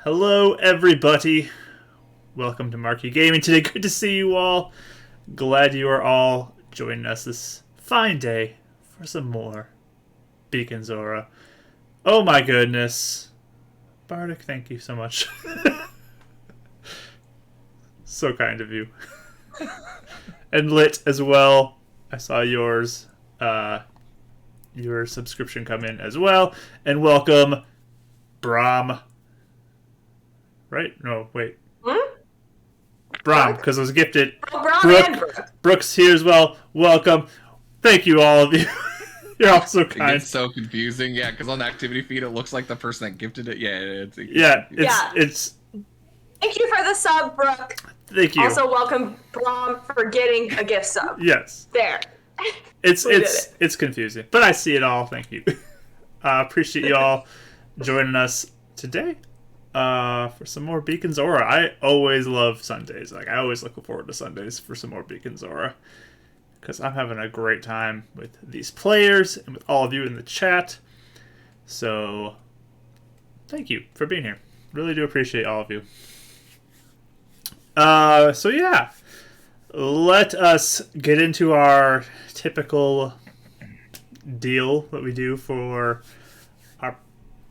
Hello, everybody. Welcome to Marquee Gaming today. Good to see you all. Glad you are all joining us this fine day for some more Beacon Zora. Oh my goodness. Bardic, thank you so much. So kind of you. And Lit as well. I saw yours. Your subscription come in as well. And welcome, Brahm. Right? No, wait. Brahm, because I was gifted. Brooks here as well. Welcome. Thank you, all of you. You're all so kind. It gets so confusing, yeah, because on the activity feed it looks like the person that gifted it. It's Thank you for the sub, Brooke. Thank you. Also, welcome, Brahm, for getting a gift sub. Yes. There. It's confusing, but I see it all. Thank you. Appreciate you all joining us today for some more Beacon Zora. I always love Sundays. Like, I always look forward to Sundays for some more Beacon Zora because I'm having a great time with these players and with all of you in the chat. So, thank you for being here. Really do appreciate all of you. So yeah, let us get into our typical deal that we do for our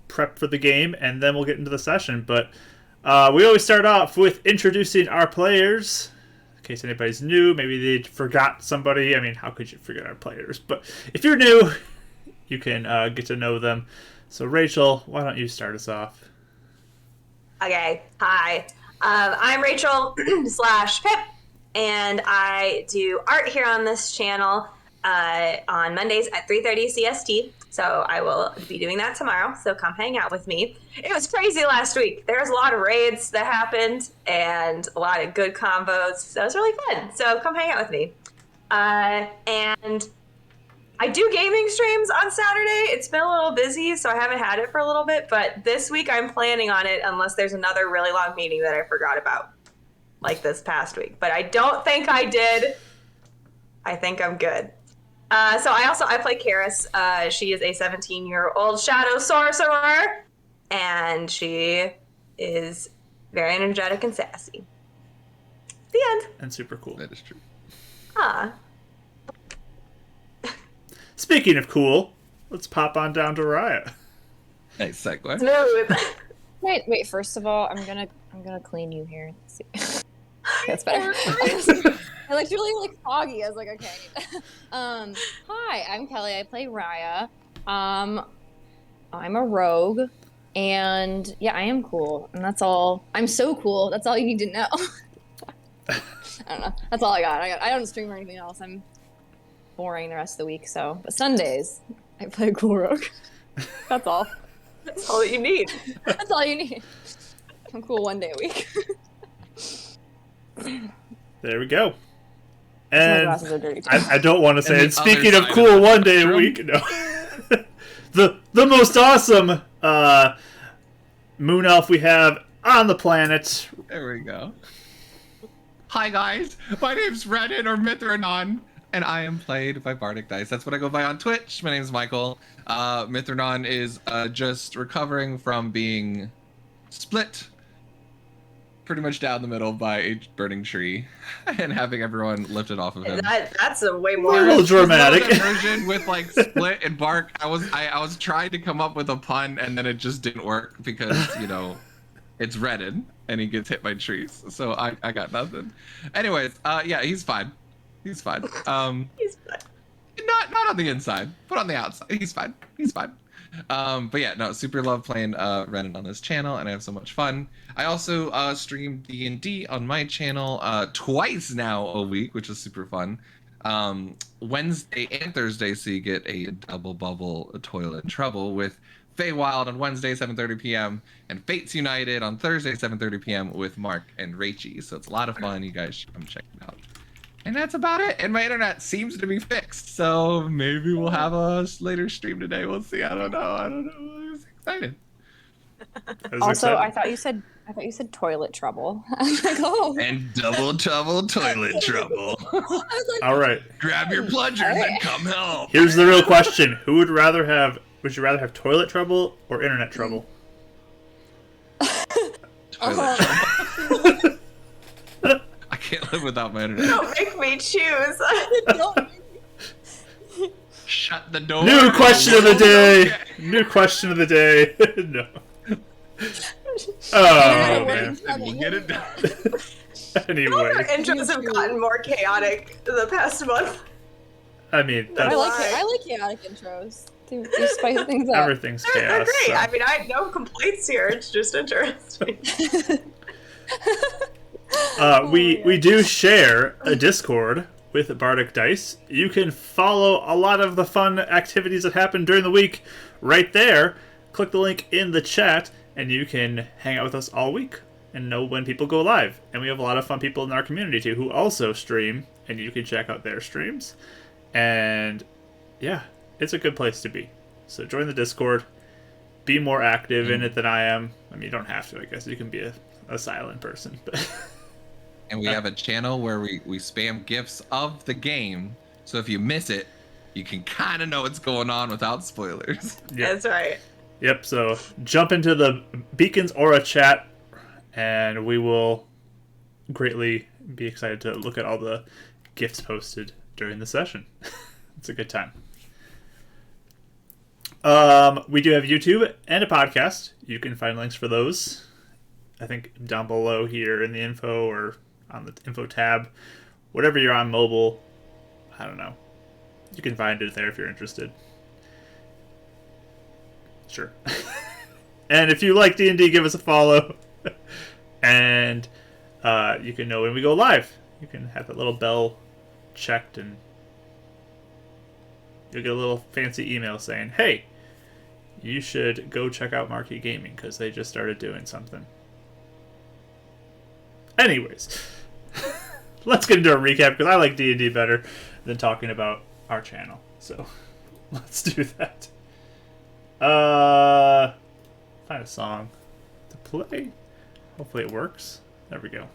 prep for the game, and then we'll get into the session. But we always start off with introducing our players. In case anybody's new, maybe they forgot somebody. I mean, how could you forget our players? But if you're new, you can get to know them. So Rachel, why don't you start us off? Okay. Hi. I'm Rachel / Pip, and I do art here on this channel on Mondays at 3:30 CST. So I will be doing that tomorrow. So come hang out with me. It was crazy last week. There was a lot of raids that happened and a lot of good combos. So it was really fun. So come hang out with me. And I do gaming streams on Saturday. It's been a little busy, so I haven't had it for a little bit. But this week I'm planning on it unless there's another really long meeting that I forgot about, like this past week. But I don't think I did. I think I'm good. So I play Karis. She is a 17-year-old shadow sorcerer, and she is very energetic and sassy. The end. And super cool. That is true. Speaking of cool, let's pop on down to Raya. Nice segue. Smooth. Wait. First of all, I'm gonna clean you here. Let's see. That's better. I looked really foggy. I was like, okay. Hi, I'm Kelly. I play Raya. I'm a rogue, and yeah, I am cool, and that's all. I'm so cool. That's all you need to know. I don't know. That's all I got. I don't stream or anything else. I'm boring the rest of the week. So, but Sundays, I play a cool rogue. That's all. That's all that you need. That's all you need. I'm cool one day a week. There we go. And my glasses are dirty too. I don't want to say And it. Speaking other of side cool of the one day a spectrum. week, no. the most awesome moon elf we have on the planet. There we go. Hi guys, my name's Reddit or Mithranon, and I am played by Bardic Dice. That's what I go by on Twitch. My name's Michael. Mithranon is just recovering from being split pretty much down the middle by a burning tree and having everyone lifted off of him. That's a way A more. little dramatic. That version with like split and bark. I was trying to come up with a pun and then it just didn't work because it's Reddit and he gets hit by trees. So I got nothing. Anyways, yeah, he's fine. He's fine. He's fine. Not on the inside, but on the outside. He's fine. But yeah, no, super love playing Reddit on this channel, and I have so much fun. I also stream D&D on my channel twice now a week, which is super fun. Wednesday and Thursday, so you get a double bubble toilet in trouble with Feywild on Wednesday, 7:30 p.m. and Fates United on Thursday, 7:30 p.m. with Mark and Rachie. So it's a lot of fun. You guys should come check it out. And that's about it. And my internet seems to be fixed, so maybe we'll have a later stream today. We'll see. I don't know. I'm excited. Also, I thought you said toilet trouble. I was like, oh. And double toilet trouble. I was like, All right. Grab your plungers and come help. Here's the real question: Who would rather have? Would you rather have toilet trouble or internet trouble? spoiler. I can't live without my internet. Don't make me choose. Shut the door. New question of the day. Okay. New question of the day. No. Oh man. We'll get it done. Our Anyway, intros have gotten more chaotic the past month. I mean, I that's, like chaotic intros. They spice things up. everything's They're chaos. great. so. I mean, I have no complaints here. It's just interesting. We do share a Discord with Bardic Dice. You can follow a lot of the fun activities that happen during the week right there. Click the link in the chat, and you can hang out with us all week and know when people go live. And we have a lot of fun people in our community too who also stream, and you can check out their streams. And yeah, it's a good place to be. So join the Discord. Be more active in it than I am. I mean, you don't have to, I guess. You can be a silent person. But And we have a channel where we spam GIFs of the game. So if you miss it, you can kind of know what's going on without spoilers. yeah. That's right. Yep, so jump into the Beacons Aura chat, and we will greatly be excited to look at all the gifts posted during the session. It's a good time. We do have YouTube and a podcast. You can find links for those, I think, down below here in the info or on the info tab. Whatever you're on mobile, I don't know. You can find it there if you're interested. Sure. And if you like D&D, give us a follow. And you can know when we go live. You can have that little bell checked, and you'll get a little fancy email saying, hey, you should go check out Marquee Gaming because they just started doing something. Anyways, let's get into a recap because I like D&D better than talking about our channel. So let's do that. Find a song to play. Hopefully it works. There we go.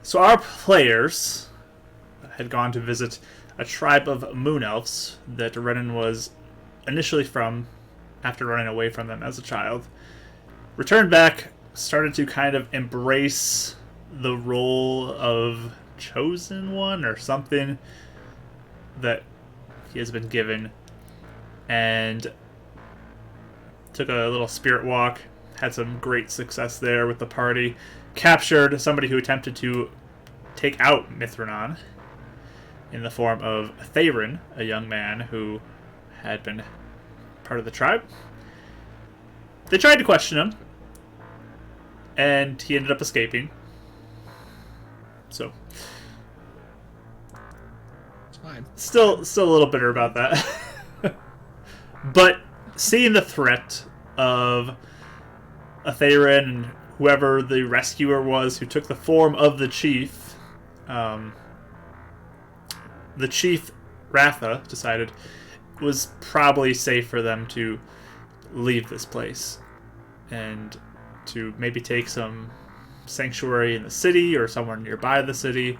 So our players had gone to visit a tribe of moon elves that Renan was initially from after running away from them as a child. Returned back, started to kind of embrace the role of chosen one or something that he has been given, and took a little spirit walk, had some great success there with the party, captured somebody who attempted to take out Mithranon in the form of Theron, a young man who had been part of the tribe. They tried to question him, and he ended up escaping. So It's fine. Still a little bitter about that. But seeing the threat of a Theron and whoever the rescuer was who took the form of the chief, the chief, Ratha, decided it was probably safe for them to leave this place and to maybe take some sanctuary in the city or somewhere nearby the city,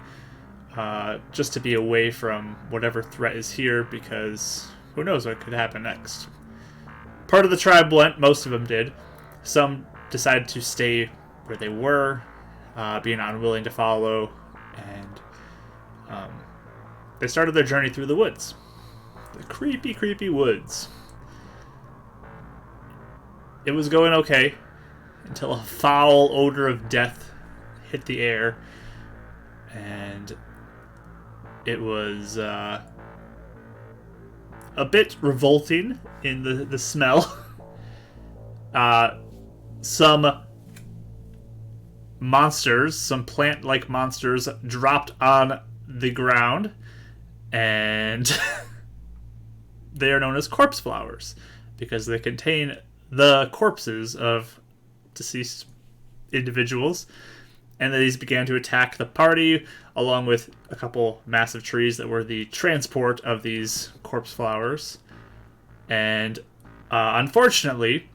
just to be away from whatever threat is here, because who knows what could happen next. Part of the tribe went, most of them did. Some decided to stay where they were, being unwilling to follow, and they started their journey through the woods. The creepy, creepy woods. It was going okay until a foul odor of death hit the air, and it was a bit revolting in the smell. Some monsters, some plant-like monsters, dropped on the ground, and they are known as corpse flowers because they contain the corpses of deceased individuals. And these began to attack the party, along with a couple massive trees that were the transport of these corpse flowers. And unfortunately,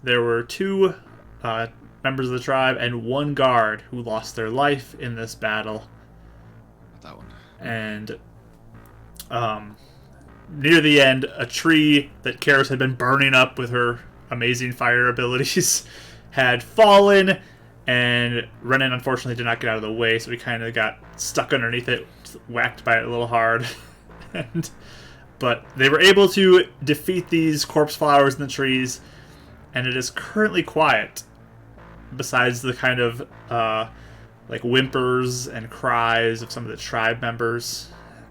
there were two members of the tribe and one guard who lost their life in this battle. Not that one. And near the end, a tree that Karis had been burning up with her amazing fire abilities had fallen, and Renan unfortunately did not get out of the way, so we kind of got stuck underneath it, whacked by it a little hard. But they were able to defeat these corpse flowers in the trees, and it is currently quiet, besides the kind of like whimpers and cries of some of the tribe members,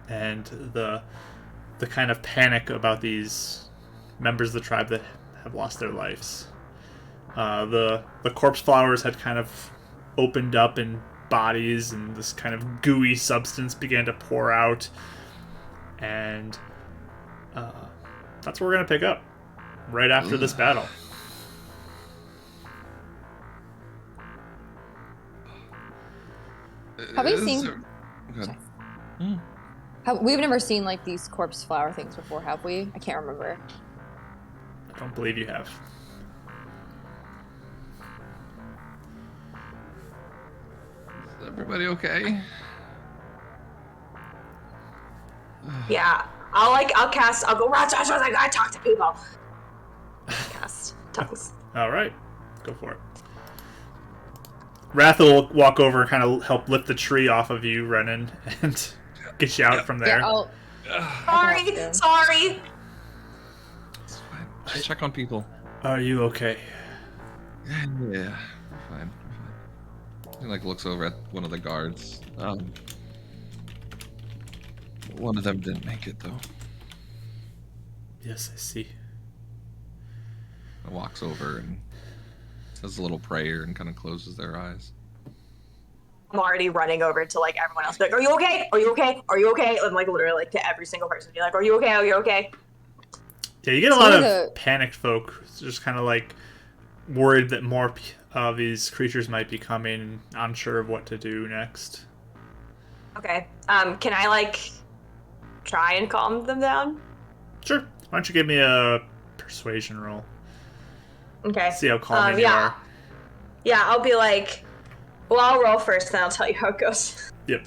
and the kind of panic about these members of the tribe that have lost their lives. The corpse flowers had kind of opened up in bodies, and this kind of gooey substance began to pour out, and that's where we're going to pick up right after this battle. Have we seen? We've never seen like these corpse flower things before, have we? I can't remember. I don't believe you have. Is everybody okay? Yeah. I'll cast. I'll go. I gotta talk to people. Cast tongues. All right, go for it. Wrath will walk over and kind of help lift the tree off of you, Renan, and get you out from there. Yeah, sorry. It's fine. Just check on people. Are you okay? Yeah, fine. He like looks over at one of the guards. One of them didn't make it though. Yes, I see. And walks over and says a little prayer and kind of closes their eyes. I'm already running over to like everyone else. Be like, are you okay? Are you okay? Are you okay? I'm like literally like to every single person. Be like, are you okay? Are you okay? Yeah, you get a lot of panicked folk. It's just kind of like worried that more of these creatures might be coming, unsure of what to do next. Okay. Can I like try and calm them down? Sure. Why don't you give me a persuasion roll? Okay. See how calming you are. Yeah, I'll be like, well, I'll roll first, then I'll tell you how it goes. Yep.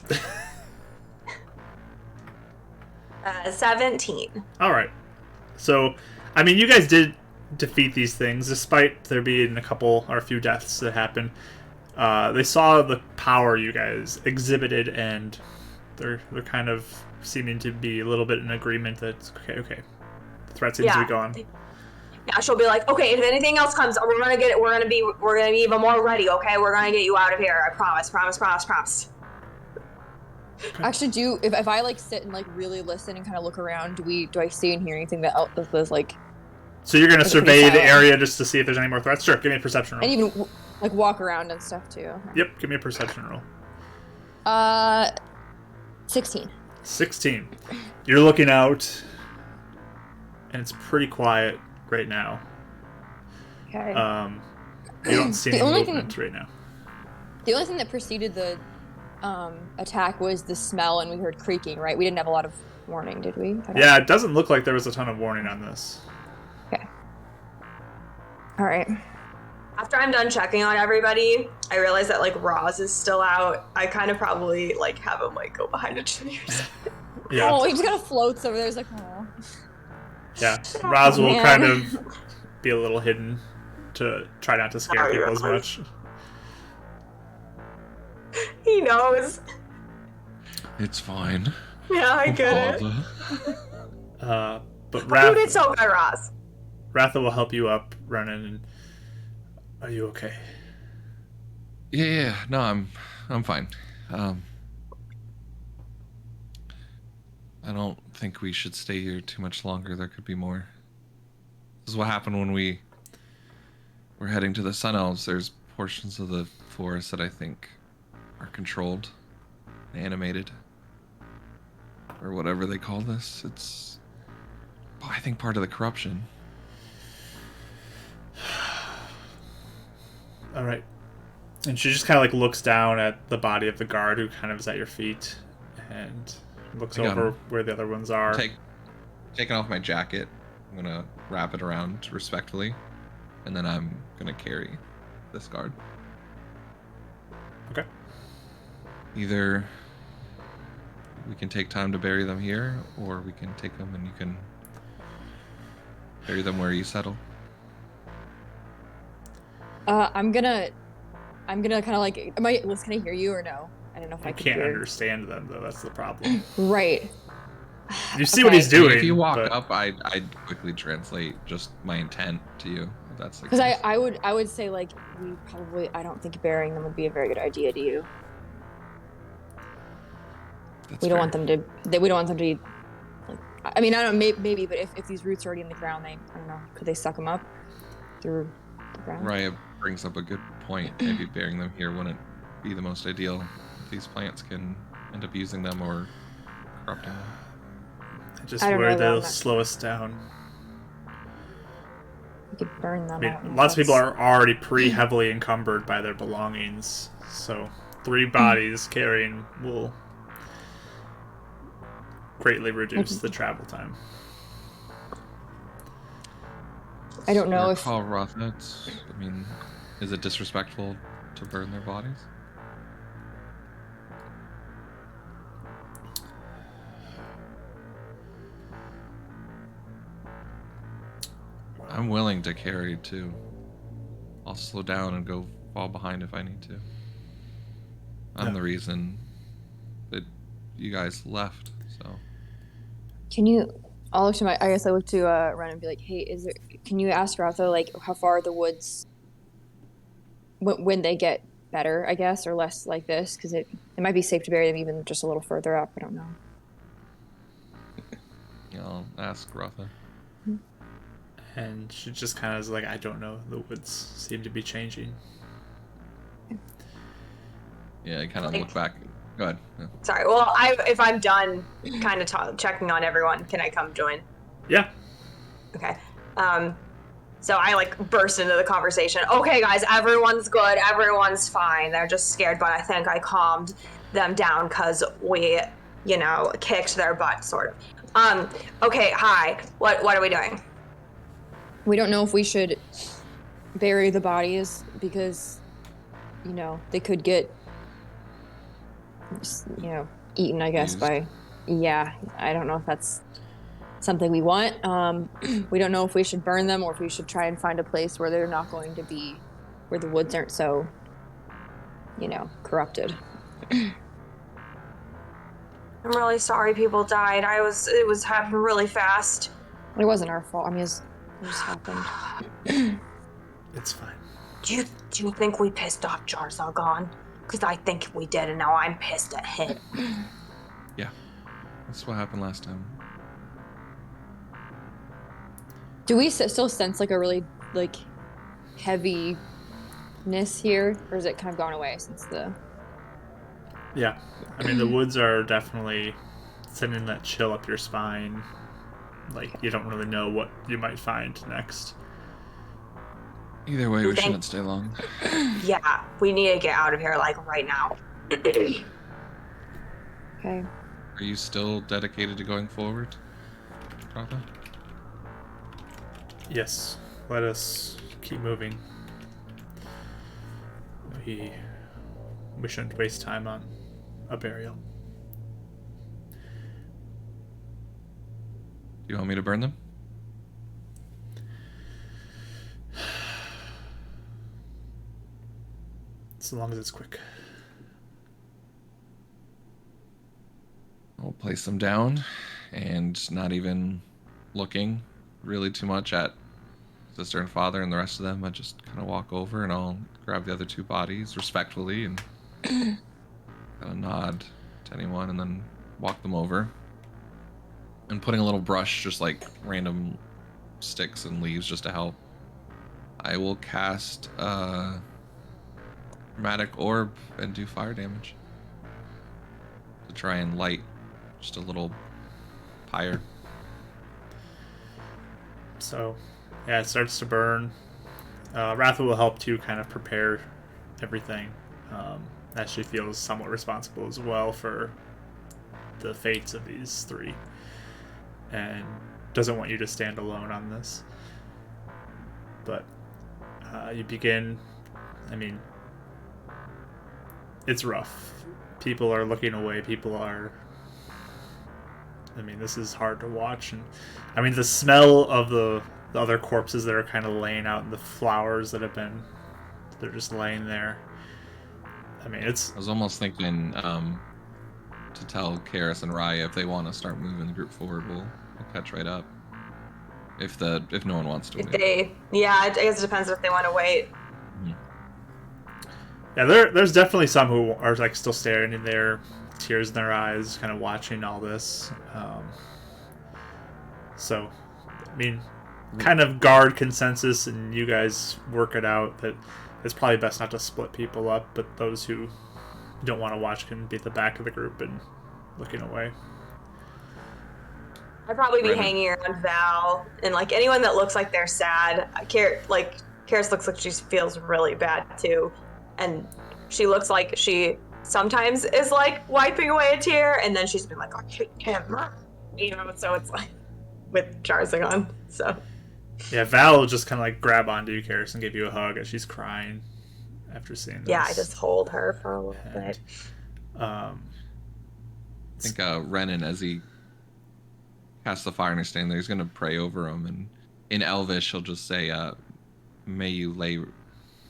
17. All right. So, I mean, you guys did defeat these things, despite there being a couple or a few deaths that happened. They saw the power you guys exhibited, and they're kind of seeming to be a little bit in agreement that okay, the threat seems to be gone. Yeah, she'll be like, okay, if anything else comes, we're gonna be even more ready. Okay, we're gonna get you out of here. I promise. Actually, if I like sit and like really listen and kind of look around, do I see and hear anything that was like? So you're gonna survey the area just to see if there's any more threats. Sure, give me a perception roll. And even like walk around and stuff too. Yep, give me a perception roll. 16. 16. You're looking out, and it's pretty quiet right now. Okay. You don't see any movement right now. The only thing that preceded the attack was the smell, and we heard creaking, right? We didn't have a lot of warning, did we? Yeah, it doesn't look like there was a ton of warning on this. Okay. All right. After I'm done checking on everybody, I realize that like Roz is still out. I kind of probably like have him like go behind a tree or something. Yeah. Oh, he just kind of floats over there. He's like, oh. Yeah, Roz will kind of be a little hidden to try not to scare people as much. He knows. It's fine. Yeah, I get it. But You did so good, Roz. Ratha will help you up, Renan. And are you okay? Yeah. No, I'm fine. I don't think we should stay here too much longer. There could be more. This is what happened when we're heading to the Sun Elves. There's portions of the forest that I think are controlled, animated, or whatever they call this. It's, I think, part of the corruption. All right. And she just kind of like looks down at the body of the guard who kind of is at your feet, and looks over where the other ones are. Taking off my jacket, I'm gonna wrap it around respectfully, and then I'm gonna carry this guard. Okay. Either we can take time to bury them here, or we can take them and you can bury them where you settle. I'm gonna kind of like. Can I hear you or no? I don't know if I You can can't hear. understand them though. That's the problem. Right. You see what he's I mean, doing. if you walk but up, I'd quickly translate just my intent to you. If that's the Because case. I would say like I don't think burying them would be a very good idea to you. That's We don't fair. want them to. We don't want them to be. Like, I mean, I don't know. Maybe, but if these roots are already in the ground, I don't know. Could they suck them up through the ground? Raya brings up a good point. Maybe burying them here wouldn't be the most ideal. These plants can end up using them or corrupting them. I just I don't worry know, though, they'll I'm not slow us down. We could burn them. I I don't mean, know. lots of people are already pretty heavily encumbered by their belongings, so 3 bodies carrying will greatly reduce the travel time. I don't know if. Call Rothnets. I mean, is it disrespectful to burn their bodies? I'm willing to carry too. I'll slow down and go fall behind if I need to. I'm Yeah. the reason that you guys left, so. Can you? I'll look to my. I guess I look to Ren and be like, hey, is there? Can you ask Rotho like how far the woods? When they get better, I guess, or less like this, because it might be safe to bury them even just a little further up. I don't know. Yeah, I'll ask Rotha. And she just kind of is like, I don't know. The woods seem to be changing. Yeah, I kind of look back. Go ahead. Yeah. Sorry. Well, if I'm done kind of checking on everyone, can I come join? Yeah. Okay. So I like burst into the conversation. Okay, guys, everyone's good. Everyone's fine. They're just scared, but I think I calmed them down because we, kicked their butt, sort of. Okay, hi. What are we doing? We don't know if we should bury the bodies because, they could get, eaten, I guess, Used. by. Yeah, I don't know if that's something we want. We don't know if we should burn them or if we should try and find a place where they're not going to be, where the woods aren't so, corrupted. I'm really sorry people died. It was happening really fast. It wasn't our fault. I mean, it just happened. It's fine. Do you think we pissed off Jarzagon? Because I think we did, and now I'm pissed at him. Yeah, that's what happened last time. Do we still sense like a really heaviness here, or is it kind of gone away since the? Yeah. I mean, the woods are definitely sending that chill up your spine. Like, you don't really know what you might find next. Either way, we shouldn't stay long. Yeah, we need to get out of here, right now. Okay. Are you still dedicated to going forward, Rotha? Yes. Let us keep moving. We shouldn't waste time on a burial. Do you want me to burn them? As long as it's quick. I'll place them down and not even looking really too much at sister and father and the rest of them. I just kind of walk over and I'll grab the other 2 bodies respectfully and kind of nod to anyone and then walk them over. And putting a little brush, just like random sticks and leaves just to help. I will cast Chromatic Orb and do fire damage. To try and light just a little pyre. So, yeah, it starts to burn. Ratha will help to kind of prepare everything, as she feels somewhat responsible as well for the fates of these 3, and doesn't want you to stand alone on this. But you begin. I mean, it's rough. People are looking away. This is hard to watch, and the smell of the other corpses that are kind of laying out in the flowers that have been They're just laying there. I mean, it's... I was almost thinking to tell Karis and Raya if they want to start moving the group forward, we'll catch right up. If no one wants to wait. I guess it depends if they want to wait. Yeah, there's definitely some who are like still staring in there, tears in their eyes, kind of watching all this. So, I mean, kind of guard consensus, and you guys work it out that it's probably best not to split people up, but those who don't want to watch can be at the back of the group and looking away. I'd probably be hanging around Val, and like anyone that looks like they're sad. Karis looks like she feels really bad too, and she looks like she sometimes is like wiping away a tear, and then she's been like, "I hate him," So it's like with Jarzagon. So yeah, Val will just kind of like grab onto you, Karis, and give you a hug as she's crying after seeing this. Yeah, I just hold her for a little bit. I think Renan, as he casts the fire understanding there, he's going to pray over him, and in Elvish he'll just say, may you lay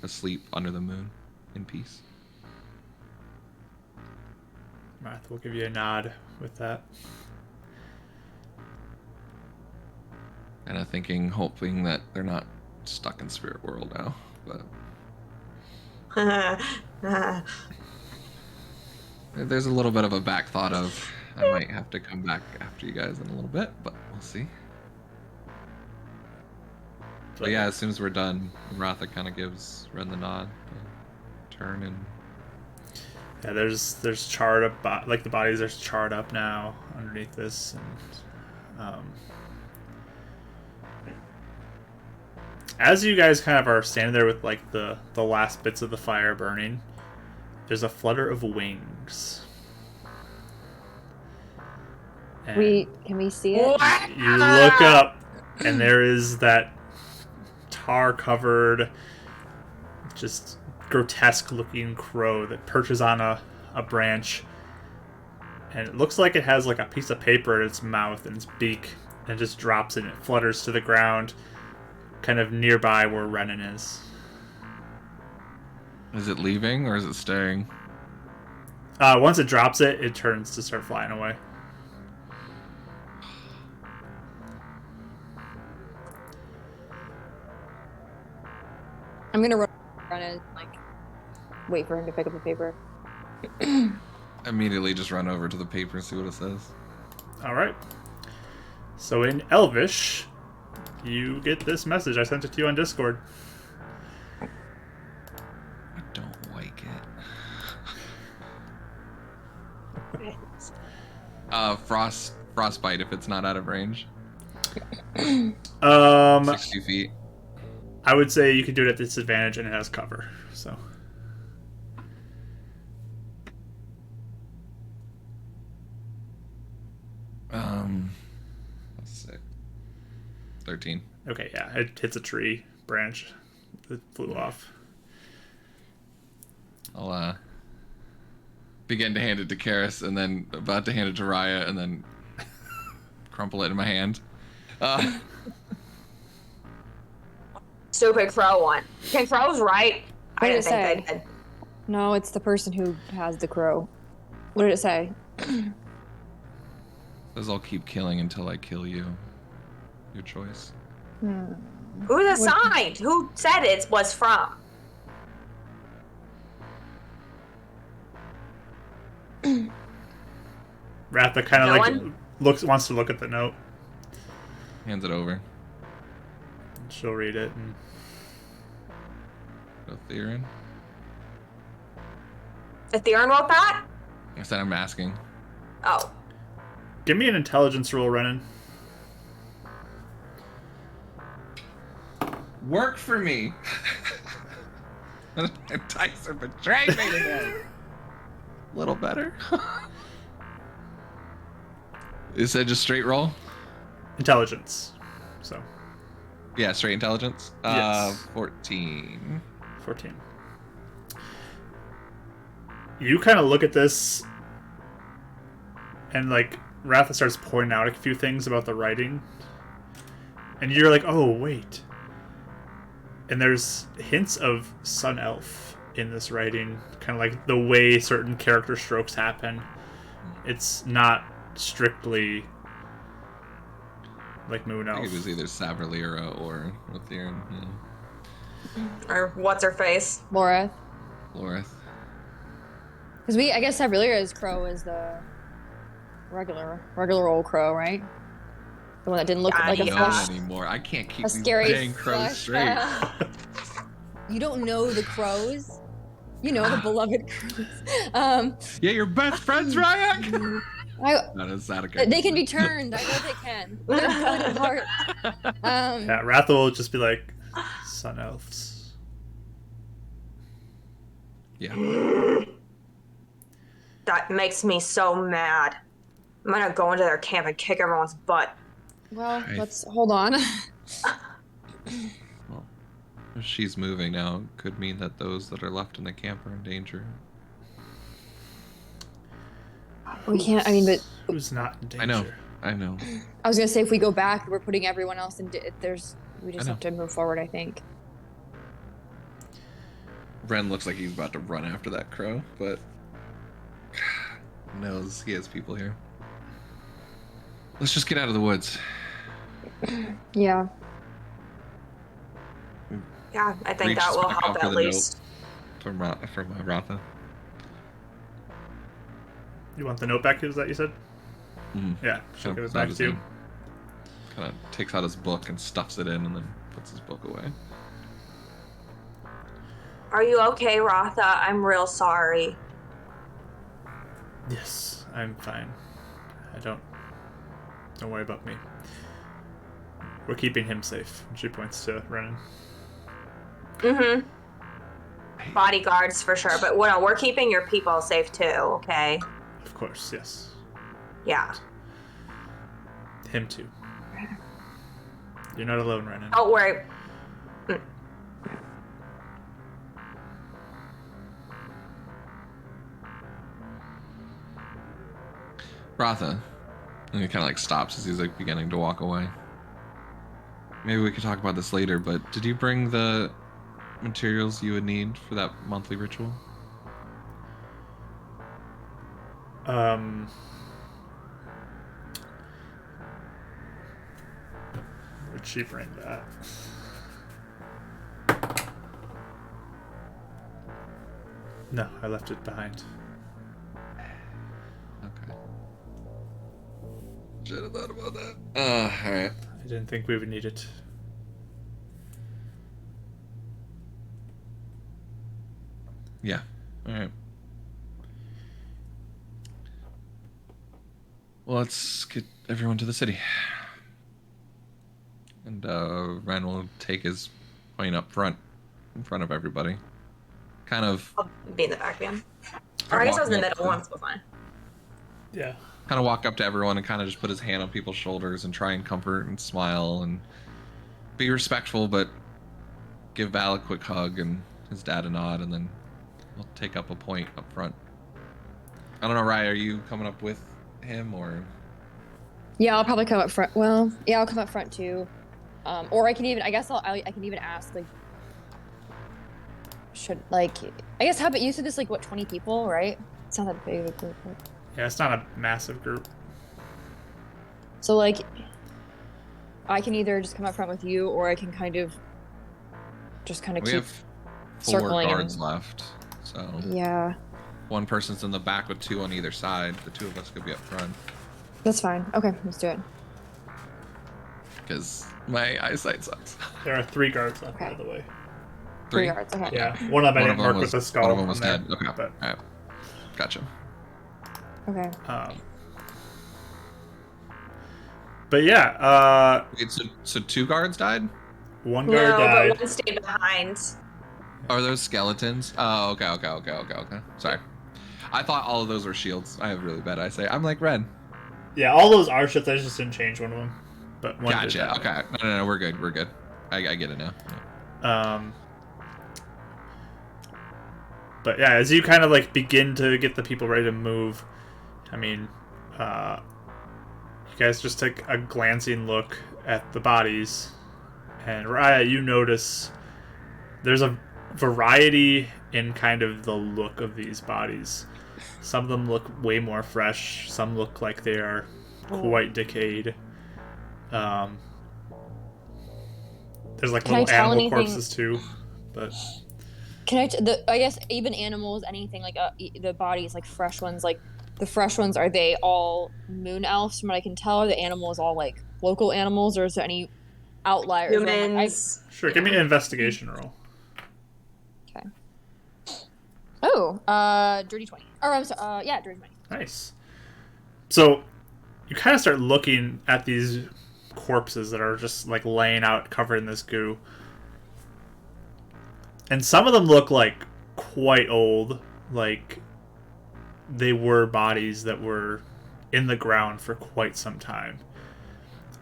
asleep under the moon in peace. Martha will give you a nod with that. And I'm thinking, hoping that they're not stuck in Spirit World now, but there's a little bit of a back thought of I might have to come back after you guys in a little bit, but we'll see. But yeah, as soon as we're done, Ratha kind of gives Ren the nod, turn, and yeah, there's charred up, like the bodies are charred up now underneath this, and as you guys kind of are standing there with like the last bits of the fire burning, there's a flutter of wings. And can we see it? you look up, and there is that tar-covered, just grotesque-looking crow that perches on a branch, and it looks like it has like a piece of paper in its mouth and its beak, and just drops it and it flutters to the ground, kind of nearby where Renan is. Is it leaving or is it staying? Once it drops it, it turns to start flying away. I'm gonna run and like wait for him to pick up the paper. Immediately just run over to the paper and see what it says. All right. So in Elvish, you get this message. I sent it to you on Discord. I don't like it. Frostbite if it's not out of range. 60 feet. I would say you could do it at disadvantage, and it has cover. So. Let's see. 13. Okay, yeah, it hits a tree branch. It flew off. I'll begin to hand it to Karis, and then about to hand it to Raya, and then crumple it in my hand. Stupid crow one. Okay, crow's right. What I did didn't it think say? they did. No, it's the person who has the crow. What did it say? Says I'll keep killing until I kill you. Your choice. Who's assigned? Who said it was from? Ratha kind of No like wants to look at the note. Hands it over. She'll read it. And... Go Theron. If Theron wrote that? I said I'm asking. Oh. Give me an intelligence roll, Renan. Work for me. Dice are betraying me today. A little better. Is that just straight roll? Intelligence. So. Yeah, straight intelligence. Yes. 14. 14. You kind of look at this, and like Ratha starts pointing out a few things about the writing, and you're like, "Oh, wait." and there's hints of Sun Elf in this writing, kind of like the way certain character strokes happen. It's not strictly like Moon I Elf. think it was either Saberlira or Lothian. Or what's her face? Laura. Lorith. Because I guess Sabrilia's crow is the regular old crow, right? The one that didn't look Yeah, like a yeah. flesh. Anymore. I can't keep A these scary dang crows flesh. straight. You don't know the crows. You know the beloved crows. Yeah, your best friends, Ryak. I, That is that okay. they can be turned. I know they can. They're good at heart. Yeah, Ratha will just be like, Sun Elves. Yeah. That makes me so mad. I'm gonna go into their camp and kick everyone's butt. Well, I- let's hold on. Well, if she's moving now, could mean that those that are left in the camp are in danger. We can't. I mean, but Who's not in danger? I know. I know. I was gonna say if we go back, we're putting everyone else in. We just I know. have to move forward. I think. Ren looks like he's about to run after that crow, but knows he has people here. Let's just get out of the woods. Yeah. Yeah, I think Reach that will back help out for at the least. From Ratha. You want the note back, is that you said? Mhm. Yeah, she'll Kind give of it back to you. Kind of takes out his book and stuffs it in, and then puts his book away. Are you okay, Ratha? I'm real sorry. Yes, I'm fine. Don't worry about me. We're keeping him safe. And she points to Renan. Mm-hmm. Bodyguards for sure, but we're keeping your people safe too, okay? Of course, yes. Yeah. Him too. You're not alone, Renan. Don't worry. Ratha. And he kind of like stops as he's like beginning to walk away. Maybe we could talk about this later, but did you bring the materials you would need for that monthly ritual? Where'd she bring that? No, I left it behind. Okay. Should have thought about that. Alright. I didn't think we would need it. Yeah. Alright. Well, let's get everyone to the city. And Ren will take his point up front, in front of everybody. Kind of I'll be in the back, man. Or I guess I was in the middle once, but fine. Yeah. kind of walk up to everyone and kind of just put his hand on people's shoulders and try and comfort and smile and be respectful, but give Val a quick hug and his dad a nod, and then we'll take up a point up front. I don't know, Rye, are you coming up with him or? Yeah, I'll probably come up front. Well, yeah, I'll come up front too. Or I can even, I guess I can even ask, like, I guess, how about you said this, like, what, 20 people, right? It's not that big of a group. Right? Yeah, it's not a massive group. So, like, I can either just come up front with you, or I can kind of just kind of We keep have 4 circling guards and- left, so Yeah, one person's in the back with 2 on either side. The 2 of us could be up front, that's fine. Okay, let's do it. because my eyesight sucks. There are 3 guards left, Okay. by the way. 3? yards. Okay. Yeah, one of them I One didn't of them mark was- with a skull. one of them was on there, dead. Okay. But, Alright. Gotcha. Okay. but yeah, Wait, so 2 guards died? one No, guard died. but one stayed behind. Are those skeletons? Oh, okay. Sorry. I thought all of those were shields. I have really bad eyesight. I'm like Red. Yeah, all those are ships. I just didn't change one of them. But one did Gotcha. die. Okay. No, we're good. I get it now. But yeah, as you kind of like begin to get the people ready to move, I mean, you guys just take a glancing look at the bodies, and Raya, you notice there's a variety in kind of the look of these bodies. Some of them look way more fresh. Some look like they are quite decayed. There's like Can I little tell animal anything- corpses too, but I guess even animals, anything like the bodies, like fresh ones, like the fresh ones, are they all moon elves? From what I can tell, are the animals all like local animals, or is there any outliers? where I'm like, Humans. sure. Give me an investigation roll. okay. Oh, dirty 20. Or I'm sorry, yeah, dirty 20. Nice. So you kind of start looking at these corpses that are just like laying out covered in this goo. And some of them look like quite old, like they were bodies that were in the ground for quite some time.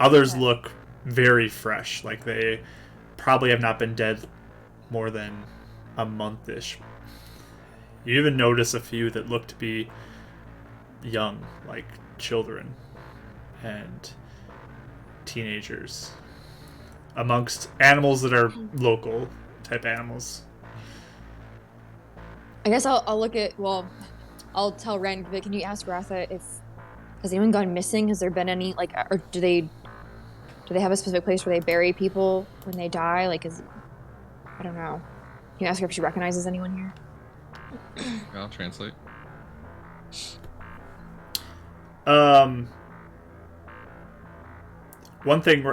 Others look very fresh, like they probably have not been dead more than a month-ish. You even notice a few that look to be young, like children and teenagers, amongst animals that are local type animals. I guess I'll look at, well, I'll tell Ren, but can you ask Ratha if, has anyone gone missing? Has there been any, like, or do they have a specific place where they bury people when they die? Like, I don't know. Can you ask her if she recognizes anyone here? I'll translate. One thing,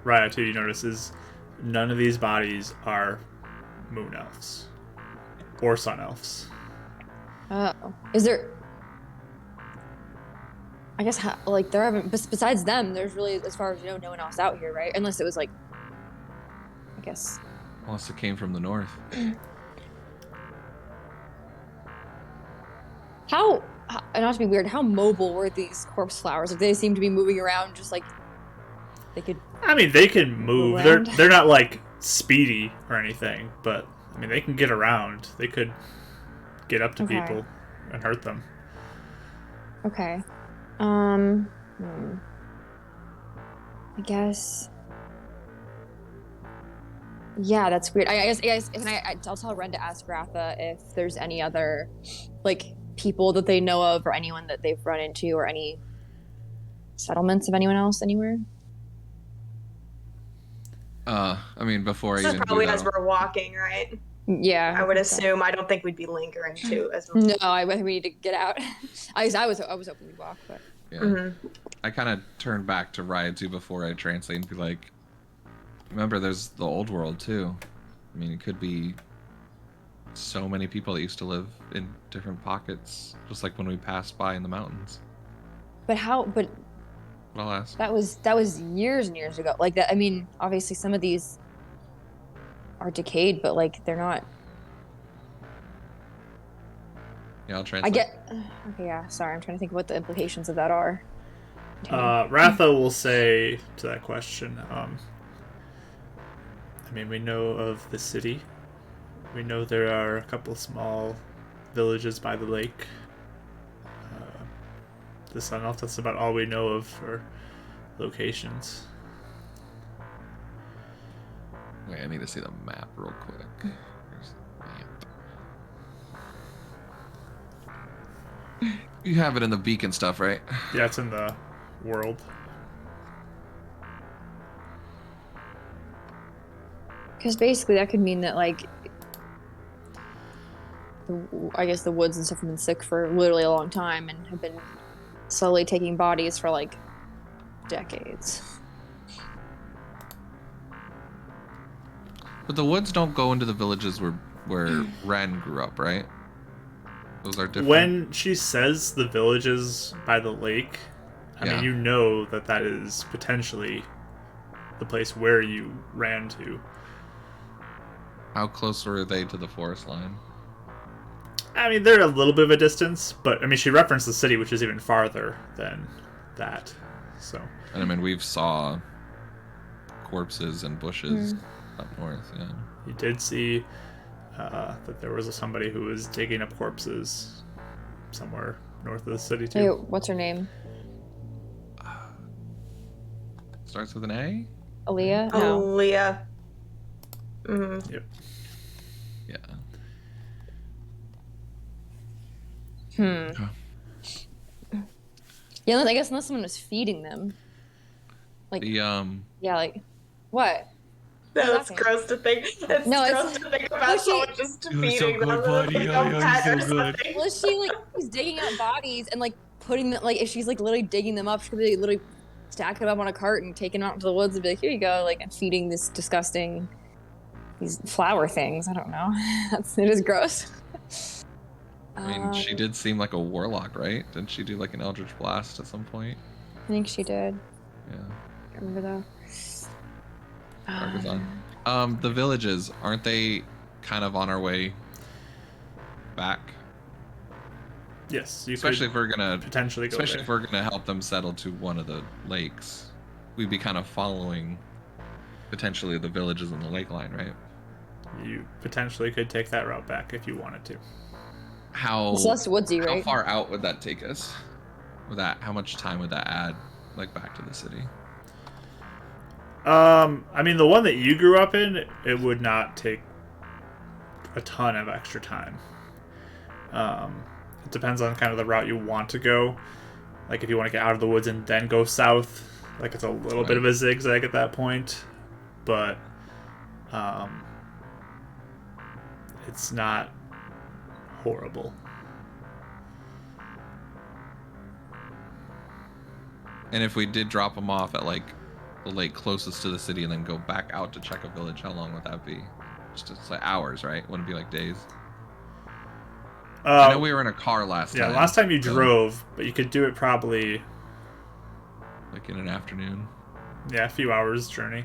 Raya, too, you notice is none of these bodies are moon elves or sun elves. Oh, is there? I guess like there haven't. Besides them, there's really, as far as you know, no one else out here, right? Unless it was like, I guess. Unless it came from the north. How, not to be weird, how mobile were these corpse flowers? Like, they seem to be moving around just like they could. I mean, they can move. Around. They're not like speedy or anything, but I mean, they can get around. They could get up to Okay. people and hurt them. Okay. I guess. Yeah, that's weird. I guess I'll tell Ren to ask Ratha if there's any other, like, people that they know of, or anyone that they've run into, or any settlements of anyone else anywhere. I mean, before I This is even probably do as that, we're walking, right? Yeah, I would think so. assume. I don't think we'd be lingering too. As No, I think we need to get out. I was hoping we'd walk, but yeah, Mhm. I kind of turned back to Riot too before I translate and be like, remember, there's the old world too. I mean, it could be so many people that used to live in different pockets, just like when we passed by in the mountains. but how? But But I'll ask. that was years and years ago. Like that. I mean, obviously some of these are decayed, but like they're not. Yeah, I'll I translate. get. Okay, yeah. Sorry, I'm trying to think of what the implications of that are. Ratha will say to that question, I mean, we know of the city. We know there are a couple small villages by the lake. The Sun Elf, that's about all we know of for locations. Wait, I need to see the map real quick. Here's the map. You have it in the beacon stuff, right? Yeah, it's in the world. Because basically that could mean that, like, I guess the woods and stuff have been sick for literally a long time and have been slowly taking bodies for like decades. But the woods don't go into the villages where Ren grew up, right? Those are different. When she says the villages by the lake, I Yeah. mean, you know that that is potentially the place where you ran to. How close were they to the forest line? I mean, they're a little bit of a distance, but I mean, she referenced the city, which is even farther than that. So, And I mean, we've saw corpses and bushes up north, yeah. you did see that there was somebody who was digging up corpses somewhere north of the city, too. Hey, what's her name? Starts with an A? Aaliyah? Oh, No. Leah. Mhm. Yep. Yeah. Yeah, I guess unless someone was feeding them. Like, The yeah, like, what? That's laughing? gross to think. It's No, it's gross to think well, about she someone just You're so feeding them good, buddy. like Yeah, a yeah, pet you're or so good. something. well, she's digging up bodies and like putting them like if she's like literally digging them up, she could be literally stack them up on a cart and taking them out into the woods and be like, here you go, like and feeding this disgusting these flower things. I don't know. It is gross. I mean, she did seem like a warlock, right? Didn't she do like an Eldritch Blast at some point? I think she did. Yeah. I remember though. Argazon. The villages, aren't they kind of on our way back? Yes, you Especially if could we're gonna potentially go especially there. if we're gonna help them settle to one of the lakes. We'd be kind of following potentially the villages in the lake line, right? You potentially could take that route back if you wanted to. It's less woodsy, How right? far out would that take us? How much time would that add, like back to the city? I mean, the one that you grew up in, it would not take a ton of extra time. It depends on kind of the route you want to go. Like if you want to get out of the woods and then go south, like it's a little bit of a zigzag at that point, but it's not horrible. And if we did drop them off at like the lake closest to the city and then go back out to check a village, how long would that be? Just like hours, right? Wouldn't it be like days? I know we were in a car last time. Yeah, last time you drove, but you could do it probably like in an afternoon. Yeah, a few hours journey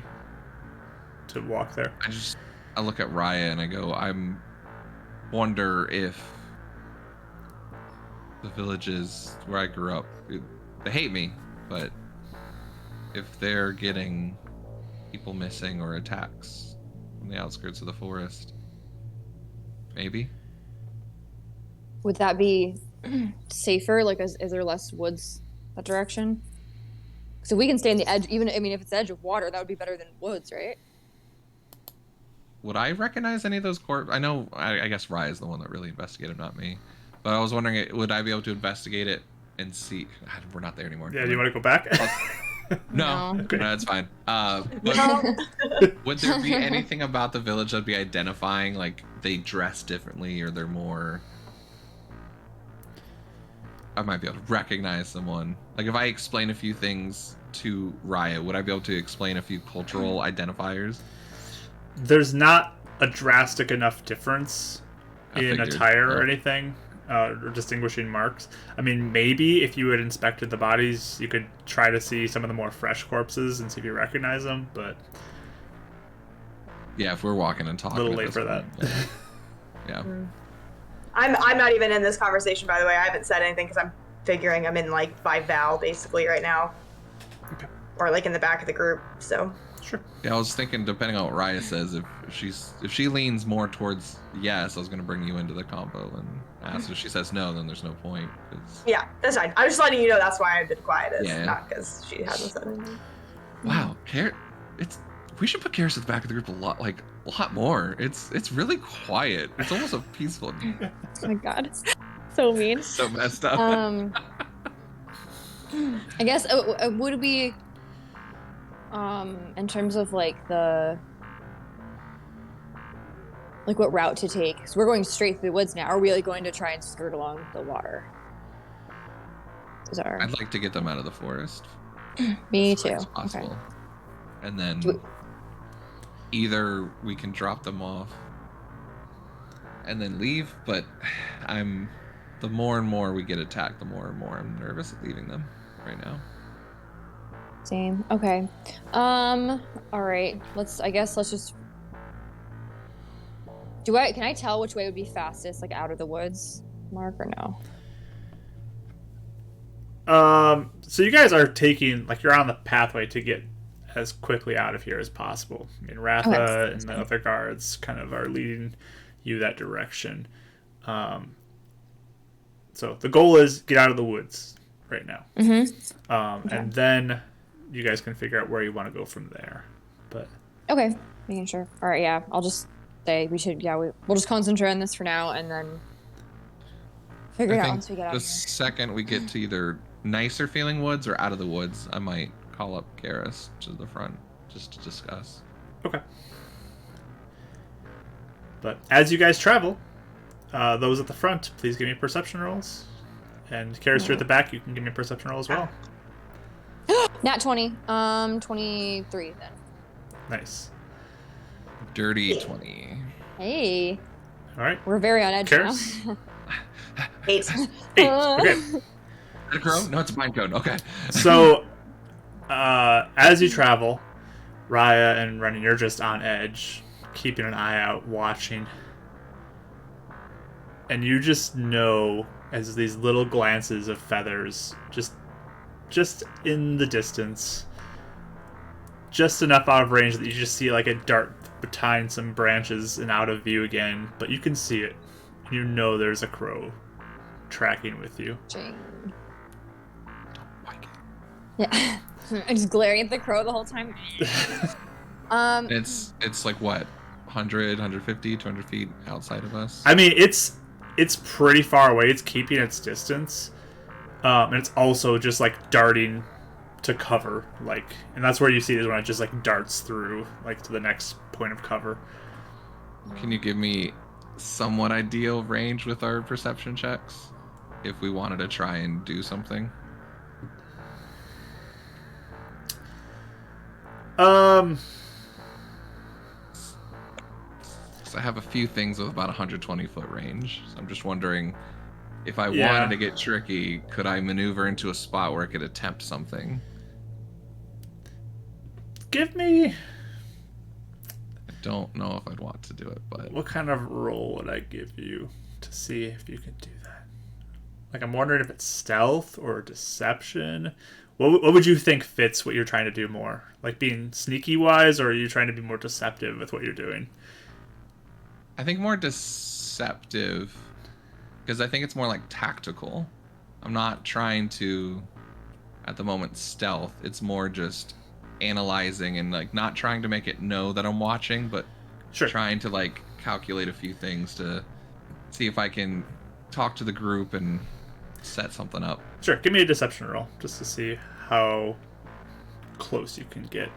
to walk there. I look at Raya and I go, wonder if the villages where I grew up, they hate me, but if they're getting people missing or attacks from the outskirts of the forest, maybe. Would that be safer? Like, is there less woods that direction? So we can stay on the edge. Even I mean, if it's the edge of water, that would be better than woods, right? Would I recognize any of those corpses? I know, I guess Raya is the one that really investigated, not me. But I was wondering, would I be able to investigate it and see? God, we're not there anymore. Yeah, do you want to go back? No, No. no, that's fine. But would there be anything about the village that'd be identifying, like they dress differently or they're more? I might be able to recognize someone. Like if I explain a few things to Raya, would I be able to explain a few cultural identifiers? There's not a drastic enough difference in attire or anything, or distinguishing marks. I mean, maybe if you had inspected the bodies, you could try to see some of the more fresh corpses and see if you recognize them, but yeah, if we're walking and talking, a little late for that. Yeah. I'm not even in this conversation, by the way. I haven't said anything because I'm figuring I'm in like by Val basically right now, or like in the back of the group. So sure. Yeah, I was thinking, depending on what Raya says, if she leans more towards yes, I was gonna bring you into the combo and ask. If she says no, then there's no point. Yeah, that's fine. I'm just letting you know that's why I've been quiet. Yeah. Not because she hasn't said anything. Wow, we should put Karis at the back of the group a lot more. It's really quiet. It's almost a peaceful. Oh my god, so mean. So messed up. I guess would it be in terms of like what route to take? So we're going straight through the woods now. Are we like going to try and skirt along the water? I'd like to get them out of the forest. Me as too. as possible. Okay. And then either we can drop them off and then leave, but the more and more we get attacked, the more and more I'm nervous of leaving them right now. Same. Okay. All right. Let's just. Can I tell which way would be fastest, like out of the woods, Mark, or no? So you guys are taking, like, you're on the pathway to get as quickly out of here as possible. I mean, Ratha and the other guards kind of are leading you that direction. So the goal is get out of the woods right now. Mm-hmm. And then you guys can figure out where you want to go from there. But okay, making sure. All right, yeah, I'll just say we should. Yeah, we'll just concentrate on this for now, and then figure it I out think once we get out the of here. second we get to either nicer feeling woods or out of the woods, I might call up Garrus to the front just to discuss. Okay. But as you guys travel, those at the front, please give me perception rolls. And Karis, you're at the back, you can give me a perception roll as well. Nat 20. 23 then. Nice. Dirty 20. Hey, All right. we're very on edge Karis? now. 8. 8. Okay. Is it a crow? No, it's a pine cone. Okay. So, as you travel, Raya and Renan, you're just on edge, keeping an eye out, watching. And you just know, as these little glances of feathers, just in the distance, just enough out of range that you just see like a dart behind some branches and out of view again, but you can see it. You know there's a crow tracking with you. Yeah. I'm just glaring at the crow the whole time. It's like what? 100, 150, 200 feet outside of us? I mean, it's pretty far away. It's keeping its distance. And it's also just like darting to cover, like, and that's where you see it is when it just like darts through like to the next point of cover. Can you give me somewhat ideal range with our perception checks if we wanted to try and do something? So I have a few things with about 120-foot range. So I'm just wondering if I wanted to get tricky, could I maneuver into a spot where I could attempt something? Give me. I don't know if I'd want to do it, but What kind of roll would I give you to see if you can do that? Like, I'm wondering if it's stealth or deception. What would you think fits what you're trying to do more? Like being sneaky wise, or are you trying to be more deceptive with what you're doing? I think more deceptive because I think it's more like tactical. I'm not trying to, at the moment, stealth. It's more just analyzing and like not trying to make it know that I'm watching, but trying to like calculate a few things to see if I can talk to the group and set something up. Sure, give me a deception roll just to see how close you can get.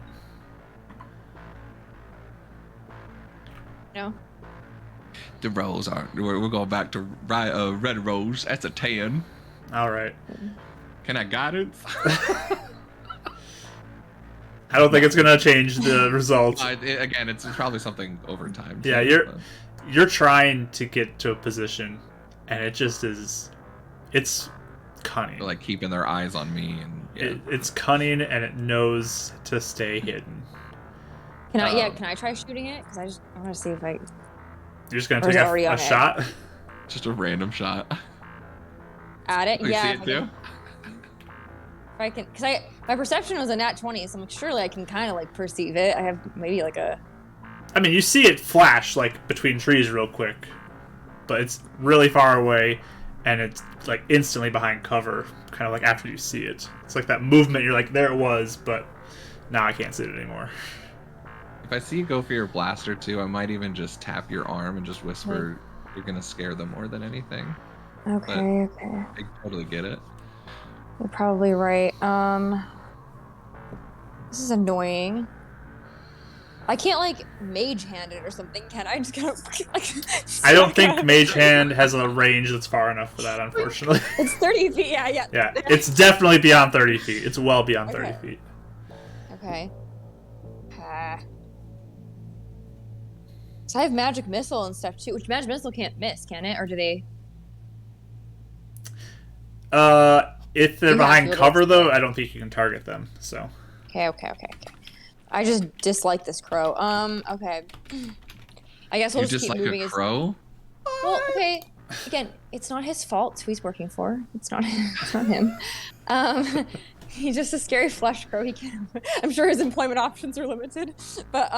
No. The rolls are. We're going back to red rose. That's a 10. All right. Can I guidance? I don't think it's gonna change the result. Again, it's probably something over time. Yeah, you're trying to get to a position, and it just is. It's cunning. Like keeping their eyes on me, and it's cunning, and it knows to stay hidden. Can I try shooting it? Because I want to see if I. You're just gonna take a shot. Just a random shot. At it, You see it too? If I can, because my perception was a nat 20, so I'm like, surely I can kind of like perceive it. I have maybe like a. I mean, you see it flash like between trees real quick, but it's really far away, and it's like instantly behind cover, kind of like after you see it. It's like that movement. You're like, there it was, but now I can't see it anymore. If I see you go for your blaster too, I might even just tap your arm and just whisper, "You're gonna scare them more than anything." Okay. I totally get it. You're probably right. This is annoying. I can't like mage hand it or something, can I? Just gotta like. I don't think mage hand has a range that's far enough for that, unfortunately. It's 30 feet. Yeah. Yeah, it's definitely beyond 30 feet. It's well beyond 30 feet. Okay. So I have magic missile and stuff too, which magic missile can't miss, can it? Or do they? If they're behind cover, though, I don't think you can target them. So. Okay. I just dislike this crow. Okay. I guess we'll just keep moving. You dislike a crow? Well, okay. Again, it's not his fault. It's who he's working for. It's not him. He's just a scary flesh crow. I'm sure his employment options are limited. But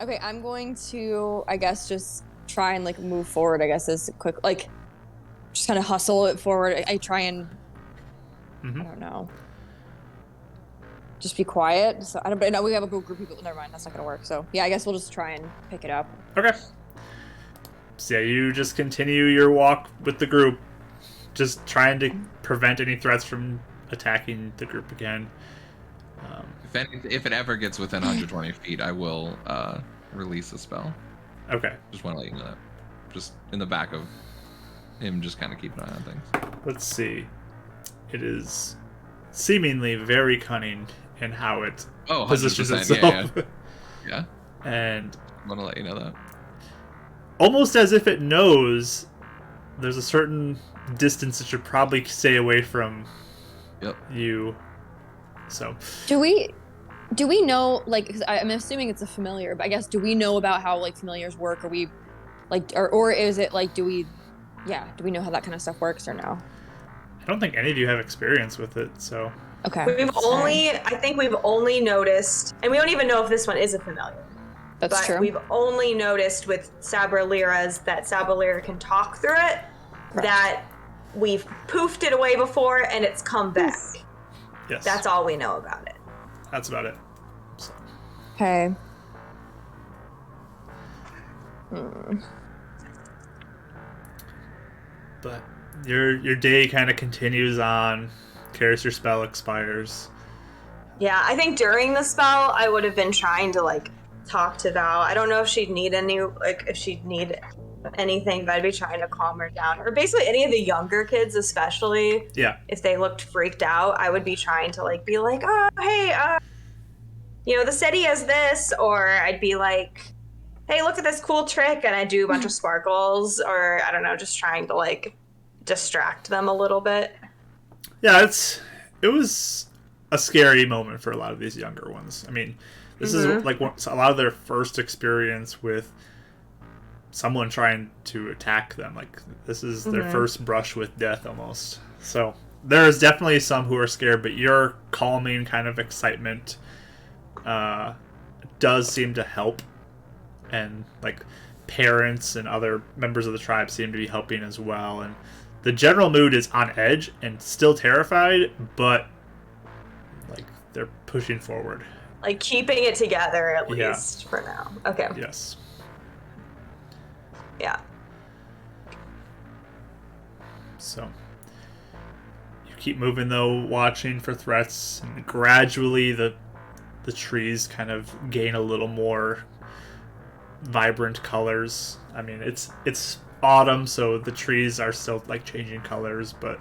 okay, I'm going to, I guess, just try and like move forward. I guess as quick, like, just kind of hustle it forward. I try and, I don't know. just be quiet. So I don't know. We have a group of people. Never mind. That's not gonna work. So yeah, I guess we'll just try and pick it up. Okay. So yeah, you just continue your walk with the group, just trying to prevent any threats from attacking the group again. If it ever gets within 120 feet, I will release a spell. Okay. Just want to let you know that. Just in the back of him, just kind of keep an eye on things. Let's see. It is seemingly very cunning in how it positions 100%, itself. Yeah. And I want to let you know that. almost as if it knows there's a certain distance it should probably stay away from you. So do we know, like, because I'm assuming it's a familiar, but I guess, do we know about how, like, familiars work? Are we, like, or is it, like, do we know how that kind of stuff works, or no? I don't think any of you have experience with it, so. Okay. I think we've only noticed, and we don't even know if this one is a familiar. That's true. We've only noticed with Sabraliras that Sabralira can talk through it, that we've poofed it away before and it's come back. Yes. That's all we know about it. That's about it. So. Okay. But your day kind of continues on. Karis, your spell expires. Yeah, I think during the spell, I would have been trying to, like, talk to Val. I don't know if she'd need anything, but I'd be trying to calm her down. Or basically any of the younger kids, especially. Yeah. If they looked freaked out, I would be trying to, like, be like, oh, hey, the city has this. Or I'd be like, hey, look at this cool trick. And I'd do a bunch of sparkles. Or, I don't know, just trying to, like, distract them a little bit. Yeah, it was a scary moment for a lot of these younger ones. I mean, this is like a lot of their first experience with someone trying to attack them. Like, this is their first brush with death almost. So there's definitely some who are scared, but your calming kind of excitement does seem to help. And, like, parents and other members of the tribe seem to be helping as well. And the general mood is on edge and still terrified, but, like, they're pushing forward. Like, keeping it together, at least, for now. Okay. Yes. Yeah. So, you keep moving, though, watching for threats, and gradually the trees kind of gain a little more vibrant colors. I mean, it's autumn, so the trees are still, like, changing colors, but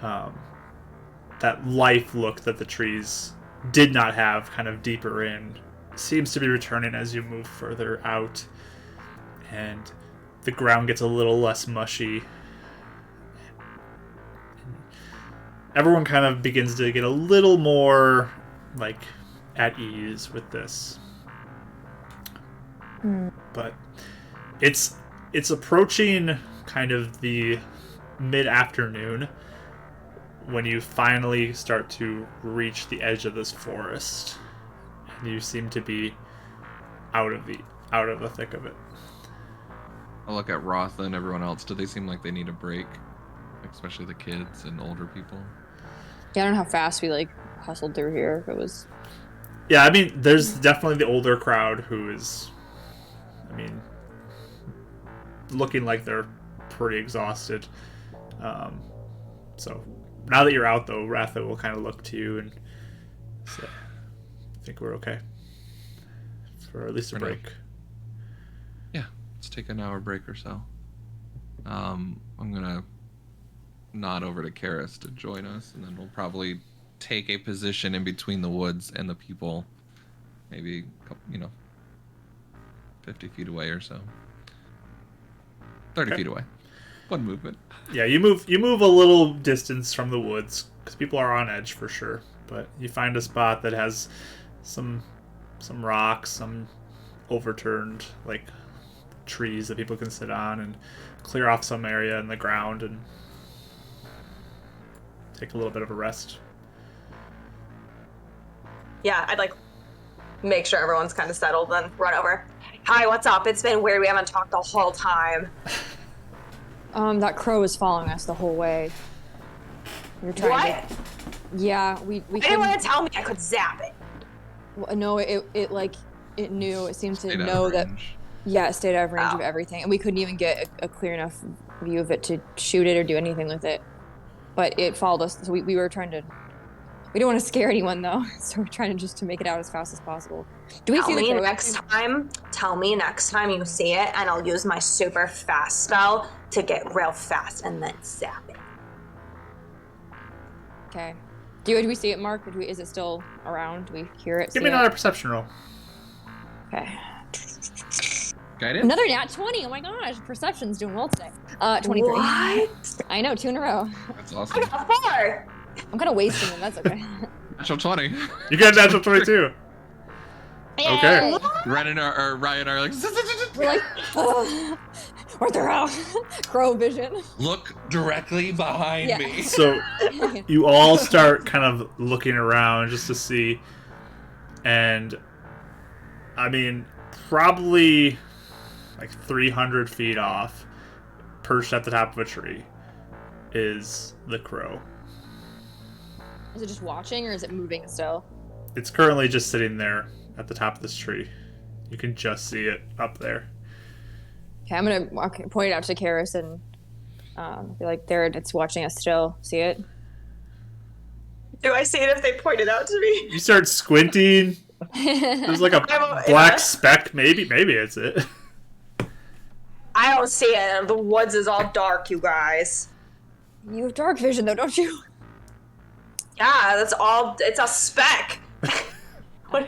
that life look that the trees did not have kind of deeper in seems to be returning as you move further out, and the ground gets a little less mushy. Everyone kind of begins to get a little more, like, at ease with this. But it's approaching kind of the mid-afternoon when you finally start to reach the edge of this forest, and you seem to be out of the thick of it. I'll look at Rotha and everyone else. Do they seem like they need a break, especially the kids and older people? Yeah, I don't know how fast we, like, hustled through here. If it was. Yeah, I mean, there's definitely the older crowd who is, I mean, looking like they're pretty exhausted. So now that you're out, though, Ratha will kind of look to you and say, I think we're okay for at least a break. Yeah, let's take an hour break or so. I'm going to nod over to Karis to join us, and then we'll probably take a position in between the woods and the people, maybe, 50 feet away or so. 30 feet away. One movement. Yeah, you move a little distance from the woods because people are on edge for sure. But you find a spot that has some rocks, some overturned, like, trees that people can sit on, and clear off some area in the ground and take a little bit of a rest. Yeah, I'd, like, make sure everyone's kind of settled, then run over. Hi, what's up? It's been weird. We haven't talked the whole time. That crow was following us the whole way. We were trying What? Yeah, we I didn't couldn't. want to tell me I could zap it. Well, no, it knew. It seemed to Stayed out know of that. range. Yeah, it stayed out of range of Oh. everything, and we couldn't even get a clear enough view of it to shoot it or do anything with it. But it followed us, so we were trying to. We don't want to scare anyone though, so we're trying to make it out as fast as possible. Do we Tell see the me crow? next time. Tell me next time you see it, and I'll use my super fast spell to get real fast and then zap it. Okay. Do we see it, Mark? Is it still around? Do we hear it? Give see me it? another perception roll. Okay. Guided? Another nat 20. Oh my gosh, perception's doing well today. 23. What? I know, 2 in a row. That's I awesome. got 4. I'm kind of wasting them. That's okay. Natural 20. You got a natural 22. Okay. Yay! Ren and Ryan are like, We're like, oh, we're through. Crow vision. look directly behind Yeah. me. So you all start kind of looking around just to see, and I mean, probably like 300 feet off, perched at the top of a tree, is the crow. Is it just watching or is it moving still? It's currently just sitting there at the top of this tree. You can just see it up there. Okay, I'm gonna point it out to Karis and be like, there, it's watching us still. See it? Do I see it if they point it out to me? You start squinting. There's like a black speck. Maybe it's it. I don't see it. The woods is all dark, you guys. You have dark vision though, don't you? Yeah, that's all. It's a speck. What?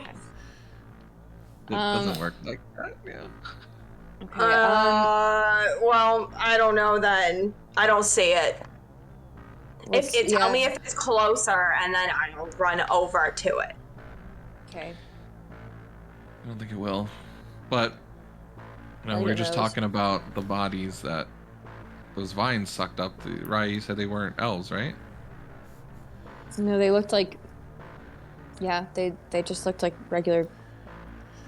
It doesn't work like that, yeah. Okay. Well, I don't know then. I don't see it. Tell me if it's closer, and then I'll run over to it. Okay. I don't think it will. But, you know, Neither we were just knows. talking about the bodies that those vines sucked up. Rye, you said they weren't elves, right? No, they looked like. Yeah, they just looked like regular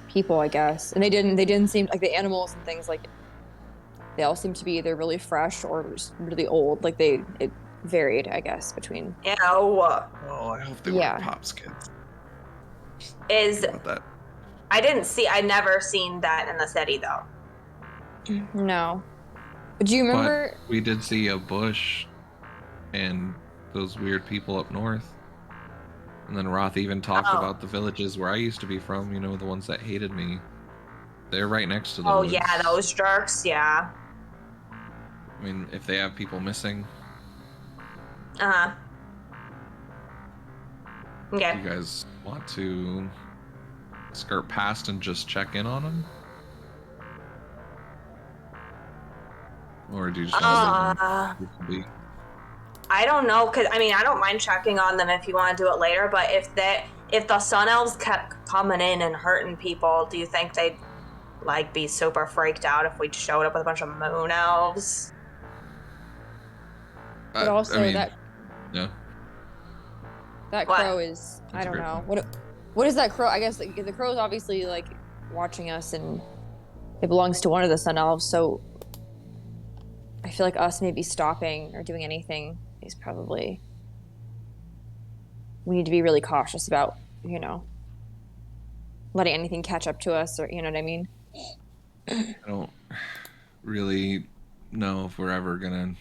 people, I guess, and they didn't seem like the animals and things like. They all seemed to be either really fresh or just really old. Like it varied, I guess, between. Ew. Oh, I hope they Yeah. weren't Pops kids. About that. I never seen that in the city though. No. But do you remember? But we did see a bush and those weird people up north. And then Roth even talked Oh. about the villages where I used to be from, you know, the ones that hated me. They're right next to the Oh woods. yeah, those jerks. Yeah. I mean, if they have people missing, Uh huh. do Okay. you guys want to skirt past and just check in on them? Or do you just want to leave them be? I don't know, cause I mean I don't mind checking on them if you want to do it later. But if the sun elves kept coming in and hurting people, do you think they'd like be super freaked out if we showed up with a bunch of moon elves? But also yeah. that What? crow is. That's I a don't great know point. what is that crow? I guess the crow is obviously like watching us, and it belongs to one of the sun elves. So I feel like us maybe stopping or doing anything is probably. We need to be really cautious about, letting anything catch up to us, or you know what I mean. I don't really know if we're ever gonna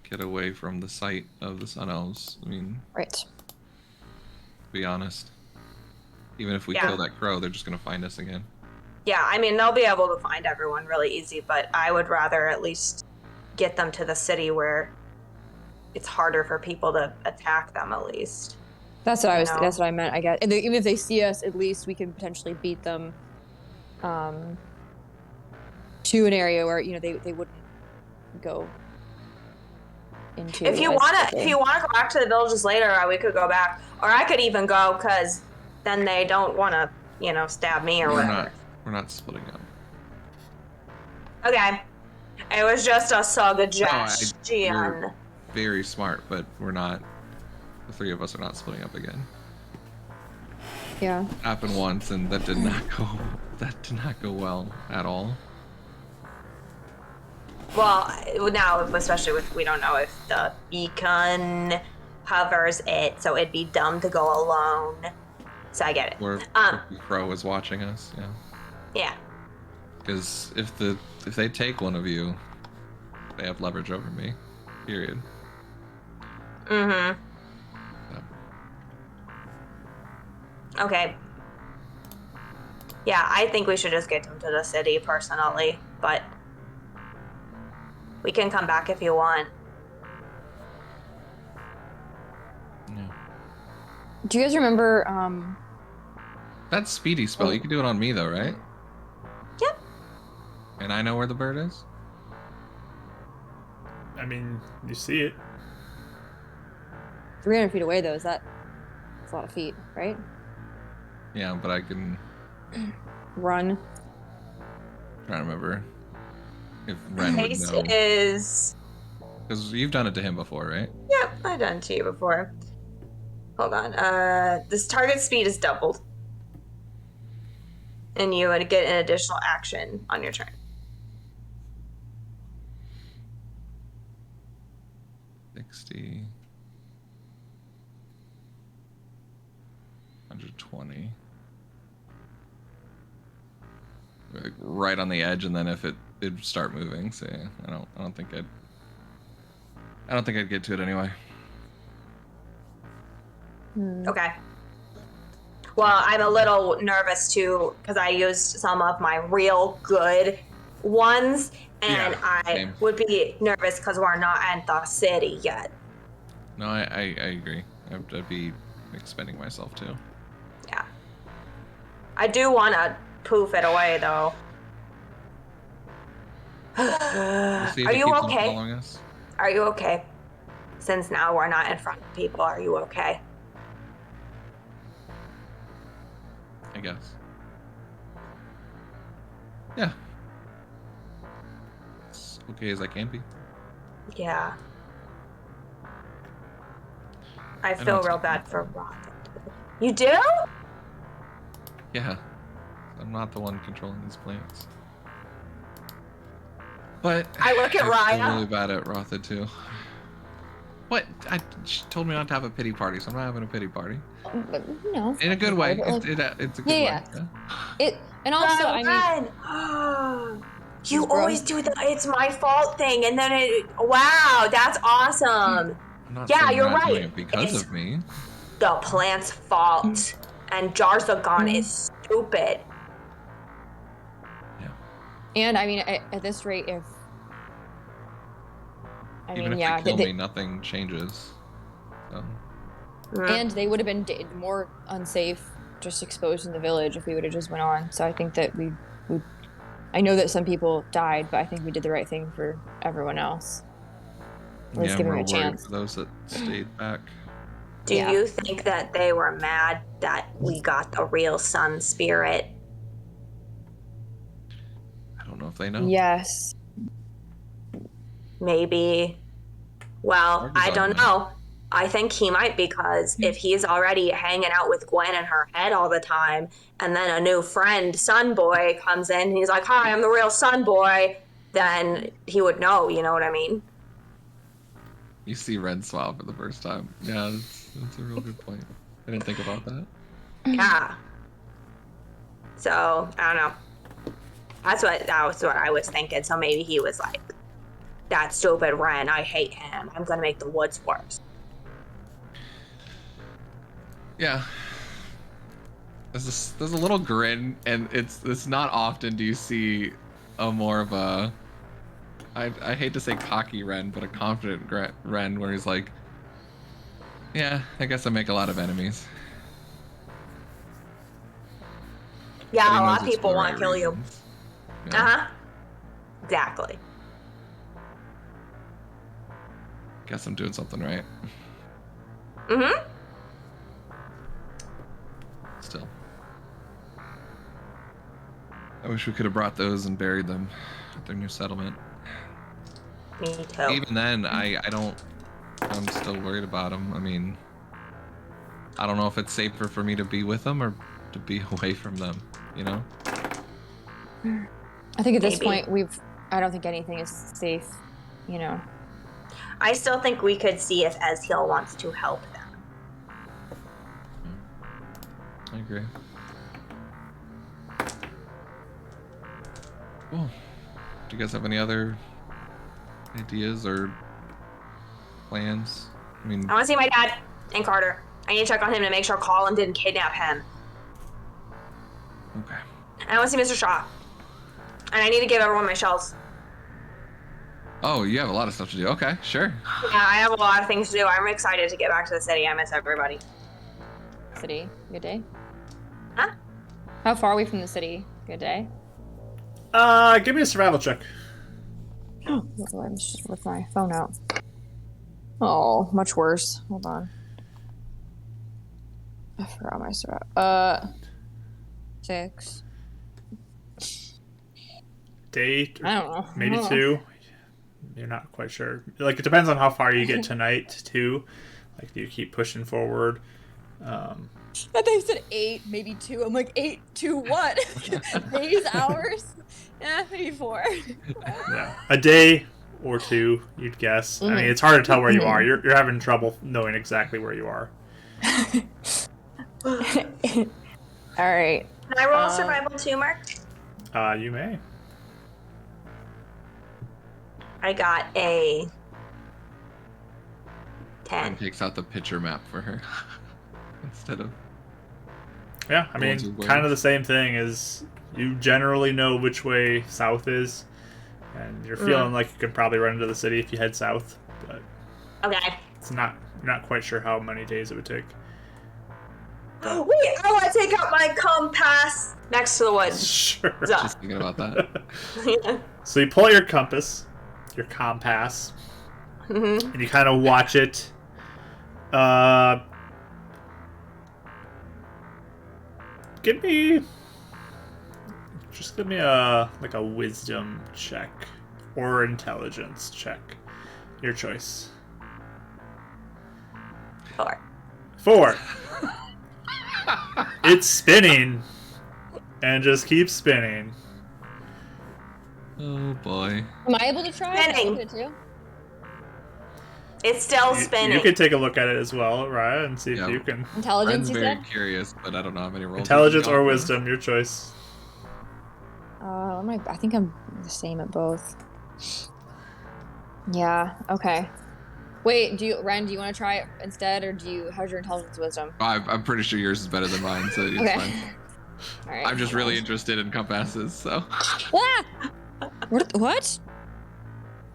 get away from the sight of the Sun Elves. I mean, Right. to be honest. Even if we Yeah. kill that crow, they're just gonna find us again. Yeah, I mean they'll be able to find everyone really easy, but I would rather at least get them to the city where it's harder for people to attack them at least. That's what I was. No. That's what I meant. I guess, and even if they see us, at least we can potentially beat them to an area where they wouldn't go into. If you as wanna quickly. go back to the villages later, we could go back, or I could even go because then they don't want to stab me or whatever. We're not splitting up. Okay, it was just a suggestion. Very smart, but we're not. The three of us are not splitting up again. Yeah. Happened once, and that did not go. That did not go well at all. Well, now especially with we don't know if the beacon covers it, so it'd be dumb to go alone. So I get it. Or Crow is watching us, yeah. Yeah. Because if they take one of you, they have leverage over me. Period. Mm-hmm. So, Okay. Yeah, I think we should just get him to the city personally, but we can come back if you want. yeah. Do you guys remember? That's speedy spell. You can do it on me though, right? Yep. And I know where the bird is. I mean, you see it. 300 feet away, though. That's a lot of feet, right? Yeah, but I can Run. try to remember if Ren would Haste know. is... Because you've done it to him before, right? Yep, I've done it to you before. Hold on. This target speed is doubled. And you would get an additional action on your turn. $60. 120. Like right on the edge, and then if it'd start moving, so yeah, I don't think I'd get to it anyway. Okay. Well, I'm a little nervous too because I used some of my real good ones, and Yeah, I same. would be nervous because we're not in the city yet. No, I agree. I'd be expending myself too. Yeah. I do want to poof it away though. We'll see if Are it you keeps on okay? following us. Are you okay? Since now we're not in front of people, are you okay? I guess. Yeah. As okay as I can be. Yeah. I know feel it's real not bad for Rob. You do? Yeah. I'm not the one controlling these plants. But I look at I Raya. feel really bad at Rotha too. What? She told me not to have a pity party, so I'm not having a pity party. But, you know, In a good way. Like, It's a good way. yeah. And also, I mean, Ryan! You Bro. always do the it's my fault thing, and then wow, that's awesome. I'm not Yeah, saying you're not doing right. it because It's of me. the plant's fault, and Jarzagon is stupid. Yeah. and I mean, at this rate, if Even if they kill me, nothing changes. So. and they would have been more unsafe just exposed in the village if we would have just went on. So I think that we I know that some people died, but I think we did the right thing for everyone else. At least Yeah, giving we're them a worried chance. for those that stayed back. Do Yeah. you think that they were mad that we got the real sun spirit? I don't know if they know. Yes. Maybe. Well, I Jargazon don't might. know. I think he might because if he's already hanging out with Gwen in her head all the time, and then a new friend, Sun Boy, comes in and he's like, "Hi, I'm the real Sun Boy," then he would know, you know what I mean? You see Ren smile for the first time. Yeah, that's a real good point. I didn't think about that. Yeah. So, I don't know. That was what I was thinking. So maybe he was like, "That stupid Ren, I hate him. I'm gonna make the woods worse." Yeah. There's a little grin, and it's not often do you see a more of a I hate to say cocky Ren, but a confident Ren where he's like, yeah, I guess I make a lot of enemies. But Yeah, he a knows lot of it's for people the want right to kill you. reasons. Yeah. Uh-huh. Exactly. Guess I'm doing something right. Mm-hmm. Still. I wish we could have brought those and buried them at their new settlement. Me too. Even then, I'm still worried about them. I mean, I don't know if it's safer for me to be with them or to be away from them, you know? I think at this Maybe. point I don't think anything is safe, you know. I still think we could see if Ezheal wants to help them. I agree. Cool. Do you guys have any other ideas or plans? I mean, I want to see my dad and Carter. I need to check on him to make sure Colin didn't kidnap him. okay. And I want to see Mr. Shaw. And I need to give everyone my shells. Oh, you have a lot of stuff to do. Okay, sure. Yeah, I have a lot of things to do. I'm excited to get back to the city. I miss everybody. City, good day. Huh? How far are we from the city? Good day. Give me a survival check. Oh, I'm just with my phone out. Oh, much worse. Hold on. I forgot my survival. 6. Day, I don't know. maybe I don't know. 2. You're not quite sure. Like, it depends on how far you get tonight, too. Like, do you keep pushing forward? I thought you said 8, maybe 2. I'm like, 8 to what? Days, hours? Yeah, maybe 4. Yeah, a day or 2, you'd guess. I mean, it's hard to tell where you are. You're having trouble knowing exactly where you are. All right. Can I roll survival too, Mark? You may. I got a Mine 10. takes out the picture map for her instead of. Yeah, I Ones mean, with kind of waves. the same thing as you generally know which way south is, and you're feeling like you could probably run into the city if you head south, but Okay. it's not. You're not quite sure how many days it would take. Wait, I want to take out my compass next to the woods. Sure. Just thinking about that. Yeah. So you pull out your compass, your compass, Mhm. and you kind of watch it. Give me a wisdom check or intelligence check. Your choice. 4. 4. It's spinning and just keeps spinning. Oh boy. Am I able to try? Spinning. Can I look at it too? It's still You spinning. could take a look at it as well, Raya, and see Yeah. if you can. Intelligence, Friend's you very said? curious, but I don't know how many rolls. Intelligence we can or go for. wisdom, your choice. I think I'm the same at both. Yeah, okay. Wait, Ren, do you want to try it instead, or how's your intelligence wisdom? I'm pretty sure yours is better than mine, so it's Okay. fine. All right. I'm just really interested in compasses, so. Ah! What?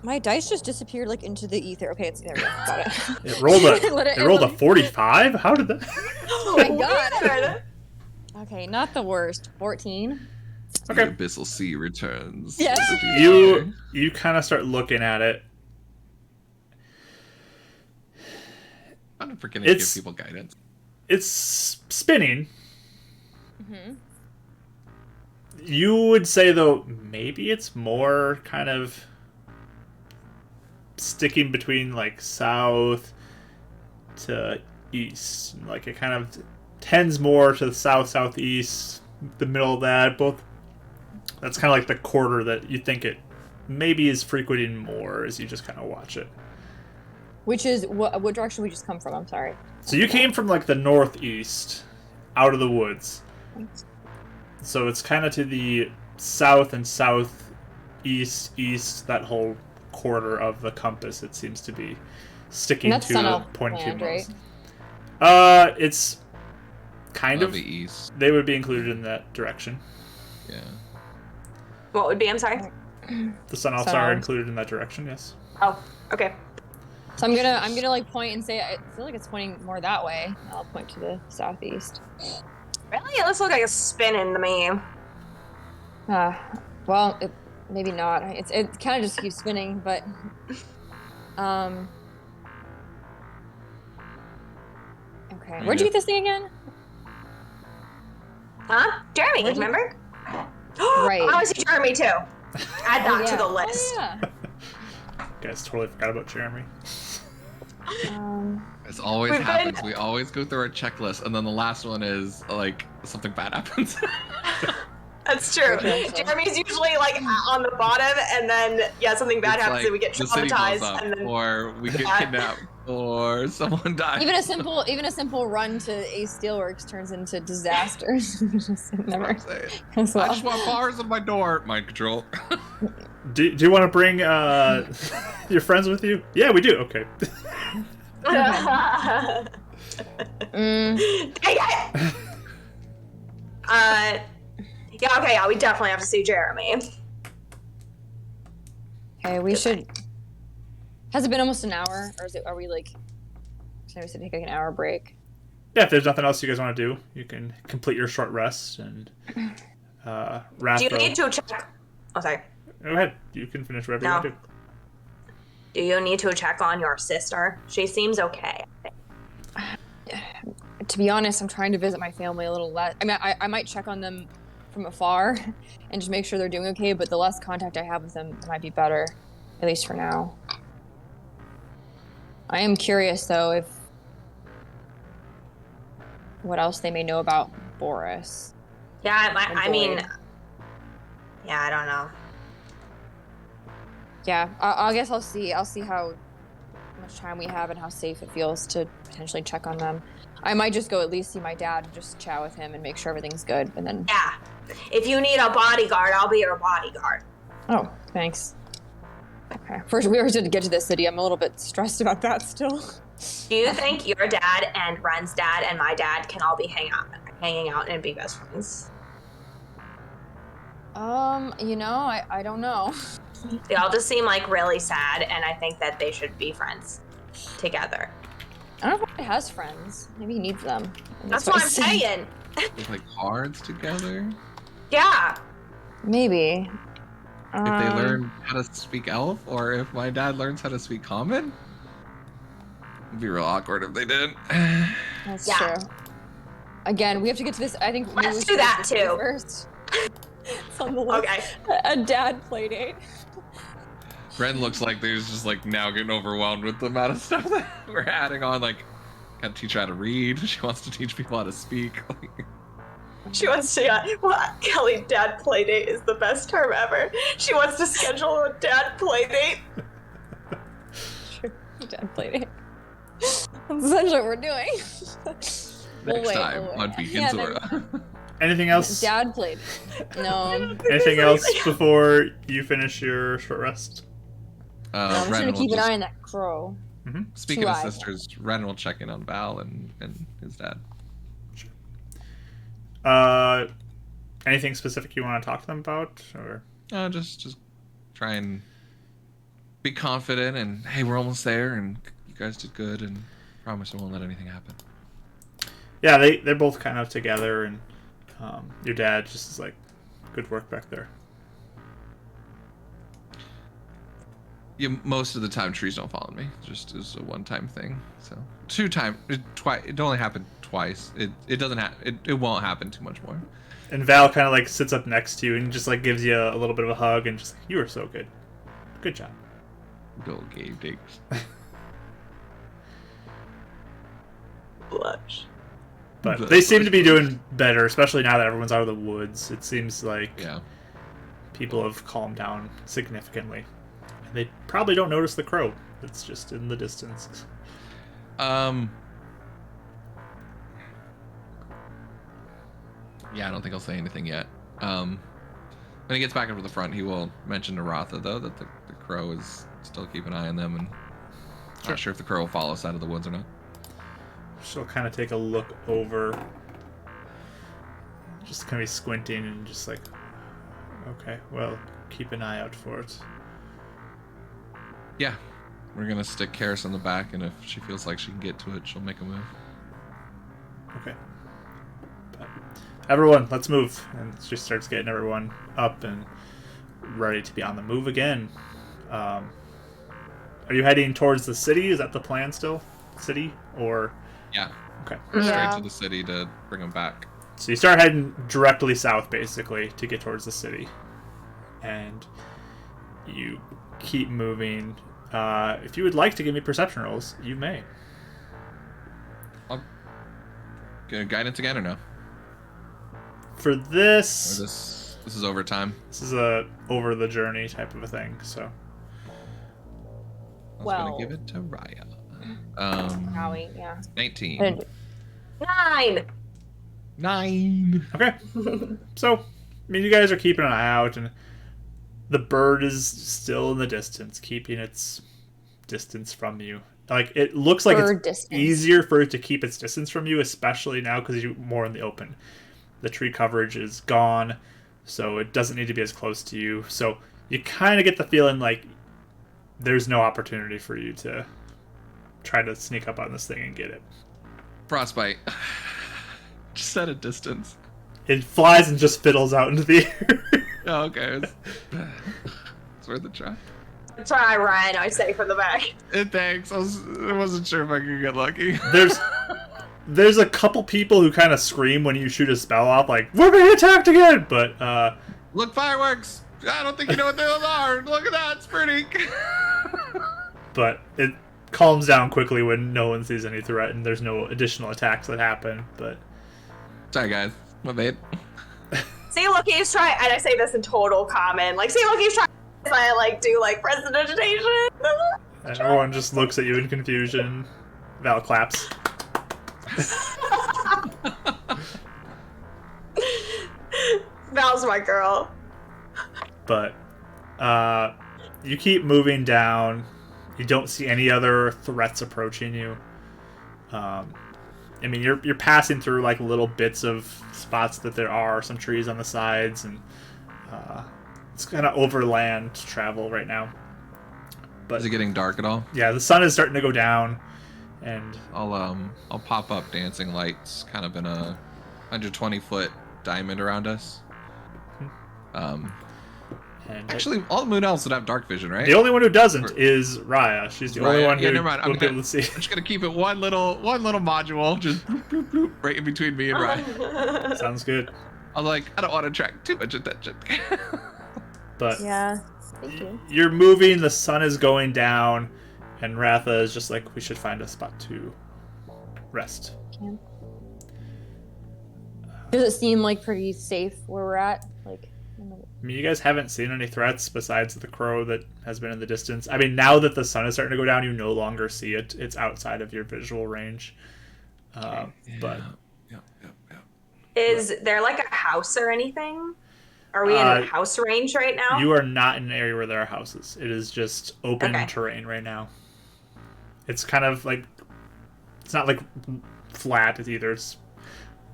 My dice just disappeared like into the ether. Okay, there we go. Got it. It rolled a Let it rolled a 45. How did that? Oh my god. Weird. Okay, not the worst. 14. Okay. The Abyssal Sea returns. Yes. You kind of start looking at it. I'm forgetting to give It's- people guidance. It's spinning. Mm-hmm. You would say though maybe it's more kind of sticking between like south to east. Like it kind of tends more to the southeast, the middle of that. Both. That's kind of like the quarter that you think it maybe is frequenting more as you just kind of watch it. Which is what direction we just come from? I'm sorry. So you came from like the northeast, out of the woods. So it's kind of to the south and southeast, east, that whole quarter of the compass it seems to be sticking And that's to, Sun pointing to Land, right? most. It's kind Of of, the east. they would be included in that direction. Yeah. What would be? I'm sorry. The Sun Elves Sun are Elves. included in that direction, yes. Oh, okay. So I'm gonna like point and say I feel like it's pointing more that way. I'll point to the southeast. Really? It looks like a spinning to me. Well, maybe not. It kind of just keeps spinning, but okay. Where'd you get this thing again? Huh? Jeremy, Where'd you- remember? Right. I want to see Jeremy too. Add that Oh, to yeah. the Oh, list. yeah. Guys, totally forgot about Jeremy. It's always We've happens. been- We always go through our checklist, and then the last one is like something bad happens. That's true. Okay. Jeremy's usually like on the bottom, and then something bad It's happens, like and we get the city blows traumatized, up, and then or we get kidnapped, or someone dies. Even a simple run to Ace Steelworks turns into disasters. Just never That's what I'm saying. goes well. I just want bars on my door. Mind control. Do you want to bring your friends with you? Yeah, we do. Okay. Mm, Dang it! Yeah, we definitely have to see Jeremy. okay, we should. Has it been almost an hour, or are we like? Should we take like an hour break? Yeah, if there's nothing else you guys want to do, you can complete your short rest and Rathro. Do you need to check? Oh, sorry. Go ahead. You can finish whatever you No. want to do. Do you need to check on your sister? She seems okay. To be honest, I'm trying to visit my family a little less. I mean, I might check on them from afar and just make sure they're doing okay, but the less contact I have with them, it might be better, at least for now. I am curious, though, if what else they may know about Boris. Yeah, I mean, Boyd. yeah, I don't know. Yeah, I guess I'll see how much time we have and how safe it feels to potentially check on them. I might just go at least see my dad and just chat with him and make sure everything's good, and then... Yeah. If you need a bodyguard, I'll be your bodyguard. Oh, thanks. Okay. First, we have to get to the city. I'm a little bit stressed about that still. Do you think your dad and Ren's dad and my dad can all be hanging out and be best friends? I don't know. They all just seem like really sad, and I think that they should be friends together. I don't know if he has friends. Maybe he needs them. That's what I'm saying. With like cards together. Yeah. Maybe. If they learn how to speak Elf, or if my dad learns how to speak Common, it'd be real awkward if they didn't. That's Yeah. true. Again, we have to get to this. I think maybe Let's we should do that, get to this too. first. It's on the list. Okay. A dad play date. Ren looks like there's just like now getting overwhelmed with the amount of stuff that we're adding on. Like, gotta teach her how to read. She wants to teach people how to speak. She wants to, Kelly, dad playdate is the best term ever. She wants to schedule a dad playdate. Sure, dad play date. That's essentially what we're doing. Next time on Beacon Zora. Anything else? Dad played. No. Anything else before you finish your short rest? I'm just Ren gonna will keep an just- eye on that crow. Speaking Two of eyes. sisters, Ren will check in on Val and his dad. Anything specific you want to talk to them about, or? Just try and be confident and hey, we're almost there and you guys did good and promise we won't let anything happen. Yeah, they're both kind of together, and your dad just is like, good work back there. Yeah, most of the time trees don't fall on me. Just is a one-time thing. So it only happened twice. It doesn't happen. It won't happen too much more. And Val kind of like sits up next to you and just like gives you a little bit of a hug and just like, you were so good. Good job. Go Gabe Diggs. Blush. But they seem to be doing better, especially now that everyone's out of the woods. It seems like Yeah. people have calmed down significantly. And they probably don't notice the crow. It's just in the distance. Yeah, I don't think I'll say anything yet. When he gets back up to the front, he will mention to Ratha, though, that the crow is still keeping an eye on them, and not sure if the crow will follow us out of the woods or not. She'll kind of take a look over. Just kind of be squinting and just like, okay, well, keep an eye out for it. Yeah, we're gonna stick Karis on the back, and if she feels like she can get to it, she'll make a move. Okay. But everyone, let's move. And she starts getting everyone up and ready to be on the move again. Are you heading towards the city? Is that the plan still? City? Or... Yeah. Okay. Yeah. Straight to the city to bring them back. So you start heading directly south, basically, to get towards the city. And you keep moving. If you would like to give me perception rolls, you may. Guidance again or no? For Or this... this? This is overtime. This is a over the journey type of a thing. So I was Well- gonna give it to Raya. Howie, yeah. 19. 9. 9. okay. So I mean, you guys are keeping an eye out, and the bird is still in the distance, keeping its distance from you. Like it looks like Bird it's distance. easier for it to keep its distance from you, especially now because you're more in the open. The tree coverage is gone, so it doesn't need to be as close to you. So you kind of get the feeling like there's no opportunity for you to try to sneak up on this thing and get it. Frostbite. Just at a distance. It flies and just fiddles out into the air. Oh, okay. It's worth a try. Try, Ryan, I say from the back. Thanks. I wasn't sure if I could get lucky. There's a couple people who kind of scream when you shoot a spell off, like, we're being attacked again! But, Look, fireworks! I don't think you know what those are! Look at that, it's pretty! but it calms down quickly when no one sees any threat and there's no additional attacks that happen, but... Sorry, guys. My bad. See, look, he's trying, and I say this in total common, like, see, look, he's trying, I, like, do, like, prestidigitation. And everyone just looks at you in confusion. Val claps. Val's my girl. But you keep moving down. You don't see any other threats approaching you. I mean, you're passing through like little bits of spots that there are some trees on the sides, and it's kind of overland travel right now. But Is it getting dark at all? yeah, the sun is starting to go down, and I'll pop up dancing lights kind of in a 120-foot diamond around us. and Actually, all the moon elves would have dark vision, right? the only one who doesn't is Raya. She's the only Raya. one Yeah, who never mind. won't be able to see. I'm just gonna keep it one little module, just bloop, bloop, bloop, right in between me and Ryan. Sounds good. I was like, I don't want to attract too much attention. But Yeah. Thank you. you're moving, the sun is going down, and Ratha is just like, we should find a spot to rest. Camp. Does it seem like pretty safe where we're at? Like, I mean, you guys haven't seen any threats besides the crow that has been in the distance. I mean, now that the sun is starting to go down, you no longer see it. It's outside of your visual range. But yeah. Is there, like, a house or anything? Are we in a house range right now? you are not in an area where there are houses. It is just open Okay. terrain right now. It's kind of like, it's not like flat either. It's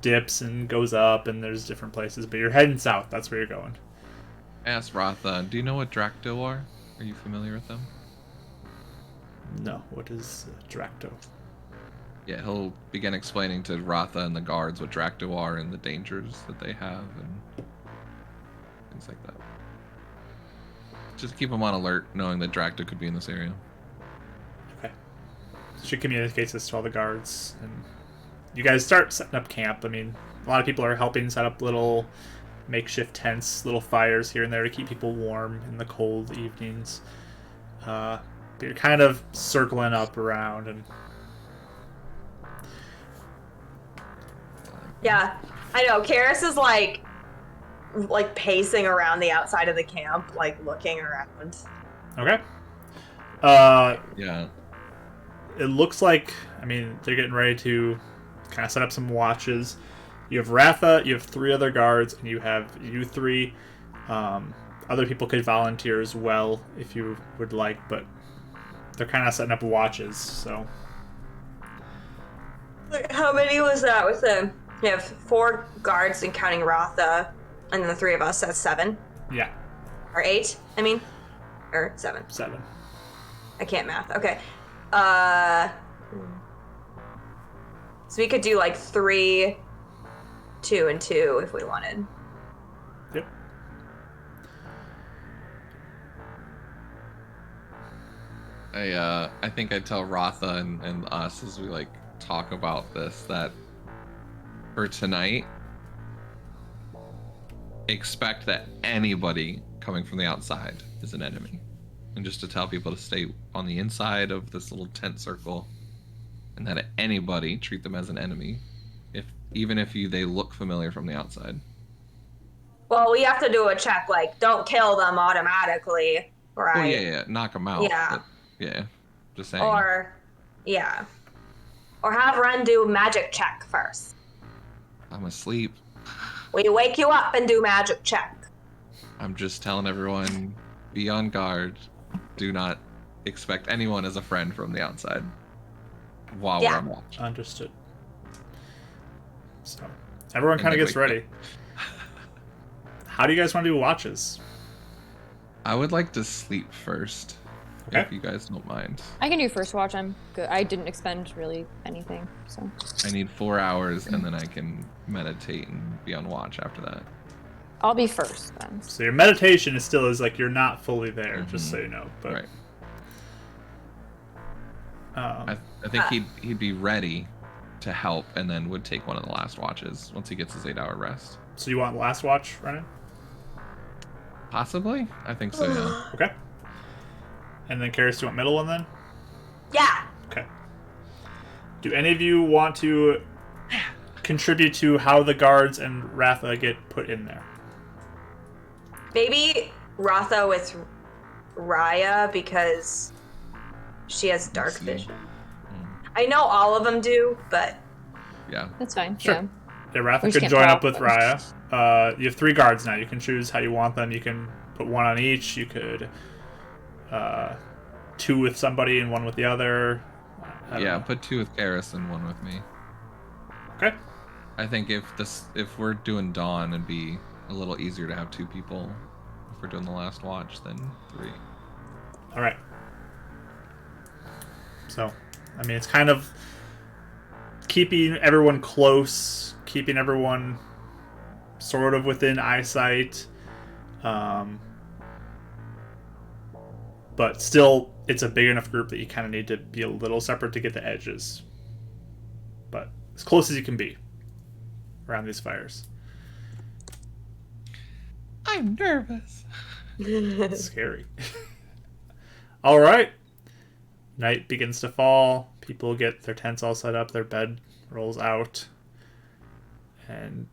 dips and goes up, and there's different places. But you're heading south. That's where you're going. Ask Ratha, do you know what Dracto are? Are you familiar with them? No, what is Dracto? Yeah, he'll begin explaining to Ratha and the guards what Dracto are and the dangers that they have and things like that. Just keep them on alert, knowing that Dracto could be in this area. Okay. She communicates this to all the guards, and you guys start setting up camp. I mean, a lot of people are helping set up little makeshift tents, little fires here and there to keep people warm in the cold evenings. But you're kind of circling up around, and Yeah, I know. Karis is like pacing around the outside of the camp, like looking around. okay. Yeah. It looks like, I mean, they're getting ready to kind of set up some watches. You have Ratha, you have 3 other guards, and you have you 3. Other people could volunteer as well if you would like, but they're kind of setting up watches, so. How many was that with them? You have 4 guards and counting Ratha, and then the 3 of us, that's 7. Yeah, Or 8, I mean. Or 7. 7. I can't math. Okay. So we could do like 3, 2, and 2 if we wanted. Yep. I think I tell Ratha and us as we like talk about this that for tonight, expect that anybody coming from the outside is an enemy. And just to tell people to stay on the inside of this little tent circle, and that anybody treat them as an enemy, even if they look familiar from the outside. Well, we have to do a check, like, don't kill them automatically, right? Well, yeah, knock them out. Yeah. But, yeah, just saying. Or, yeah. Or have Ren do magic check first. I'm asleep. We wake you up and do magic check. I'm just telling everyone, be on guard. Do not expect anyone as a friend from the outside while we're on watch. Understood. So, everyone And kind of then gets wake ready. How do you guys want to do watches? I would like to sleep first, Okay. if you guys don't mind. I can do first watch. I'm good. I didn't expend really anything, so. I need 4 hours, and then I can meditate and be on watch after that. I'll be first then. So your meditation is still like you're not fully there, just so you know. But Right. um, I think he'd be ready to help, and then would take one of the last watches once he gets his 8-hour rest. so you want last watch, Renan? Possibly, I think so. Yeah. Okay. And then Karis, do you want middle one then? Yeah. Okay. Do any of you want to contribute to how the guards and Ratha get put in there? Maybe Ratha with Raya because she has dark see. vision. Mm. I know all of them do, but Yeah. That's fine. Sure. Yeah. Yeah, Ratha We could can't join talk, up with but- Raya. You have 3 guards now. You can choose how you want them. You can put one on each. You could 2 with somebody and 1 with the other. I don't Yeah, know. put 2 with Karis and 1 with me. Okay. I think if we're doing Dawn, it'd be a little easier to have 2 people if we're doing the last watch than 3. All right. So, I mean, it's kind of keeping everyone close, keeping everyone sort of within eyesight, but still, it's a big enough group that you kind of need to be a little separate to get the edges. But as close as you can be around these fires. I'm nervous. It's scary. All right. Night begins to fall. People get their tents all set up. Their bed rolls out. And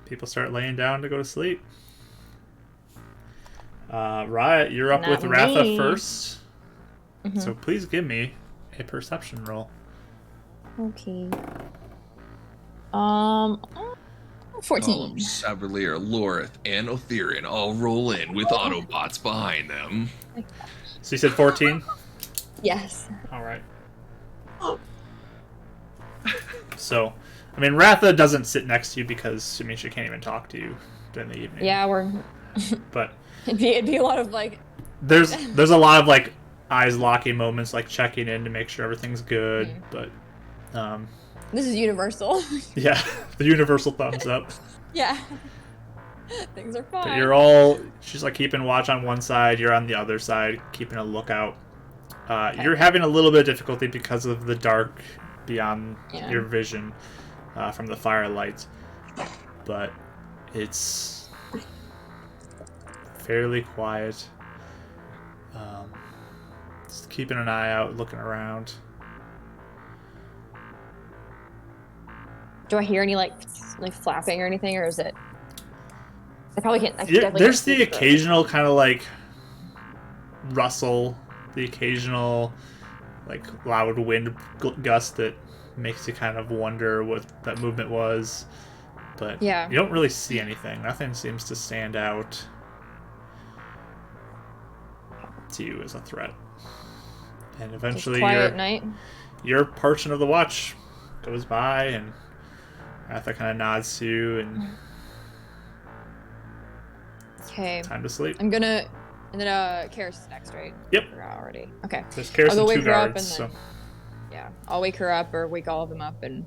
people start laying down to go to sleep. Riot, you're up Not with Ratha me. first. Mhm. So please give me a perception roll. Okay. 14. Savalier, Lorith, and Otherian all roll in with Autobots behind them. So you said 14? Yes. All right. So, I mean, Ratha doesn't sit next to you because, I mean, she can't even talk to you during the evening. Yeah, we're. But It'd be a lot of like. there's a lot of like eyes locking moments, like checking in to make sure everything's good. Mm. But This is universal. yeah, the universal thumbs up. Yeah. Things are fine. But you're all she's like keeping watch on one side, you're on the other side, keeping a lookout. You're having a little bit of difficulty because of the dark beyond Yeah. your vision from the firelight, but it's fairly quiet. Just keeping an eye out, looking around. Do I hear any like flapping or anything, or is it? I probably can't. I Yeah, definitely there's can't the see it, but- occasional kind of like rustle, the occasional like loud wind gust that makes you kind of wonder what that movement was. But Yeah. you don't really see anything. Nothing seems to stand out to you as a threat. And Just eventually quiet night. your portion of the watch goes by, and Arthur kind of nods to you, and Okay. time to sleep. I'm gonna. And then Karis is next, right? Yep. I forgot already. Okay. There's Karis I'll go and wake 2 her up guards. and So Yeah. I'll wake her up or wake all of them up and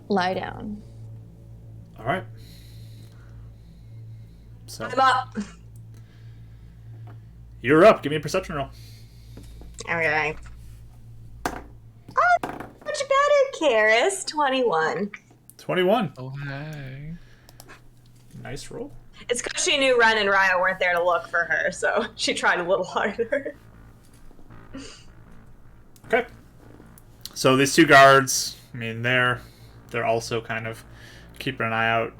lie down. all right. So I'm up. you're up. Give me a perception roll. Okay. Oh, much better, Karis. 21. 21. Oh, hey. Nice roll. It's because she knew Ren and Raya weren't there to look for her, so she tried a little harder. Okay. So these 2 guards, I mean, they're also kind of keeping an eye out.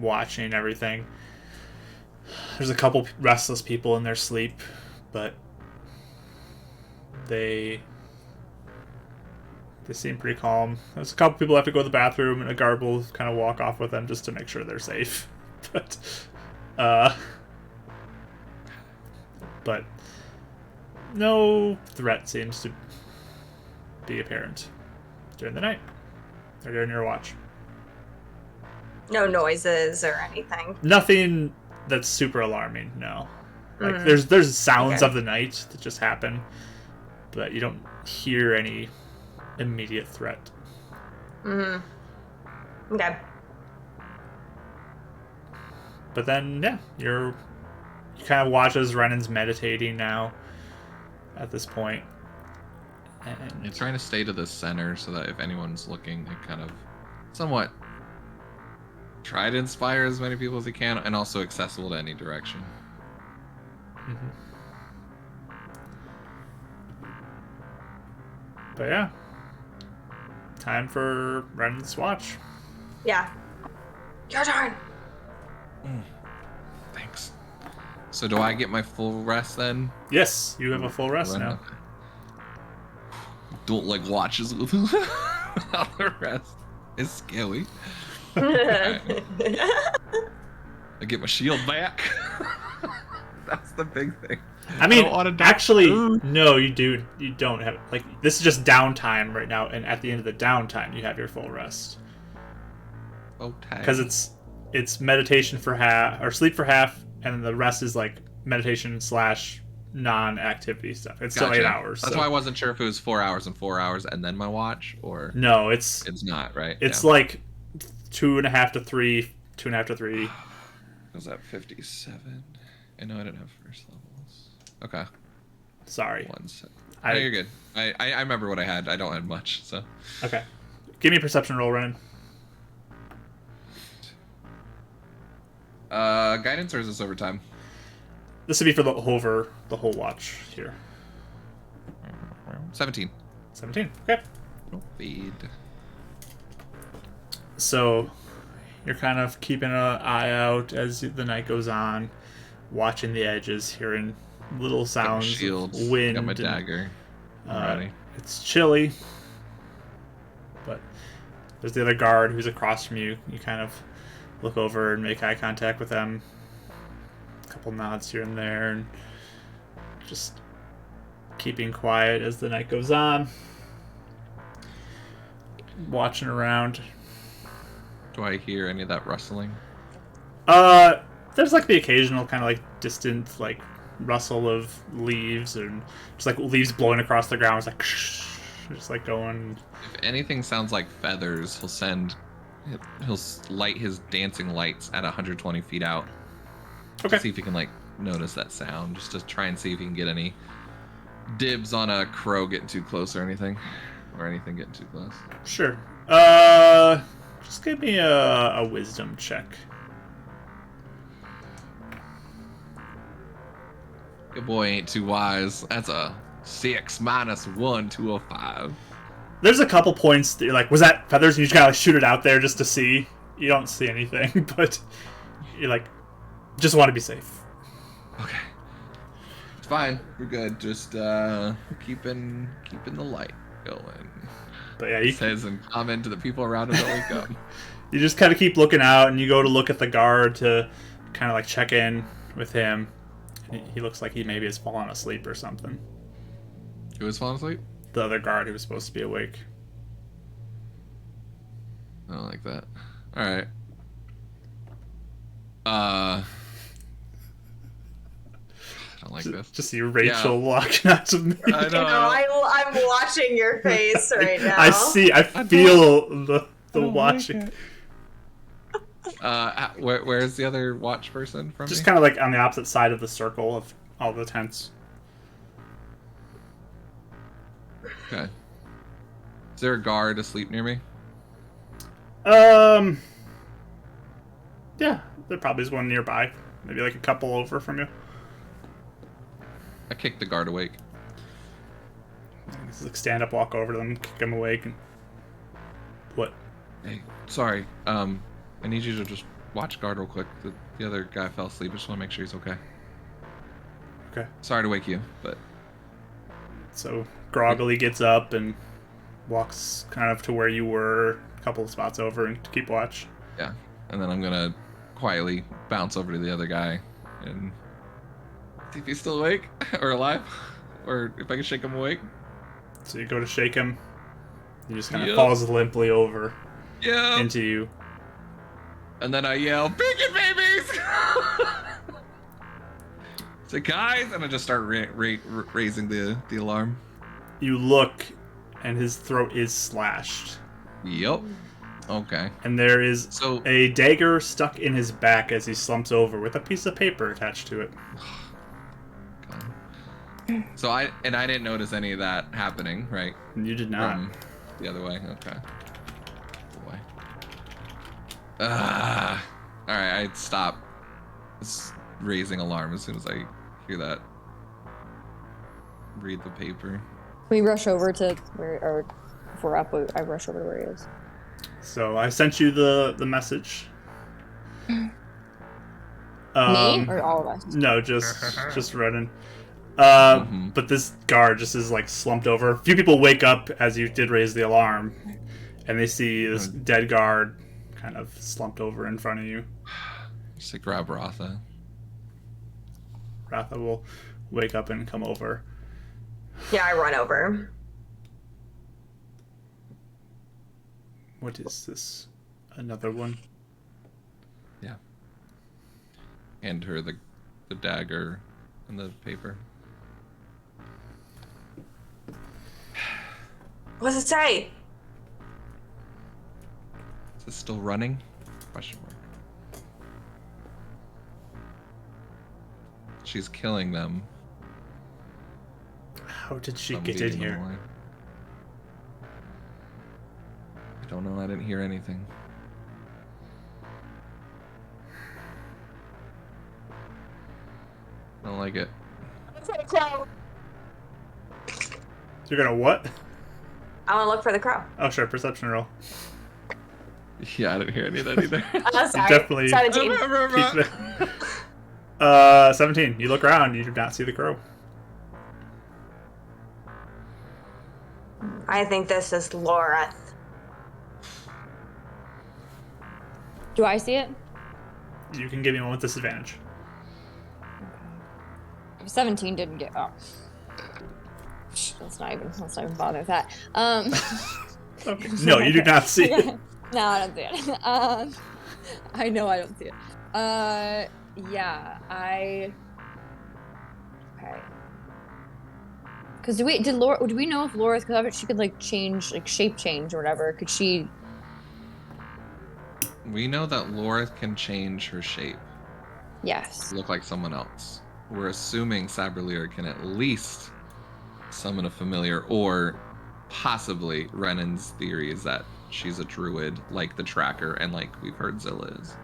watching everything. There's a couple restless people in their sleep, but they seem pretty calm. There's a couple people who have to go to the bathroom, and a guard will kind of walk off with them just to make sure they're safe. But no threat seems to be apparent during the night or during your watch. No noises or anything. Nothing that's super alarming. No, like there's sounds Okay. of the night that just happen, but you don't hear any immediate threat. Okay. But then, yeah, you kind of watch as Renan's meditating now at this point. And You're trying to stay to the center so that if anyone's looking, they kind of somewhat try to inspire as many people as they can, and also accessible to any direction. But yeah, time for Renan's watch. Yeah. Your turn. Thanks. So do I get my full rest then? Yes, you have a full rest Run- now. Don't like watches with without the rest. It's scary. Alright. I get my shield back. That's the big thing. I mean, don't wanna die. actually, no, you do. You don't have like this is just downtime right now, and at the end of the downtime, you have your full rest Okay. because it's meditation for half or sleep for half, and then the rest is like meditation / non-activity stuff. It's still 8 hours. That's so. why I wasn't sure if it was 4 hours and 4 hours and then my watch, or No, it's not, right? it's Yeah. like 2.5 to 3, 2.5 to 3. I was at 57. I know I didn't have first levels. Okay. Sorry. 1 second. I- No, you're good. I remember what I had. I don't have much, so. Okay. Give me a perception roll, Renan. Guidance, or is this overtime? This would be for the whole watch here. 17. 17. Okay. Feed. So you're kind of keeping an eye out as the night goes on, watching the edges, hearing little Got my sounds shields. of wind. Got my and, dagger. Ready. It's chilly, but there's the other guard who's across from you. You kind of look over and make eye contact with them. A couple nods here and there, and just keeping quiet as the night goes on. Watching around. Do I hear any of that rustling? There's like the occasional kind of like distant like rustle of leaves and just like leaves blowing across the ground. It's like just like going. If anything sounds like feathers, he'll light his dancing lights at 120 feet out. Okay. To see if he can like notice that sound, just to try and see if he can get any dibs on a crow getting too close or anything getting too close. Sure. Just give me a wisdom check. Your boy ain't too wise. That's a 6 minus 1, 205. There's a couple points that you're like, was that feathers? And you just gotta like, shoot it out there just to see. You don't see anything, but you're like, just want to be safe. Okay. It's fine. We're good. Just keeping the light going. But yeah, you Says and comment to the people around him to wake up. you just kind of keep looking out, and you go to look at the guard to kind of like check in with him. He looks like he maybe has fallen asleep or something. Who was falling asleep? The other guard who was supposed to be awake. I don't like that. Alright. I don't like this. Just see Rachel walking out to me. I You know, I'm watching your face right now. I feel the watching. Where's the other watch person from? Just me? kind of like on the opposite side of the circle of all the tents. Okay. Is there a guard asleep near me? Yeah, there probably is one nearby. Maybe like a couple over from you. I kicked the guard awake. Just like stand up, walk over to them, kick them awake, and what? Hey, sorry. I need you to just watch guard real quick. The other guy fell asleep. I just want to make sure he's okay. Okay. Sorry to wake you, but So groggily gets up and walks kind of to where you were, a couple of spots over, and to keep watch. yeah. And then I'm gonna quietly bounce over to the other guy and see if he's still awake or alive, or if I can shake him awake. So you go to shake him. He just kind of Yep. falls limply over Yeah. into you. And then I yell, "Bacon babies!" So guys, and I just start raising the alarm. You look, and his throat is slashed. Yep. Okay. And there is So a dagger stuck in his back as he slumps over with a piece of paper attached to it. So I didn't notice any of that happening, right? You did not. From the other way. Okay. Boy. All right. I stop raising alarm as soon as I hear that. Read the paper. We rush over to where, or if we're up, I rush over to where he is. So I sent you the message. Me or all of us? No, just Renan. Mhm. But this guard just is like slumped over. A few people wake up as you did raise the alarm, and they see this dead guard kind of slumped over in front of you. Just to grab Ratha. Ratha will wake up and come over. Yeah, I run over. What is this? Another one? Yeah. Hand her the dagger and the paper. What does it say? Is this still running? Question mark. She's killing them. How did she I'm get in leading them here? away. I don't know. I didn't hear anything. I don't like it. You're gonna what? I want to look for the crow. Oh, sure, perception roll. Yeah, I didn't hear any of that either. Sorry. Definitely- 17. 17. You look around, you do not see the crow. I think this is Laura. Do I see it? You can give me one with disadvantage. 17 didn't get. Oh. Let's not even bother with that. Okay. No, you do not see it. No, I don't see it. I know I don't see it. Yeah, okay. Cause do we know if Laura, cause she could like change, like shape change or whatever? Could she? We know that Laura can change her shape Yes. to look like someone else. We're assuming Saberlier can at least summon a familiar, or possibly Renan's theory is that she's a druid, like the tracker, and like we've heard Zilla is.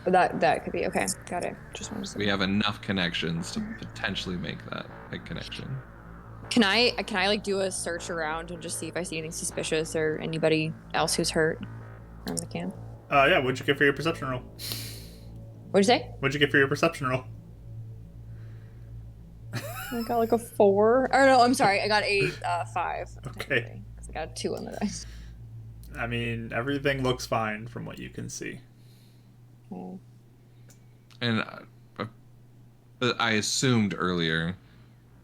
That could be okay. Got it. Just wanted to say. We have enough connections to potentially make that a connection. Can I like do a search around and just see if I see anything suspicious or anybody else who's hurt around the camp? Yeah, what'd you get for your perception roll? What'd you say? What'd you get for your perception roll? I got like a 4. Or no, I'm sorry. I got a 5. Okay. Because I got a 2 on the dice. I mean, everything looks fine from what you can see. Okay. And I assumed earlier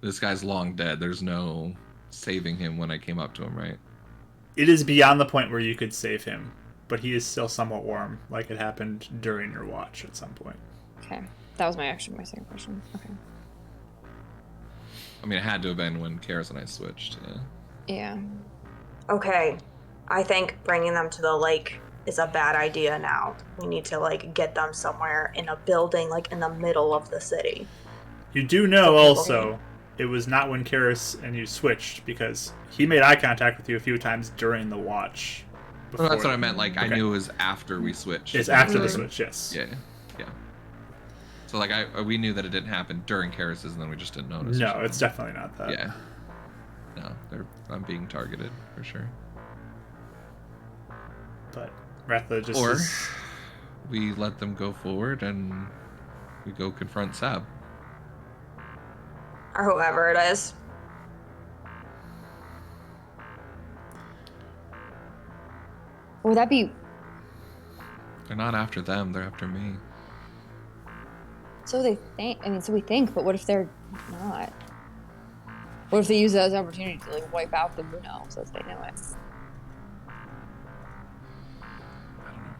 this guy's long dead. There's no saving him when I came up to him, right? It is beyond the point where you could save him, but he is still somewhat warm, like it happened during your watch at some point. Okay. That was my second question. Okay. I mean, it had to have been when Karis and I switched. Yeah. Yeah. Okay. I think bringing them to the lake is a bad idea now. We need to like get them somewhere in a building like in the middle of the city. You do know also it was not when Karis and you switched, because he made eye contact with you a few times during the watch. Well, that's what I that. meant. Like, I Okay. knew it was after we switched. It's after the switch, yes. Yeah. So, like, we knew that it didn't happen during Karis's, and then we just didn't notice. or No, something. it's definitely not that. Yeah. No, I'm being targeted for sure. But Ratha just Or is we let them go forward and we go confront Sab. Or whoever it is. Would that be? They're not after them, they're after me. So they think. I mean, so we think, but what if they're not? What if they use that as an opportunity to like wipe out the Muno so that they know it? I don't know.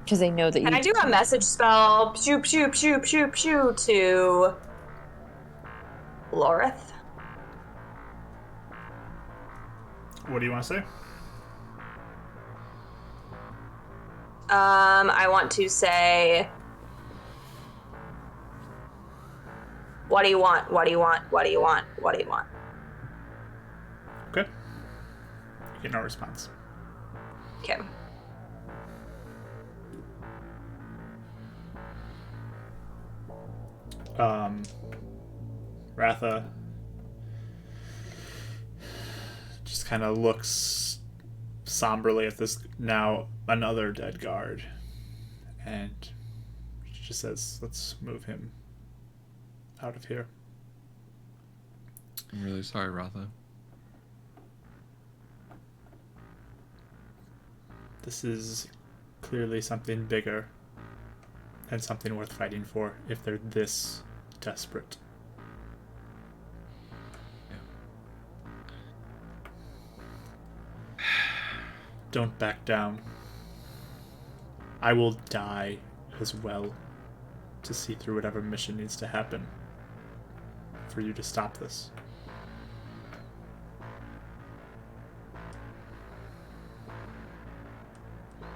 Because they know that you. Can I do a message spell? Shoop, shoop, shoop, shoop, shoop to Lorith. What do you want to say? I want to say, what do you want? What do you want? What do you want? What do you want? Okay. You get no response. Okay. Ratha just kind of looks somberly at this now another dead guard, and she just says, "Let's move him out of here." I'm really sorry, Ratha. This is clearly something bigger and something worth fighting for if they're this desperate. Don't back down. I will die as well to see through whatever mission needs to happen for you to stop this.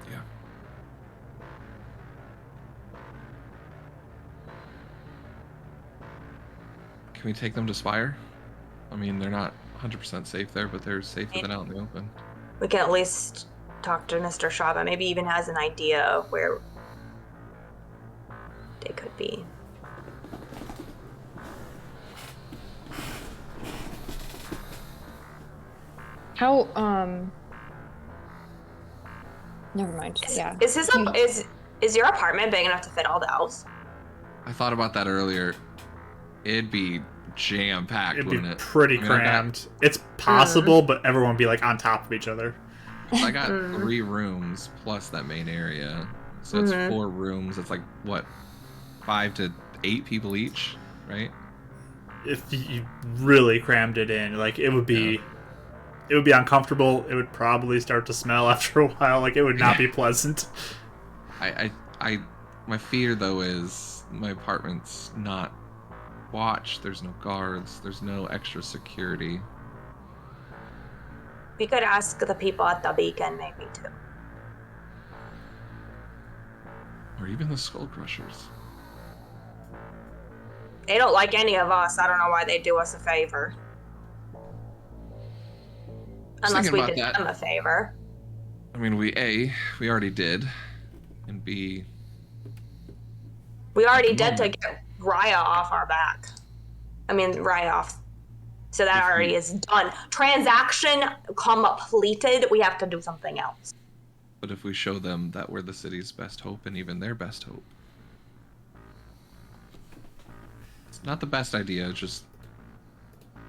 Yeah. Can we take them to Spire? I mean, they're not 100% safe there, but they're safer than out in the open. We can at least talk to Mr. Shaba. Maybe even has an idea of where they could be. How Never mind. Yeah. Is your apartment big enough to fit all the elves? I thought about that earlier. It'd be jam-packed, It'd be wouldn't it? pretty crammed. It's possible, but everyone would be like on top of each other. I got 3 rooms plus that main area. So it's 4 rooms. It's like, what, 5 to 8 people each, right? If you really crammed it in, like it would be uncomfortable. It would probably start to smell after a while. Like it would not be pleasant. My fear though is my apartment's not watched. There's no guards. There's no extra security. We could ask the people at the beacon maybe too. Or even the Skull Crushers. They don't like any of us. I don't know why they'd do us a favor. Unless we did them a favor. I mean, we already did. And B, we already did to get Raya off our back. I mean, Raya off. So that already is done. Transaction completed. We have to do something else. But if we show them that we're the city's best hope and even their best hope. It's not the best idea, it's just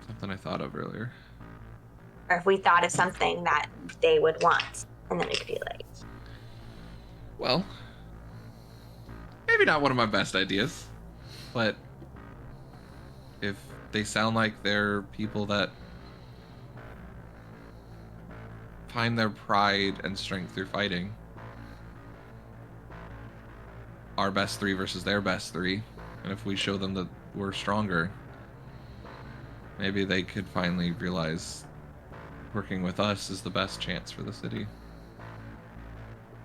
something I thought of earlier. Or if we thought of something that they would want. And then we could be like... Well, maybe not one of my best ideas. But if they sound like they're people that find their pride and strength through fighting, our best 3 versus their best 3, and if we show them that we're stronger, maybe they could finally realize working with us is the best chance for the city.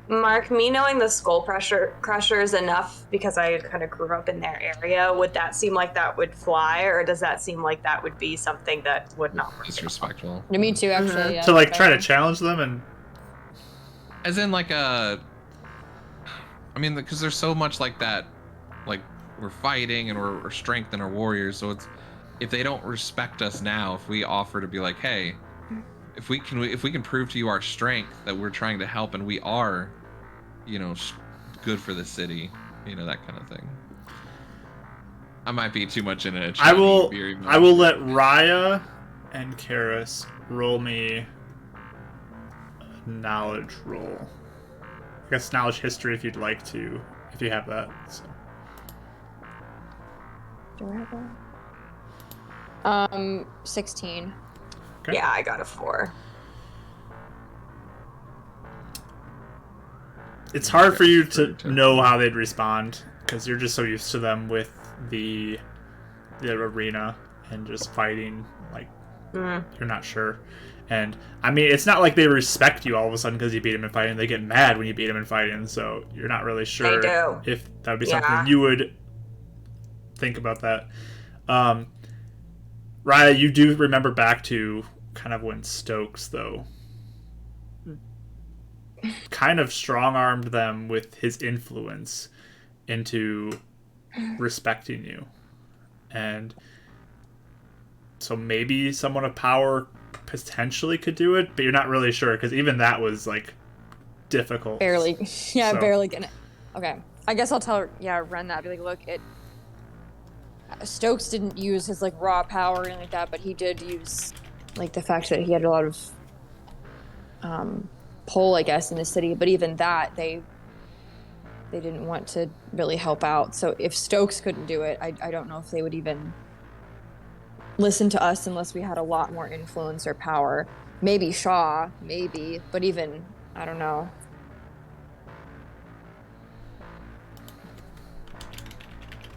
Mark, me knowing the Skull Crushers enough because I kind of grew up in their area, would that seem like that would fly, or does that seem like that would be something that would not work? Disrespectful. No, me too, actually. Yeah, to like try to challenge them and... As in like a... I mean, because there's so much like that, like we're fighting and we're strength and our warriors, so it's... If they don't respect us now, if we offer to be like, hey, if we can prove to you our strength, that we're trying to help and we are, you know, good for the city, that kind of thing. I might be too much in it. I will let Raya and Karis roll me a knowledge roll. I guess knowledge history if you'd like to, if you have that. So. Do I have that? 16. Okay. Yeah, I got a 4. It's hard for you to know how they'd respond because you're just so used to them with the arena and just fighting. Like you're not sure. And I mean, it's not like they respect you all of a sudden because you beat them in fighting. They get mad when you beat them in fighting. So you're not really sure if that would be something you would think about that. Raya, you do remember back to kind of when Stokes, though, kind of strong-armed them with his influence into respecting you. And so maybe someone of power potentially could do it, but you're not really sure because even that was, like, difficult. Barely. Yeah, so. Barely getting it. Okay. I guess I'll tell Ren that. Be like, look, Stokes didn't use his, like, raw power or anything like that, but he did use, like, the fact that he had a lot of pull, I guess, in the city. But even that, they didn't want to really help out. So if Stokes couldn't do it, I don't know if they would even listen to us unless we had a lot more influence or power. Maybe Shaw, maybe, but even, I don't know.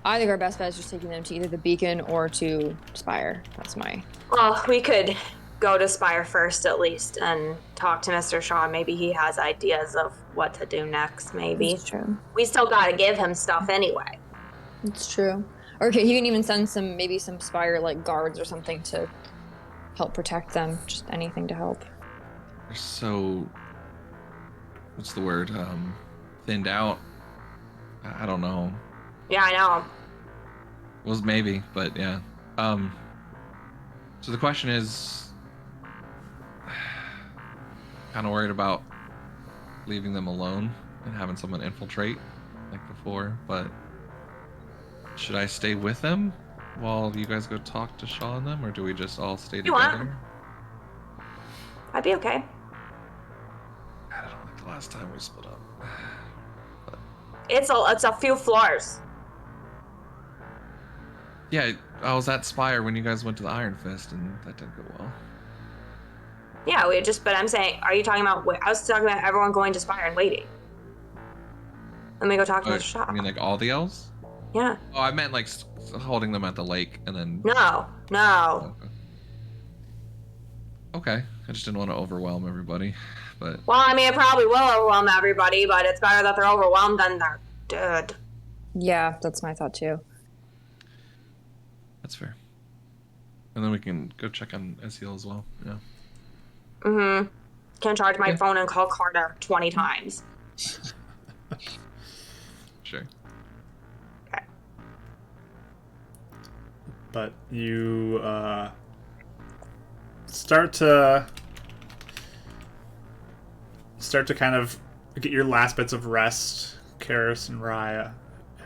I think our best bet is just taking them to either the Beacon or to Spire. That's my... Well, we could go to Spire first at least and talk to Mr. Shaw. Maybe he has ideas of what to do next, maybe. That's true. We still gotta give him stuff anyway. It's true. Okay, he can even send maybe some Spire, like, guards or something to help protect them. Just anything to help. They're so... What's the word? Thinned out. I don't know. Yeah, I know. Was maybe, but yeah. So the question is, kind of worried about leaving them alone and having someone infiltrate like before, but should I stay with them while you guys go talk to Shaw and them, or do we just all stay together? I'd be okay. I don't know, like the last time we split up. But... It's a few floors. Yeah, I was at Spire when you guys went to the Iron Fist, and that didn't go well. Yeah, but I'm saying, are you talking about, I was talking about everyone going to Spire and waiting. Let me go talk to Mr. Shaw. You mean like all the elves? Yeah. Oh, I meant like holding them at the lake and then... No. Okay, I just didn't want to overwhelm everybody, but... Well, I mean, it probably will overwhelm everybody, but it's better that they're overwhelmed than they're dead. Yeah, that's my thought too. That's fair. And then we can go check on Ezreal as well. Yeah. Mm-hmm. Can charge my phone and call Carter 20 times. Sure. Okay. But you start to kind of get your last bits of rest, Karis and Raya,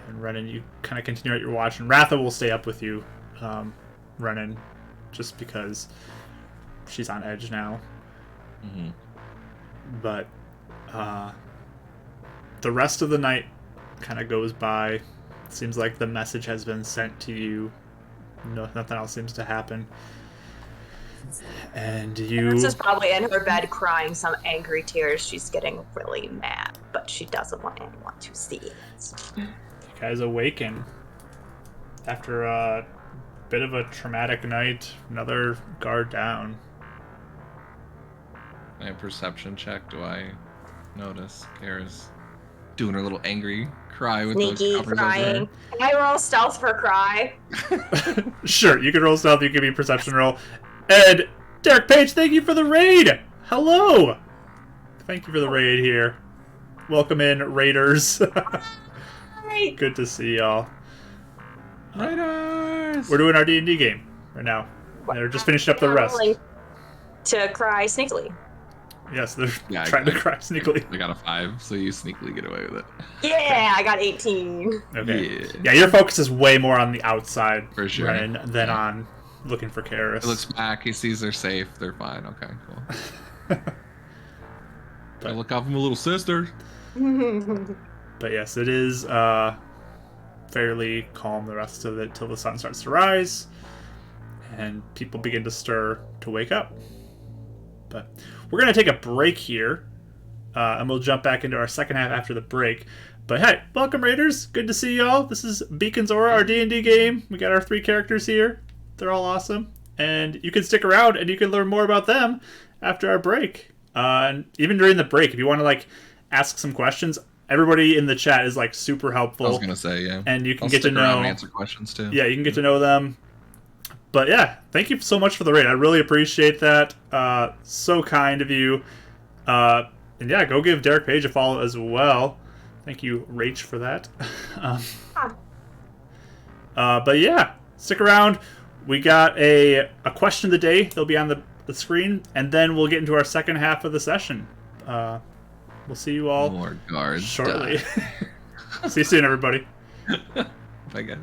and Renan. You kind of continue at your watch, and Ratha will stay up with you, Renan, just because she's on edge now. Mm-hmm. But the rest of the night kind of goes by. Seems like the message has been sent to you. No, nothing else seems to happen. And This is probably in her bed crying some angry tears. She's getting really mad, but she doesn't want anyone to see it. You guys awaken after a bit of a traumatic night. Another guard down. My perception check, do I notice Kara's doing her little angry cry with Sneaky those covers crying. over Can I roll stealth for cry? Sure, you can roll stealth, you can give me a perception roll. And Derek Page, thank you for the raid! Hello! Thank you for the raid here. Welcome in, Raiders. Hi. Good to see y'all. Raiders! We're doing our D&D game right now. They're just finishing up the rest. Rolling to cry sneakily. Yes, they're Yeah, trying to crack sneakily. I got a 5, so you sneakily get away with it. Yeah, I got 18. Okay. Yeah. Yeah, your focus is way more on the outside, For sure. Renan, than on looking for Karis. He looks back, he sees they're safe, they're fine. Okay, cool. I look out for my little sister. But yes, it is fairly calm the rest of it till the sun starts to rise and people begin to stir to wake up. But we're going to take a break here, and we'll jump back into our second half after the break. But hey, welcome Raiders! Good to see y'all. This is Beacon's Aura, our D&D game. We got our 3 characters here. They're all awesome. And you can stick around and you can learn more about them after our break. And even during the break, if you want to like ask some questions, everybody in the chat is like super helpful. I was gonna say, yeah. And you can I'll get to stick around know and answer questions too. Yeah, you can get to know them. But yeah, thank you so much for the raid. I really appreciate that. So kind of you. And yeah, go give Derek Page a follow as well. Thank you, Rach, for that. But yeah, stick around. We got a question of the day. They'll be on the screen, and then we'll get into our second half of the session. We'll see you all More guards shortly. See you soon, everybody. Bye, guys.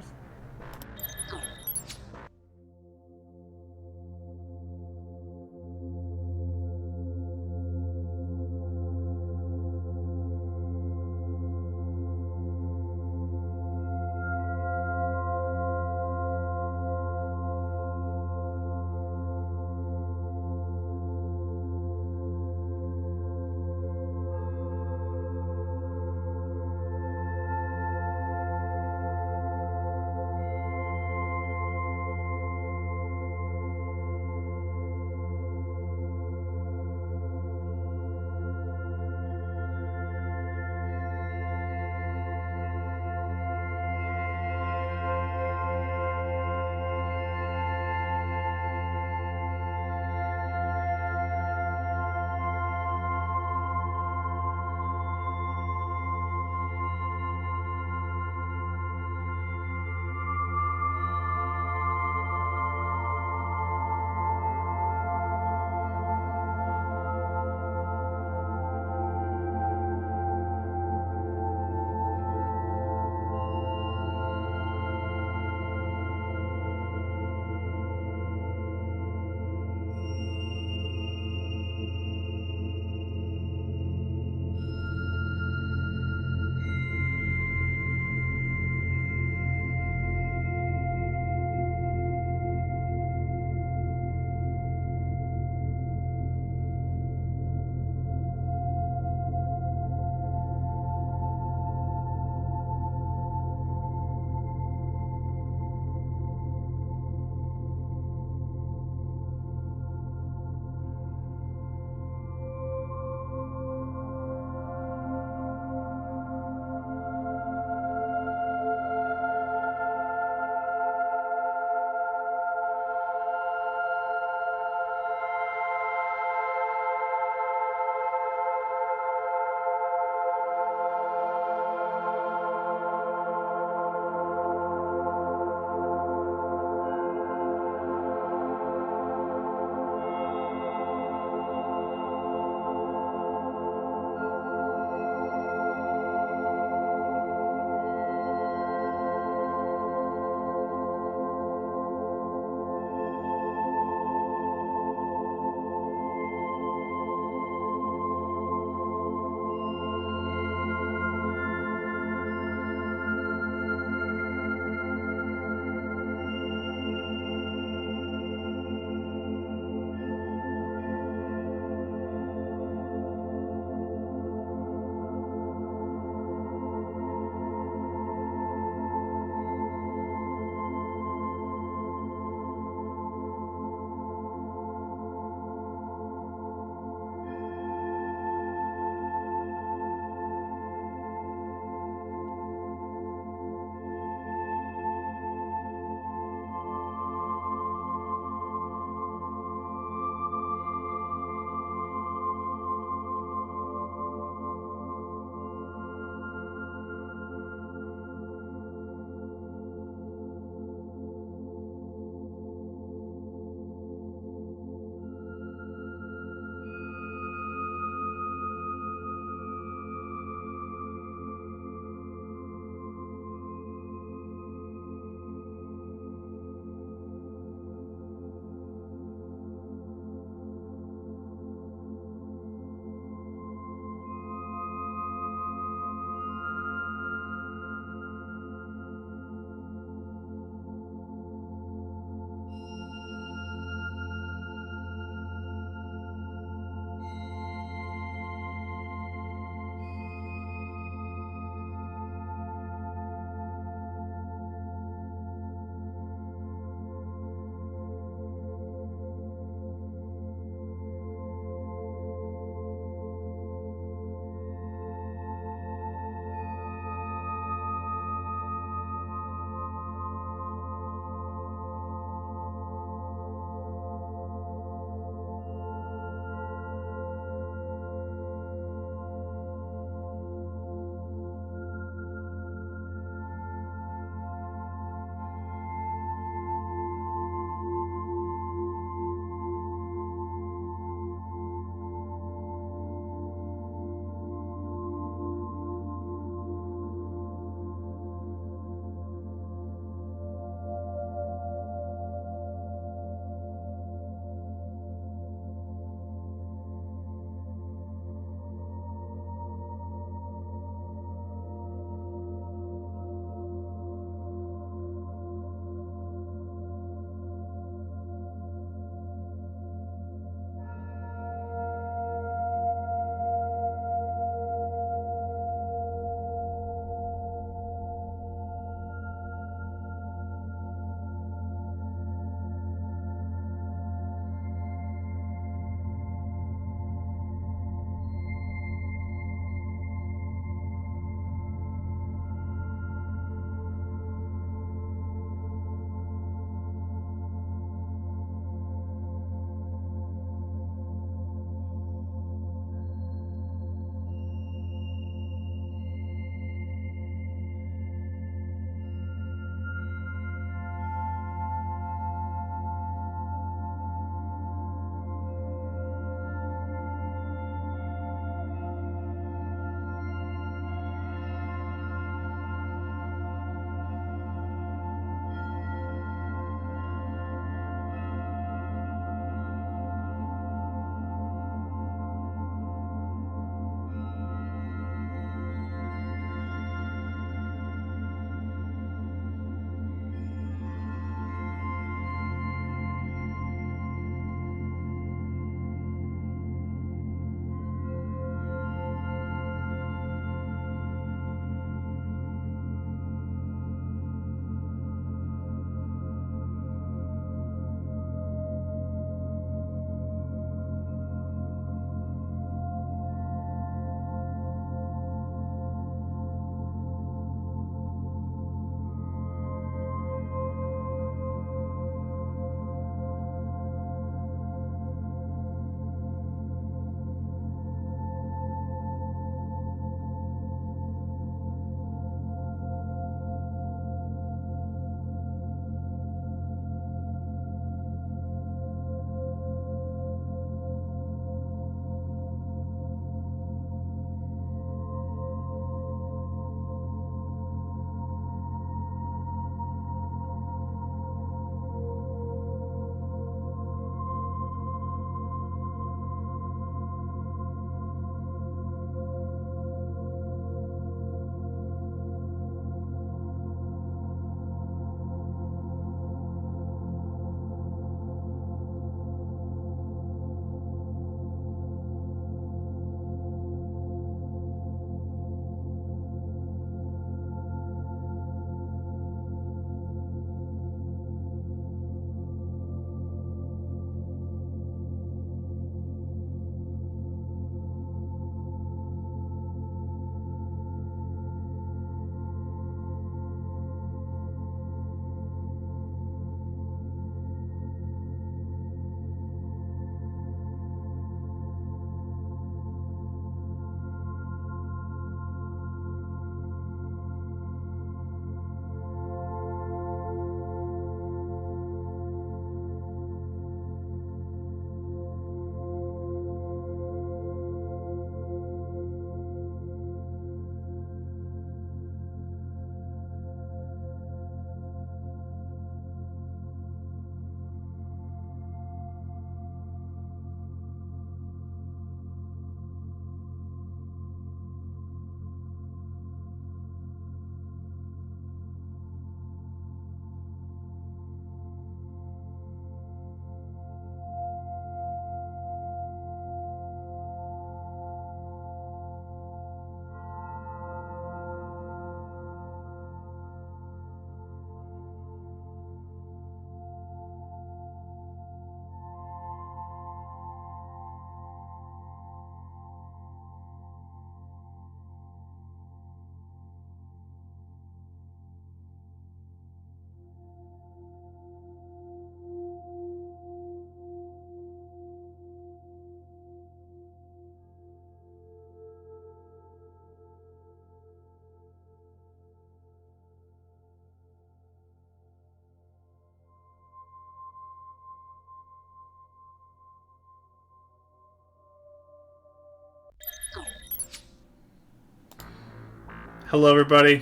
Hello, everybody.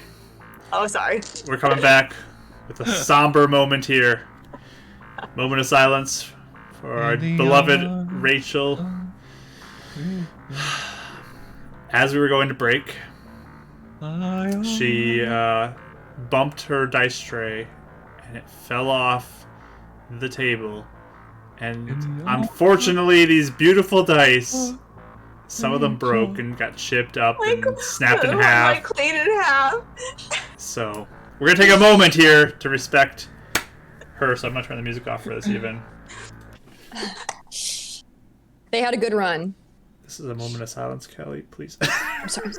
Oh, sorry. We're coming back with a somber moment here. Moment of silence for our beloved Rachel. As we were going to break, she bumped her dice tray and it fell off the table. And unfortunately, these beautiful dice, some of them broke and got chipped up and snapped in half. Like clean in half. So we're gonna take a moment here to respect her. So I'm gonna turn the music off for this even. They had a good run. This is a moment of silence, Kelly. Please. I'm sorry.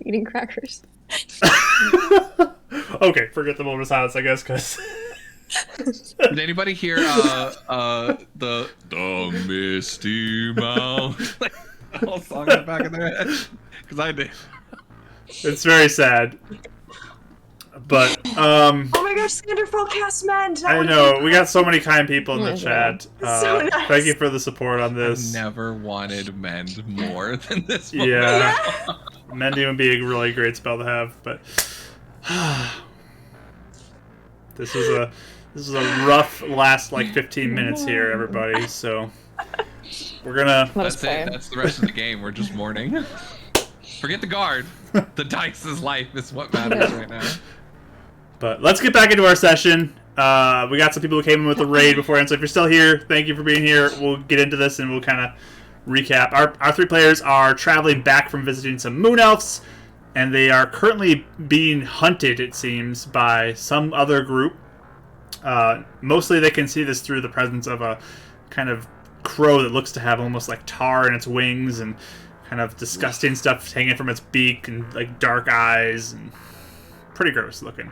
Eating crackers. Okay, forget the moment of silence, I guess, because. Did anybody hear the Misty Mouse? The whole song in the back of their head? Because I did. It's very sad. But Oh my gosh, Scanderfall cast mend. I know we got so many kind people in the chat. So nice. Thank you for the support on this. I've never wanted mend more than this moment. Yeah, mending would be a really great spell to have, but this was a rough last like 15 minutes here, everybody. So we're gonna. That's it. That's the rest of the game. We're just mourning. Forget the guard. The dice's life is what matters right now. But let's get back into our session. We got some people who came in with the raid beforehand, so if you're still here, thank you for being here. We'll get into this and we'll kind of recap. Our three players are traveling back from visiting some moon elves, and they are currently being hunted, it seems, by some other group. Mostly they can see this through the presence of a kind of crow that looks to have almost like tar in its wings and kind of disgusting stuff hanging from its beak and like dark eyes and pretty gross looking.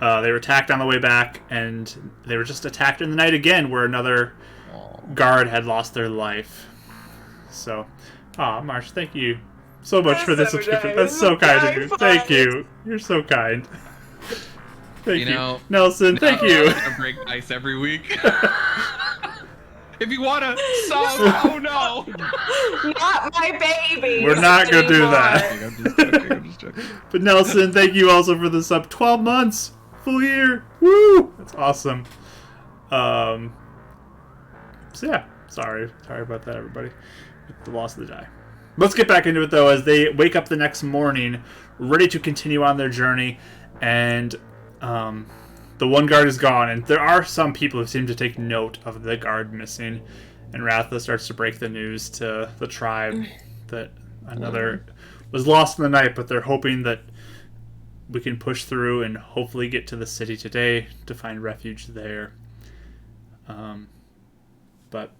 They were attacked on the way back, and they were just attacked in the night again, where another guard had lost their life. So, Marsh, thank you so much for this subscription. Nice. That's so kind of you. Thank you. You're so kind. Thank you. Know, Nelson, thank you. I'm gonna break ice every week. If you wanna sub, oh no! Not my baby. We're not gonna do that. I'm just joking. But Nelson, thank you also for the sub. 12 months, full year. Woo! That's awesome. So yeah, sorry about that, everybody. With the loss of the die. Let's get back into it though, as they wake up the next morning, ready to continue on their journey, and the one guard is gone, and there are some people who seem to take note of the guard missing, and Ratha starts to break the news to the tribe that another was lost in the night, but they're hoping that we can push through and hopefully get to the city today to find refuge there. But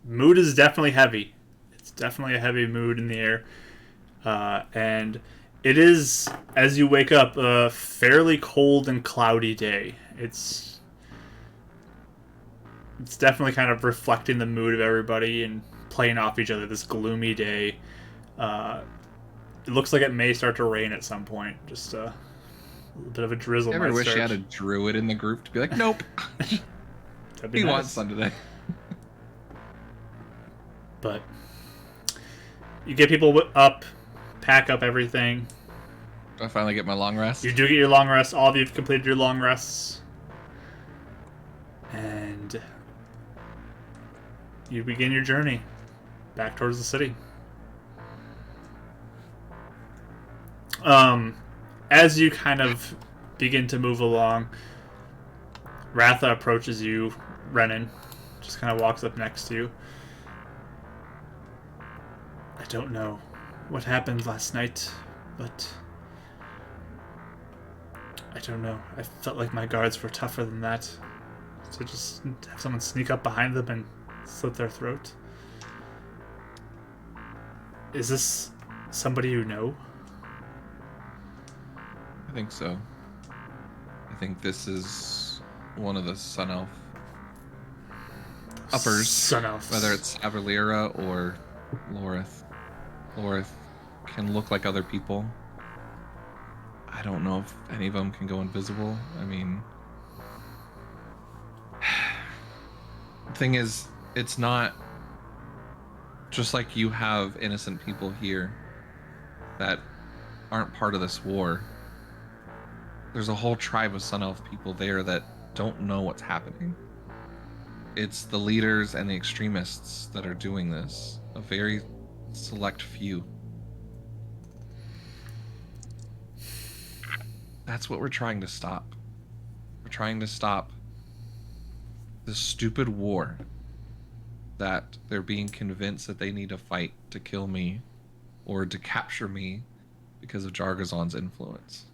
mood is definitely heavy. It's definitely a heavy mood in the air, and it is, as you wake up, a fairly cold and cloudy day. It's definitely kind of reflecting the mood of everybody and playing off each other this gloomy day. It looks like it may start to rain at some point. Just a little bit of a drizzle. I ever wish you had a druid in the group to be like, nope. He wants sun today. But you get people up, pack up everything. Do I finally get my long rest? You do get your long rest. All of you have completed your long rests. And you begin your journey back towards the city. As you kind of begin to move along, Ratha approaches you, Renan, just kind of walks up next to you. I don't know what happened last night, but I don't know. I felt like my guards were tougher than that. To just have someone sneak up behind them and slit their throat. Is this somebody you know? I think so. I think this is one of the Sun Elf uppers. Sun Elves. Whether it's Avalira or Lorith. Lorith can look like other people. I don't know if any of them can go invisible. I mean... The thing is, it's not... Just like you have innocent people here that aren't part of this war, there's a whole tribe of Sun Elf people there that don't know what's happening. It's the leaders and the extremists that are doing this. A very select few. That's what we're trying to stop. We're trying to stop this stupid war that they're being convinced that they need to fight to kill me or to capture me because of Jargazon's influence.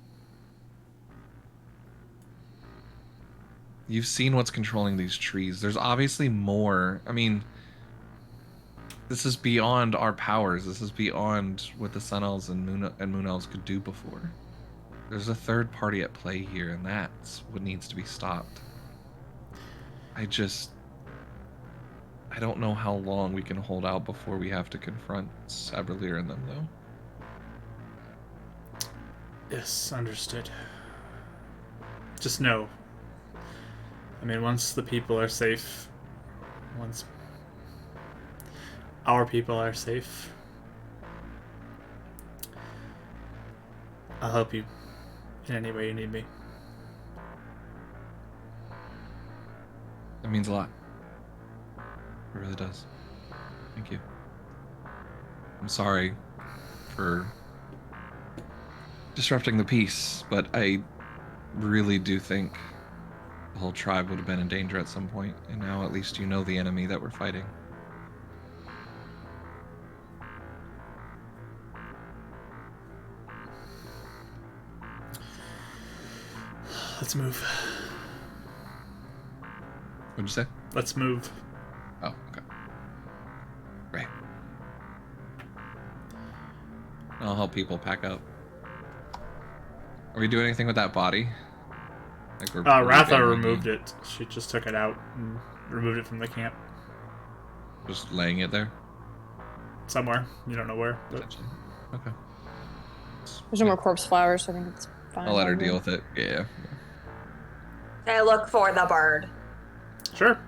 You've seen what's controlling these trees. There's obviously more. I mean, this is beyond our powers. This is beyond what the Sun Elves and Moon Elves could do before. There's a third party at play here, and that's what needs to be stopped. I don't know how long we can hold out before we have to confront Saberlir and them, though. Yes, understood. Just know. I mean, once the people are safe, once our people are safe, I'll help you in any way you need me. That means a lot. It really does. Thank you. I'm sorry for disrupting the peace, but I really do think the whole tribe would have been in danger at some point, and now at least you know the enemy that we're fighting. Let's move. What'd you say? Let's move. Oh, okay. Right. I'll help people pack up. Are we doing anything with that body? Like Ratha abandoning removed it. She just took it out and removed it from the camp. Just laying it there? Somewhere. You don't know where. But... Potentially. Okay. There's no more corpse flowers, so I think it's fine. I'll let her probably. deal with it. Yeah. I look for the bird. Sure.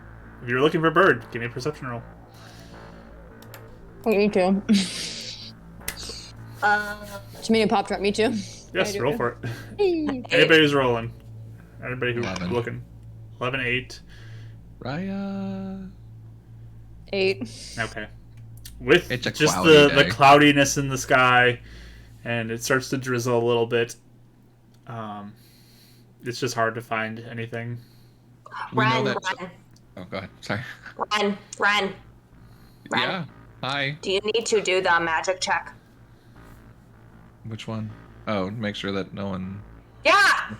If you're looking for a bird, give me a perception roll. Oh, me too. Just me and Pop Trap, me too. Yes, I roll do. for it. Hey. Anybody who's rolling. Anybody who's 11. looking. 11, 8. Raya. 8. Okay. With It's a just cloudy the day. cloudiness in the sky, and it starts to drizzle a little bit. It's just hard to find anything. We know Run, that. run, Oh, go ahead. Sorry. run, run. Run. Yeah. Hi. Do you need to do the magic check? Which one? Oh, make sure that no one. Yeah!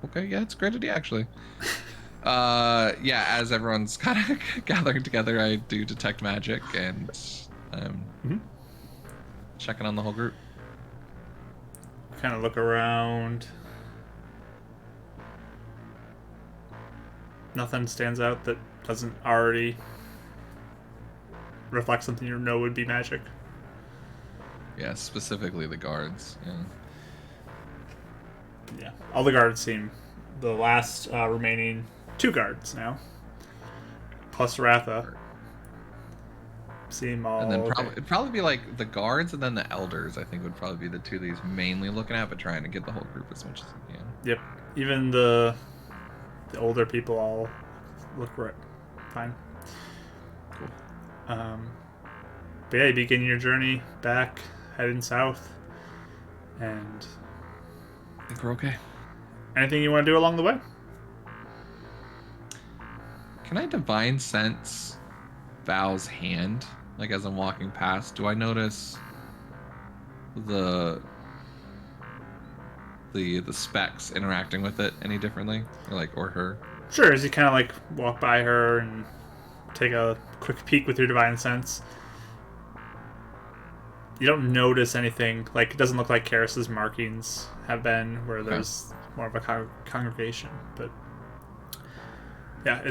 Okay, yeah, it's a great idea actually. Yeah, as everyone's kind of gathering together, I do detect magic and checking on the whole group. Kind of look around. Nothing stands out that doesn't already reflect something you know would be magic. Yeah, specifically the guards. Yeah. Yeah. All the guards seem... The last remaining 2 guards now. Plus Ratha. Seem all... And then okay. it'd probably be like the guards and then the elders, I think, would probably be the two that he's mainly looking at, but trying to get the whole group as much as he can. Yep. Even the older people all look right. Fine. Cool. But yeah, you begin your journey back, heading south. And I think we're okay. anything you want to do along the way? Can I divine sense Val's hand? Like as I'm walking past, do I notice the specs interacting with it any differently? Or her? Sure, as you kind of like walk by her and take a quick peek with your divine sense. You don't notice anything, like it doesn't look like Karis's markings have been, where there's more of a congregation, but yeah,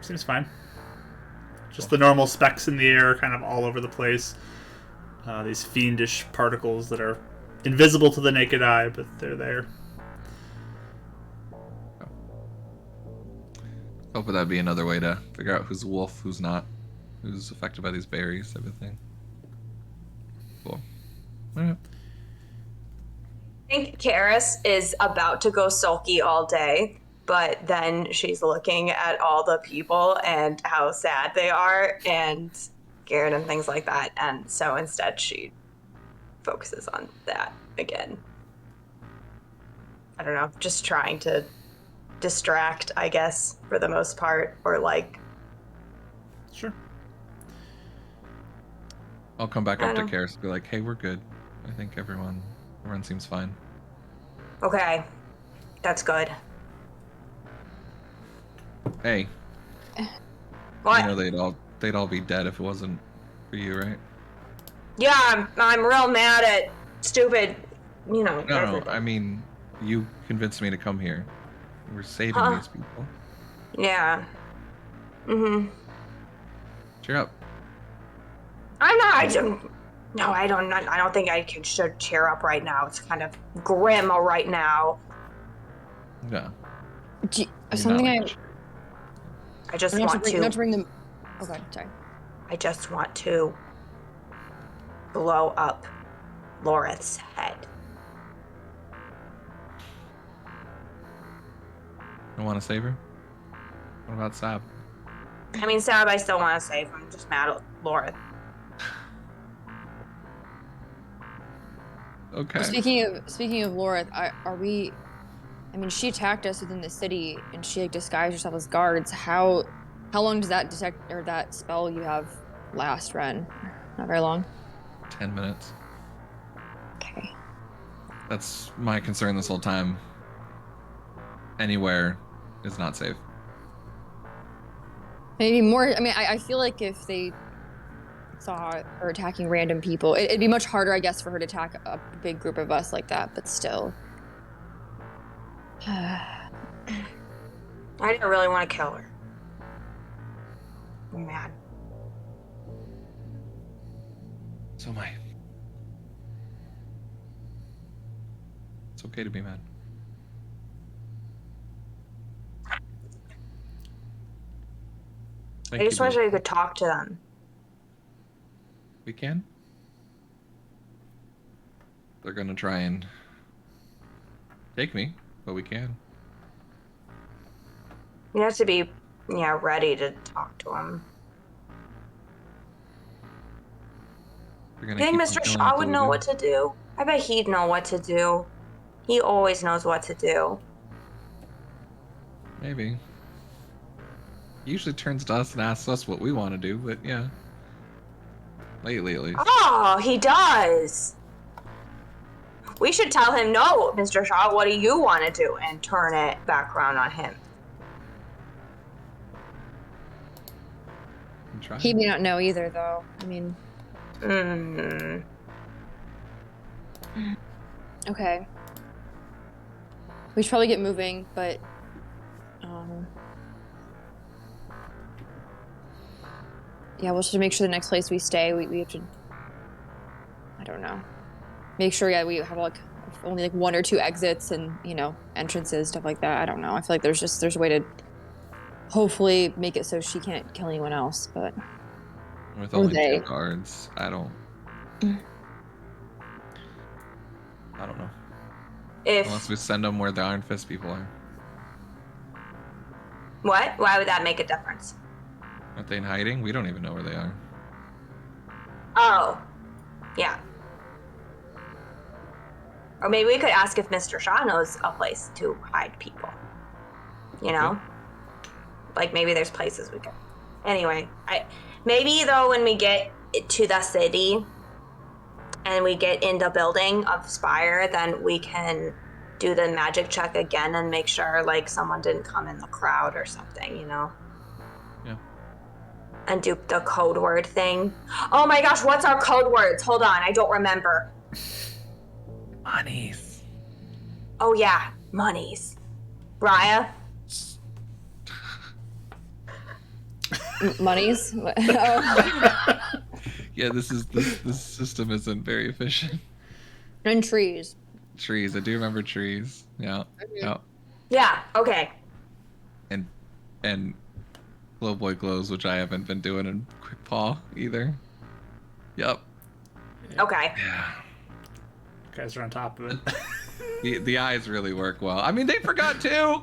seems fine. Just the normal specks in the air, kind of all over the place. These fiendish particles that are invisible to the naked eye, but they're there. Hoping that'd be another way to figure out who's wolf, who's not. who's affected by these berries, type of thing. Cool. All right. I think Karis is about to go sulky all day, but then she's looking at all the people and how sad they are and scared and things like that. And so instead she focuses on that again. I don't know, just trying to distract, I guess, for the most part, or like. Sure. I'll come back up to I don't know. Karis and be like, hey, we're good. I think everyone seems fine. Okay, that's good. Hey, What? you know they'd all be dead if it wasn't for you, right? Yeah, I'm real mad at stupid, No, everything. I mean, you convinced me to come here. We're saving Huh? these people. Yeah. Mm-hmm. Cheer up. I'm not. I don't think I should cheer up right now. It's kind of grim right now. No. Something I just not want to bring them. Okay, sorry. I just want to blow up Loreth's head. You want to save her? What about Sab? I mean, Sab, I still want to save. I'm just mad at Loreth. Okay. Speaking of Laura, are we? I mean, she attacked us within the city, and she like disguised herself as guards. How long does that detect or that spell you have last, Ren? Not very long. 10 minutes. Okay. That's my concern this whole time. Anywhere is not safe. Maybe more. I mean, I feel like if they saw her attacking random people, it'd be much harder, I guess, for her to attack a big group of us like that. But still. I didn't really want to kill her. I'm mad. So am I. It's okay to be mad. I just wish I could talk to them. We can? They're gonna try and take me, but we can. You have to be, ready to talk to them. They're You gonna think keep Mr. on killing Shaw until would we know do. what to do? I bet he'd know what to do. He always knows what to do. Maybe. He usually turns to us and asks us what we want to do, but yeah. Lately, at least. Oh, he does. We should tell him, no, Mr. Shaw, what do you want to do? And turn it back around on him. I'm trying. He may not know either, though. I mean. Okay. We should probably get moving, but yeah, we'll just make sure the next place we stay, we have to. I don't know. Make sure, yeah, we have like only like 1 or 2 exits and entrances, stuff like that. I don't know. I feel like there's a way to hopefully make it so she can't kill anyone else, but. With Or only they. 2 guards, I don't know. Unless we send them where the Iron Fist people are. What? Why would that make a difference? Aren't they in hiding? We don't even know where they are. Oh, yeah. Or maybe we could ask if Mr. Shaw knows a place to hide people. Like maybe there's places we could. Anyway, maybe though when we get to the city and we get in the building of Spire, then we can do the magic check again and make sure like someone didn't come in the crowd or something, Yeah. And do the code word thing. Oh my gosh, what's our code words? Hold on, I don't remember. Monies. Oh yeah, monies. Raya? Monies? Oh. Yeah, this system isn't very efficient. And trees. Trees. I do remember trees. Yeah. Yeah. Yeah, okay. And Glow Boy glows, which I haven't been doing in Quick Paw either. Yep. Okay. Yeah. You guys are on top of it. The eyes really work well. I mean, they forgot too.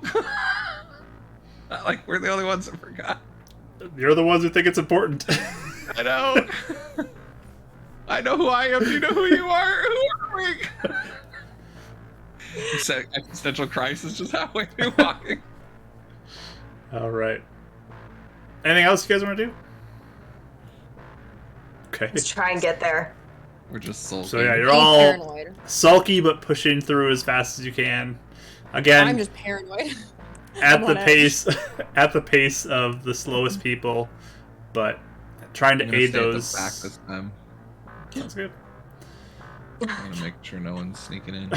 Not like we're the only ones that forgot. You're the ones who think it's important. I know. I know who I am. You know who you are. Who are we? Existential crisis just halfway through walking. All right. Anything else you guys want to do? Okay. Let's try and get there. We're just sulking. So yeah, you're I'm all paranoid. sulky but pushing through as fast as you can. Again, I'm just paranoid. at I'm the on pace at the pace of the slowest people, but trying to I'm gonna aid stay at the those. back this time. Sounds good. I'm gonna make sure no one's sneaking in.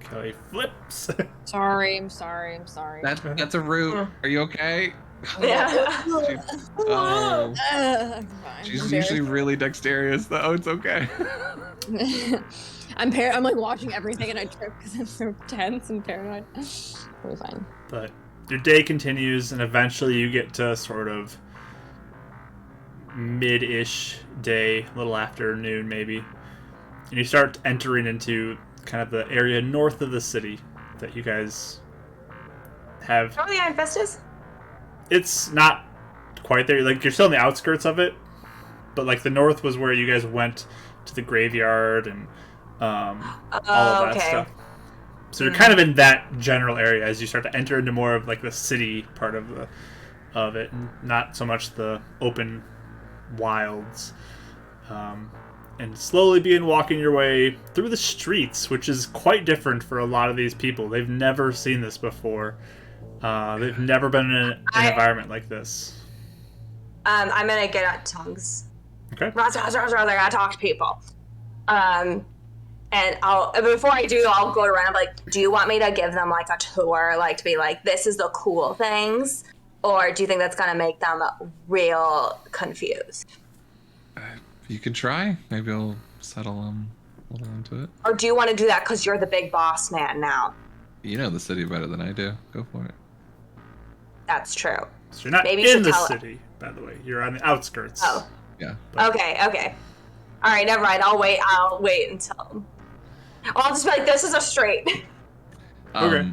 Kelly flips. Sorry, I'm sorry. That's a root. Are you okay? Yeah. Oh, I'm fine. she's I'm usually really dexterous though. It's okay. I'm like watching everything and I trip because I'm so tense and paranoid. We'll be fine. But your day continues, and eventually you get to sort of mid-ish day, a little after noon maybe, and you start entering into kind of the area north of the city that you guys have. Where the Iron Fist is? It's not quite there. Like, you're still in the outskirts of it, but like the north was where you guys went to the graveyard and all of that Okay. stuff. So you're kind of in that general area as you start to enter into more of like the city part of it, and not so much the open wilds. And slowly begin walking your way through the streets, which is quite different for a lot of these people. They've never seen this before. They've never been in an environment like this. I'm gonna get on tongues. Okay. They're gonna talk to people. And before I do, I'll go around like, do you want me to give them like a tour, like to be like, this is the cool things, or do you think that's gonna make them real confused? You can try. Maybe I'll settle a little into it. Or do you want to do that because you're the big boss man now? You know the city better than I do. Go for it. That's true. So you're not Maybe you in should the tell- city, by the way. You're on the outskirts. Oh. Yeah. Okay. All right, never mind. I'll wait until. I'll just be like, this is a straight. Okay.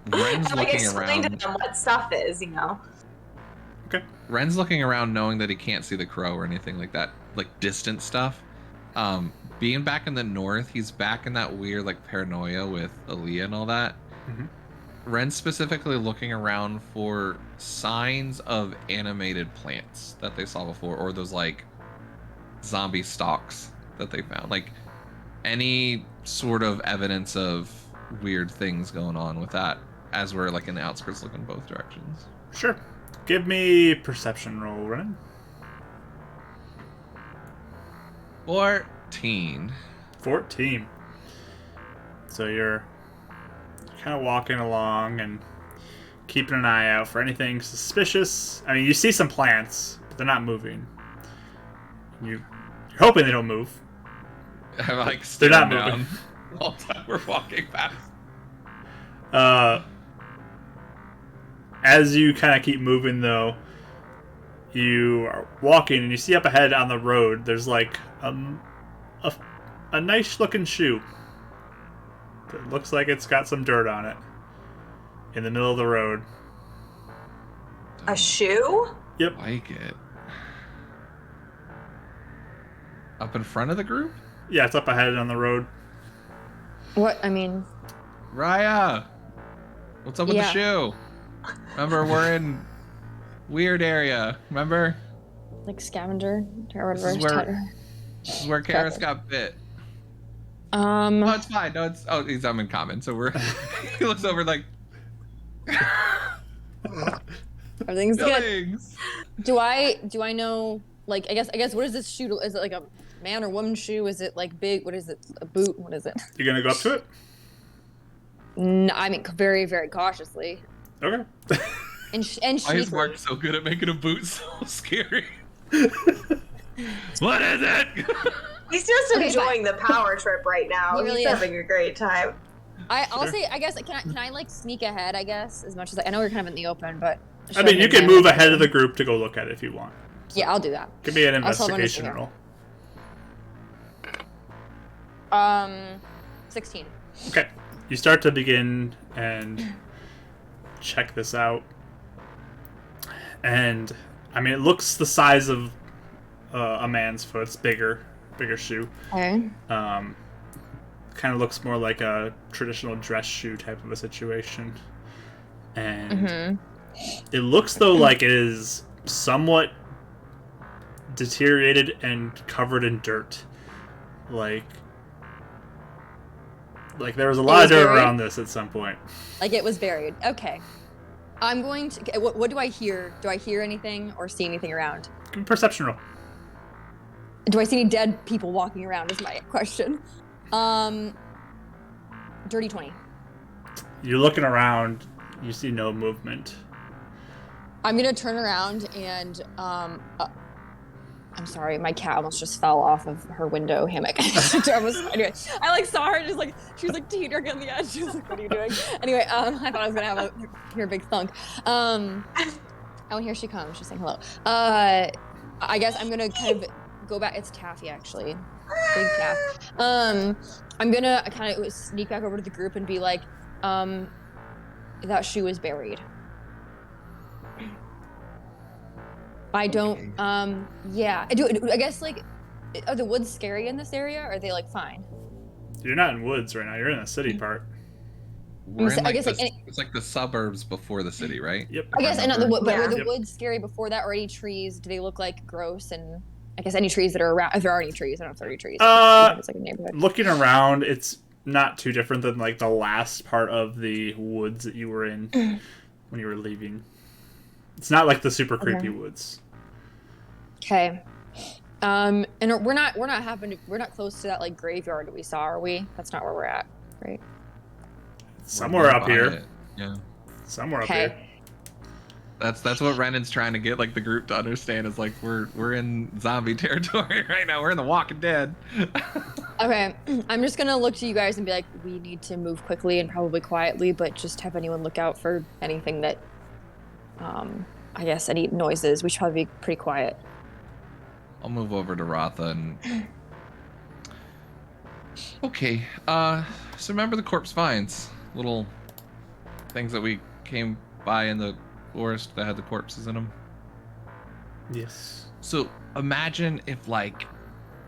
Ren's And like looking explain to around. them what stuff is, you know. Okay. Ren's looking around, knowing that he can't see the crow or anything like that, like distant stuff. Being back in the north, he's back in that weird like paranoia with Aaliyah and all that. Mhm. Ren's specifically looking around for signs of animated plants that they saw before, or those like zombie stalks that they found, like any sort of evidence of weird things going on with that, as we're like in the outskirts looking both directions. Sure. Give me perception roll, Ren. 14. 14. So you're kind of walking along and keeping an eye out for anything suspicious. I mean, you see some plants, but they're not moving. You're hoping they don't move. I'm like They're staring not down moving. the whole time we're walking past. As you kind of keep moving, though, you are walking and you see up ahead on the road, there's like a nice looking shoe. It looks like it's got some dirt on it in the middle of the road. A shoe? Yep. Like it. Up in front of the group? Yeah, it's up ahead on the road. What? I mean, Raya! What's up with the Yeah. shoe? Remember, we're in weird area. Remember? like scavenger or This is whatever. This is where Karis got bit. Um, Oh, it's fine. No, it's I'm in common, so we're he looks over like everything's good. Billings. Do I know? Like, I guess. What is this shoe? Is it like a man or woman shoe? Is it like big? What is it? A boot? What is it? You gonna go up to it? No, I mean very, very cautiously. Okay. And Why is Mark sneakily. so good at making a boot so scary? What is it? He's just Okay, enjoying the power trip right now. He really He's is. having a great time. I'll Sure. say. I guess. Can I like sneak ahead? I guess as much as I know we're kind of in the open, but I mean, you can move ahead of the group to go look at it if you want. So Yeah, I'll do that. give me an I'll tell them to investigation stay roll. 16. Okay. You start to begin and check this out. And, I mean, it looks the size of a man's foot. It's bigger shoe. Okay. Kind of looks more like a traditional dress shoe type of a situation. And it looks though like it is somewhat deteriorated and covered in dirt. Like there was a lot of dirt buried? around this at some point. Like it was buried. Okay. I'm going to. Okay, what do I hear? Do I hear anything or see anything around? Give me a perception roll. Do I see any dead people walking around? Is my question. Dirty 20. You're looking around. You see no movement. I'm gonna turn around and I'm sorry, my cat almost just fell off of her window hammock. Anyway, I like saw her just like she was like teetering on the edge. She was like, "What are you doing?" Anyway, I thought I was gonna have hear a big thunk. Oh, here she comes. She's saying hello. I guess I'm gonna kind of go back. It's Taffy actually, big Taff. I'm gonna kind of sneak back over to the group and be like, that shoe is buried. I don't, yeah. I guess, like, are the woods scary in this area, or are they, like, fine? You're not in woods right now. You're in the city part. We're in, I like, guess, it's like the suburbs before the city, right? Yep. I guess, and but Yeah. were the Yep. woods scary before that, or any trees? Do they look, like, gross? And I guess any trees that are around, if there are any trees, I don't know if there are any trees. It's like a neighborhood. Looking around, it's not too different than, like, the last part of the woods that you were in when you were leaving. It's not like the super creepy woods. Okay. And we're not close to that, like, graveyard that we saw, are we? That's not where we're at, right? Somewhere up By here. it. Yeah. Somewhere up Okay. here. That's what Renan's trying to get like the group to understand is like we're in zombie territory right now. We're in the Walking Dead. Okay, I'm just gonna look to you guys and be like, we need to move quickly and probably quietly, but just have anyone look out for anything that, I guess any noises. We should probably be pretty quiet. I'll move over to Rotha and. Okay. So remember the corpse vines, little things that we came by in the forest that had the corpses in them. Yes. So imagine if like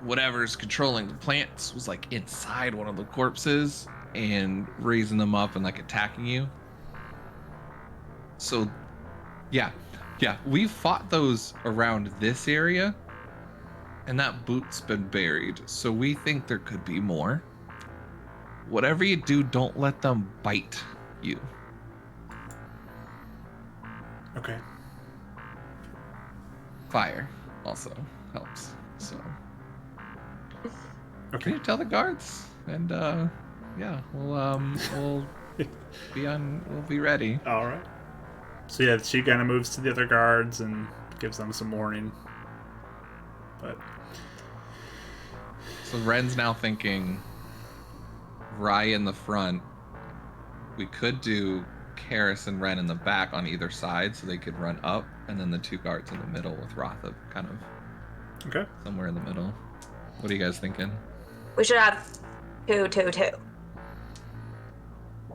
whatever's controlling the plants was like inside one of the corpses and raising them up and like attacking you. So yeah, we fought those around this area and that boot's been buried. So we think there could be more. Whatever you do, don't let them bite you. Okay. Fire also helps. So Okay. can you tell the guards? And yeah, we'll be ready. All right. So yeah, she kind of moves to the other guards and gives them some warning. But So Ren's now thinking Rye in the front. We could do Karis and Ren in the back on either side so they could run up, and then the two guards in the middle with Rotha kind of okay. somewhere in the middle. What are you guys thinking? We should have 2, 2, 2.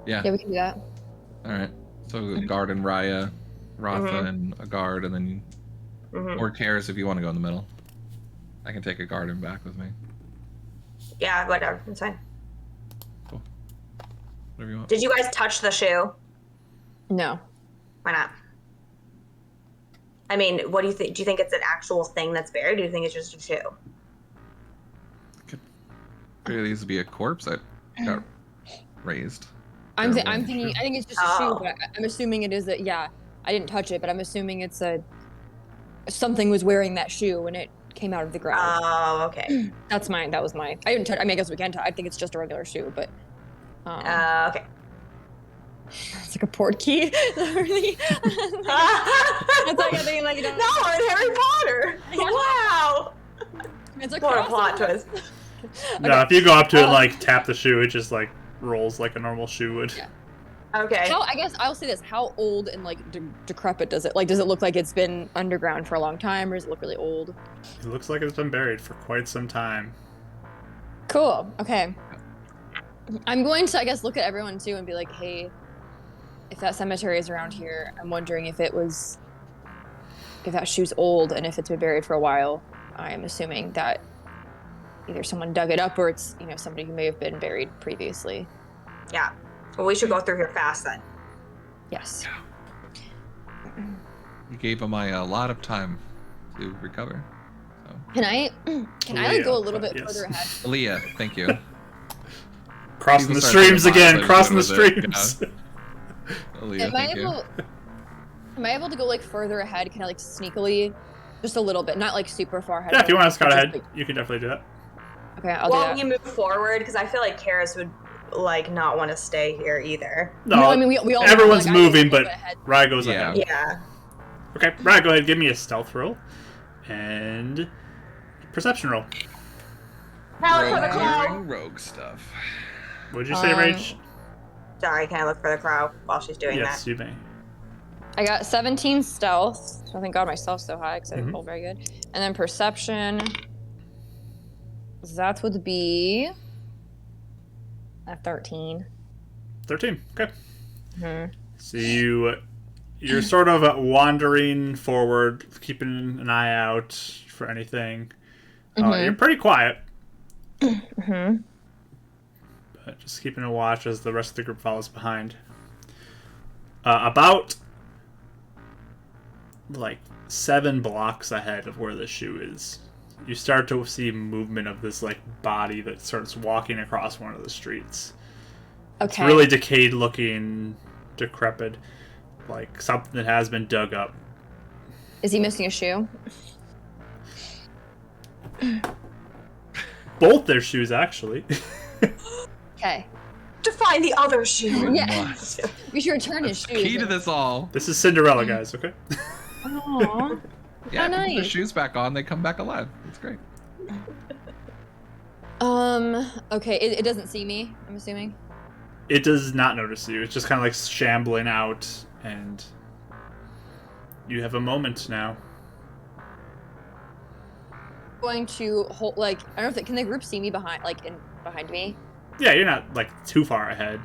Yeah. Yeah, we can do that. All right. So a guard and Raya, Rotha and a guard, and then or Karis if you want to go in the middle. I can take a guard and back with me. Yeah, whatever. It's fine. Cool. Whatever you want. Did you guys touch the shoe? No. Why not? I mean, what do you think? Do you think it's an actual thing that's buried? Or do you think it's just a shoe? Could really easily be a corpse that got raised. I'm Terrible. thinking. I think it's just a shoe, but I'm assuming it is a. Yeah, I didn't touch it, but I'm assuming it's a. Something was wearing that shoe when it came out of the ground. Oh, okay. That's mine. That was my. I didn't touch. I mean, I guess we can touch. I think it's just a regular shoe, but. Okay. It's like a port key. Really? It's like a thing, like you don't. No, in Harry Potter. Yeah. Wow. It's like What a plot twist. No, if you go up to it and like tap the shoe, it just like rolls like a normal shoe would. Yeah. Okay. I guess I'll say this: how old and like decrepit does it? Like, does it look like it's been underground for a long time, or does it look really old? It looks like it's been buried for quite some time. Cool. Okay. I'm going to, I guess, look at everyone too and be like, hey, if that cemetery is around here, I'm wondering if that shoe's old and if it's been buried for a while. I'm assuming that either someone dug it up or it's, somebody who may have been buried previously. Yeah. Well, we should go through here fast then. Yes. You gave him a lot of time to recover. So. Can I like go a little bit yes. further ahead? Aaliyah, thank you. Crossing the People started streams to again. mock Crossing the Elizabeth with it, streams. Aaliyah, thank you. Am I able to go like further ahead? Kind of like sneakily, just a little bit, not like super far ahead. Yeah, if you want to scout just, ahead, like- you can definitely do that. Okay, I'll do Won't that. you move forward? Because I feel like Karis would like not want to stay here either. No, I mean we all everyone's like, moving, I but go ahead. Rye goes Yeah. ahead. Yeah. Okay, Rye, go ahead. Give me a stealth roll and perception roll. Now look for the Rogue. crow. Doing rogue stuff. What did you say, Rach? Sorry, can I look for the crow while she's doing Yes, that? you may. I got 17 stealth. So thank God my stealth's so high because I Mhm. rolled very good. And then perception. That would be a 13. 13. Okay. Mhm. So you're sort of wandering forward, keeping an eye out for anything. You're pretty quiet, Mhm. but just keeping a watch as the rest of the group follows behind. About like 7 blocks ahead of where the shoe is, you start to see movement of this like body that starts walking across one of the streets. Okay. It's really decayed looking, decrepit, like something that has been dug up. Is he missing a shoe? Both their shoes, actually. Okay. To find the other shoe. Yeah. Must. We should return his shoes. Key to this all. This is Cinderella, guys, okay? Aww. Yeah, How put their nice. shoes back on, they come back alive. It's great. Okay, it doesn't see me, I'm assuming. It does not notice you. It's just kind of like shambling out, and you have a moment now. Going to hold, like, I don't know if can the group see me behind me? Yeah, you're not like too far ahead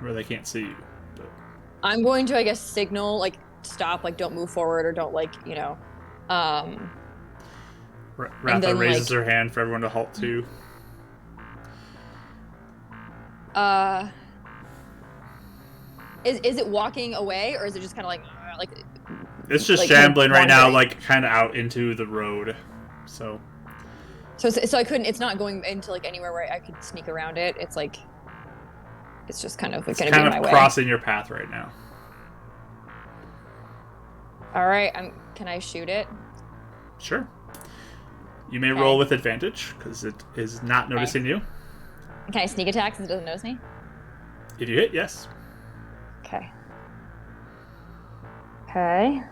where they can't see you. But I'm going to, I guess, signal, like, stop, like, don't move forward or don't, like, Ratha then, raises like- her hand for everyone to halt too. Is it walking away or is it just kind of like It's just like, shambling right now, wandering. like kind of out into the road. So so I couldn't, it's not going into like anywhere where I could sneak around it. It's like, it's just kind of like, it's gonna be kind in my of way. crossing your path right now. All right, can I shoot it? Sure. You may Okay. roll with advantage because it is not noticing you. Can I sneak attack since it doesn't notice me? If you hit, yes. Okay. Okay.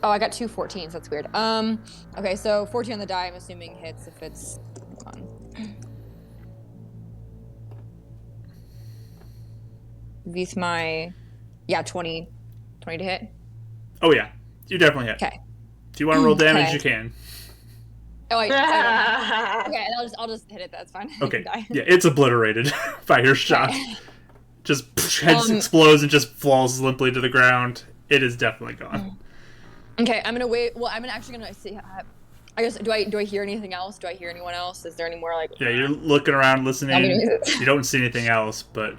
Oh, I got 2 14s. That's weird. Okay, so 14 on the die. I'm assuming hits if it's. Hold on. With my, 20 to hit. Oh yeah, you definitely hit. Okay. If you want to roll damage, Okay. you can. Oh, I don't. Okay, and I'll just hit it. That's fine. I Okay. can die. Yeah, it's obliterated by your shot. Okay. Just head explodes and just falls limply to the ground. It is definitely gone. Okay, I'm gonna wait. Well, I'm actually gonna see. I guess do I hear anything else? Do I hear anyone else? Is there any more like? Yeah, you're looking around, listening. I mean- You don't see anything else, but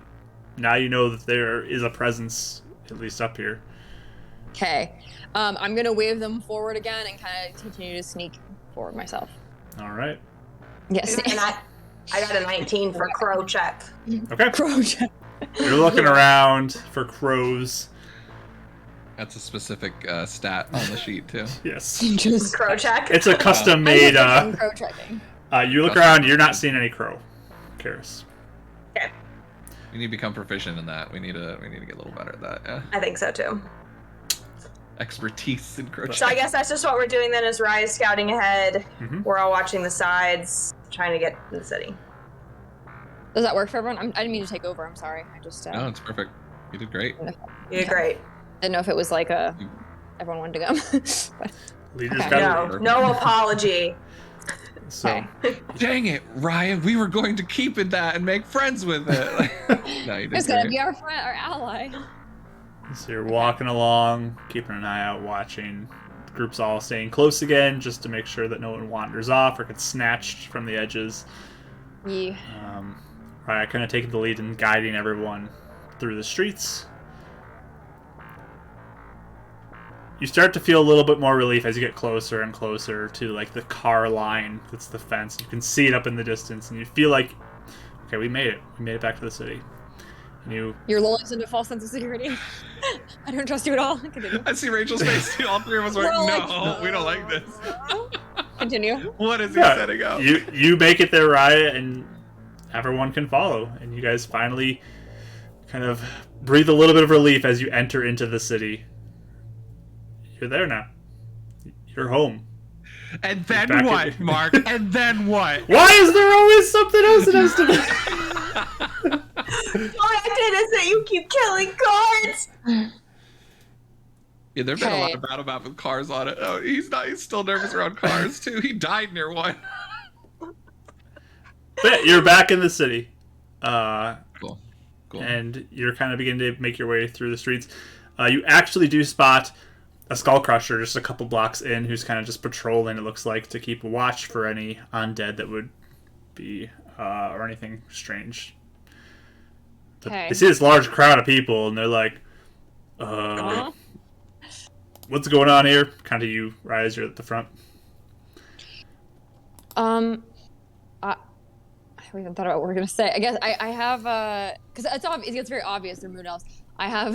now you know that there is a presence, at least up here. Okay, I'm gonna wave them forward again and kind of continue to sneak forward myself. All right. Yes. And I got a 19 for crow check. Okay. Croach. You're looking around for crows. That's a specific stat on the sheet too. Yes. Just Crow check. It's a custom made. crow checking. You look around. You're not seeing any crow, Karis. We need to become proficient in that. We need to get a little better at that. Yeah. I think so too. Expertise in crochet. So I guess that's just what we're doing then is Rise scouting ahead. Mhm. We're all watching the sides, trying to get in the city. Does that work for everyone? I didn't mean to take over. I'm sorry. I just No, it's perfect. You did great. You did great. didn't know if it was like a everyone wanted to go. But, Leaders Okay. got No apology. So okay. Dang it, Ryan! We were going to keep it that and make friends with it. No, you did It's gonna great. be our friend, our ally. So you're walking along, keeping an eye out, watching. The group's all staying close again, just to make sure that no one wanders off or gets snatched from the edges. Yeah. Right, kind of taking the lead and guiding everyone through the streets. You start to feel a little bit more relief as you get closer and closer to like the car line that's the fence. You can see it up in the distance, and you feel like, okay, we made it. We made it back to the city. And You're lulling us into a false sense of security. I don't trust you at all. Continue. I see Rachel's face too. All three of us were We're all like, like, no, we don't like this. Continue. What is he yeah, setting up? you make it there, Raya, and everyone can follow. And you guys finally kind of breathe a little bit of relief as you enter into the city. You're there now. You're home. And then back what, at- Mark? And then what? Why is there always something else that has to be? All I did is that you keep killing guards. Yeah, there've been a lot Okay. of battle map with cars on it. Oh, he's still nervous around cars too. He died near one. But you're back in the city. Cool. And you're kind of beginning to make your way through the streets. You actually do spot a skull crusher just a couple blocks in who's kind of just patrolling, it looks like, to keep watch for any undead that would be, or anything strange. But Okay. they see this large crowd of people, and they're like, Uh-huh. what's going on here? Kind of you, Rise, you're at the front. I haven't even thought about what we're gonna say. I guess I have because it gets very obvious they're moon elves. I have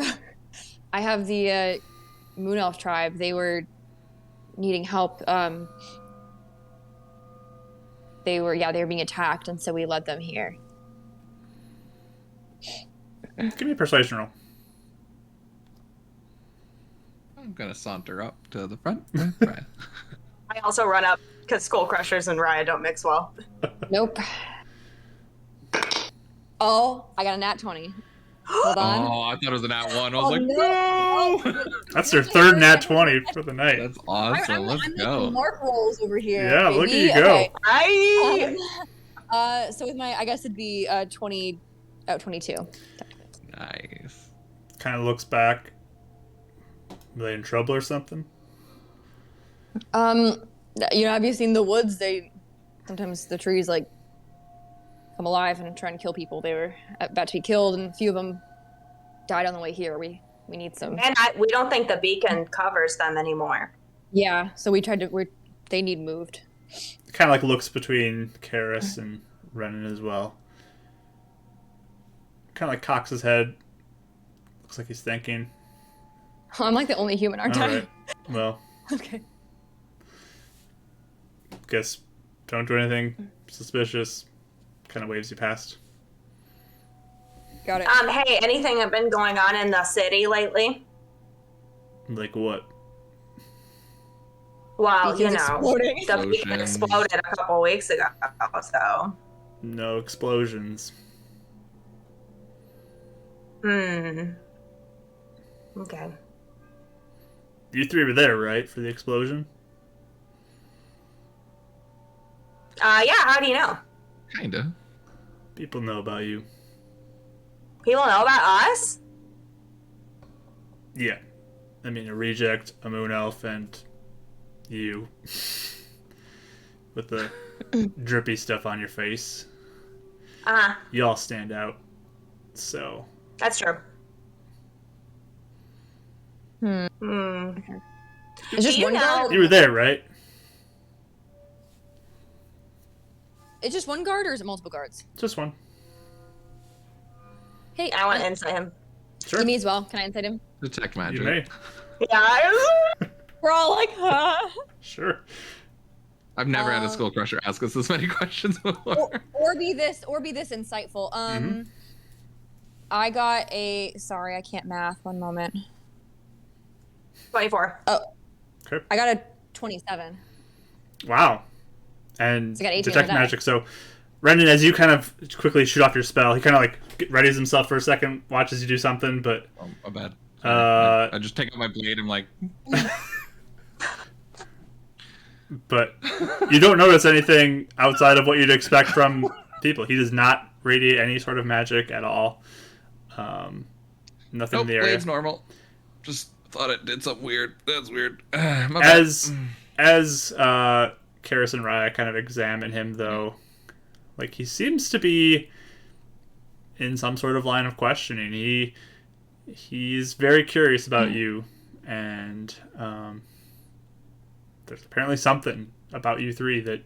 the moon elf tribe. They were needing help. They were being attacked, and so we led them here. Give me a persuasion roll. I'm gonna saunter up to the front. Right. I also run up because Skull Crushers and Raya don't mix well. Nope. Oh, I got a nat 20. Hold on. Oh, I thought it was an at one. I was Oh, like, no. no. That's their third nat 20 for the night. That's awesome. I'm Let's making go. mark rolls over here. Yeah, look at baby. you go. Okay. I So with my, I guess it'd be 22. Nice. Kind of looks back. Are they in trouble or something? Have you seen the woods? Sometimes the trees like come alive and try and kill people. They were about to be killed, and a few of them died on the way here. We need some. and we don't think the beacon covers them anymore. Yeah, so we tried to. They need moved. Kind of like looks between Karis and Renan as well. Kind of like cocks his head. Looks like he's thinking. I'm like the only human, aren't I? Alright, well, Okay. guess don't do anything suspicious. Kind of waves you past. Got it. Hey, anything have been going on in the city lately? Like what? Well, Beacon's you know, exploding. the beacon Explosions. exploded a couple weeks ago, so. No explosions. Okay. You three were there, right, for the explosion? Yeah, how do you know? Kinda. People know about you. People know about us? Yeah. I mean, a reject, a moon elf, and you. With the drippy stuff on your face. You all stand out. So. That's true. It's just You one know- guard. You were there, right? It's just one guard, or is it multiple guards? Just one. Hey, I want to insight him. Sure. You me as well. Can I insight him? Detect You magic. may. Yeah. We're all like, huh? Sure. I've never had a skull crusher ask us this many questions before. or be this insightful. I got a. Sorry, I can't math. One moment. 24. Okay. I got a 27. Wow. And So I got 18 detect on the die. magic. So Renan, as you kind of quickly shoot off your spell, he kind of like readies himself for a second, watches you do something, but Oh, my bad. Sorry. Uh, I just take out my blade. I'm like, but you don't notice anything outside of what you'd expect from people. He does not radiate any sort of magic at all. Nothing nope, in the area. blade's normal. Just thought it did something weird. That's weird. My As bad. Karis and Raya kind of examine him, though, like he seems to be in some sort of line of questioning. He's very curious about you, and there's apparently something about you three that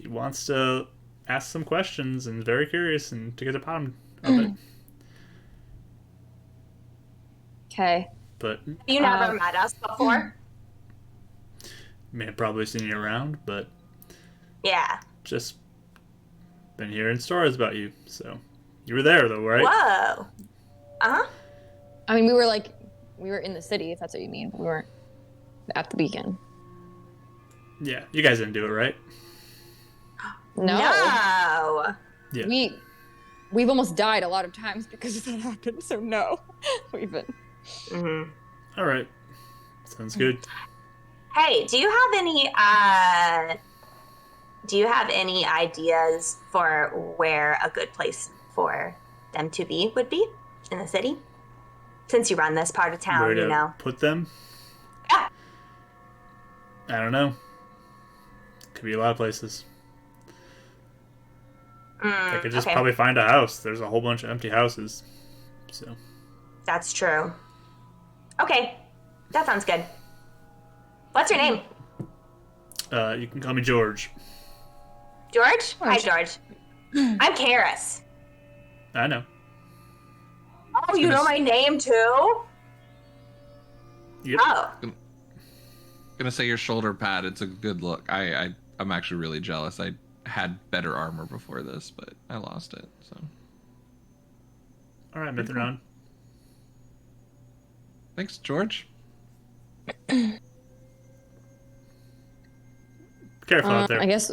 he wants to ask some questions and very curious and to get to the bottom of it. Okay. But You never met us before. may have probably seen you around, but Yeah. just been hearing stories about you. So you were there though, right? Whoa. Uh-huh. I mean, we were in the city, if that's what you mean. We weren't at the beacon. Yeah, you guys didn't do it, right? No. No. Yeah. We've almost died a lot of times because of that happened, so no. We've been. Mm-hmm. All right. Sounds good. Hey, do you have any ideas for where a good place for them to be would be in the city? Since you run this part of town, Where to you know. put them? Yeah. I don't know. Could be a lot of places. I could just okay. probably find a house. There's a whole bunch of empty houses. So That's true. Okay. That sounds good. What's your name? you can call me George. George? Hi, George. I'm Karis. I know. Oh, you know my name too? Yep. Oh. Gonna say your shoulder pad. It's a good look. I'm actually really jealous. I had better armor before this, but I lost it. So All right, Mithranon. thanks, George. Careful out there. I guess.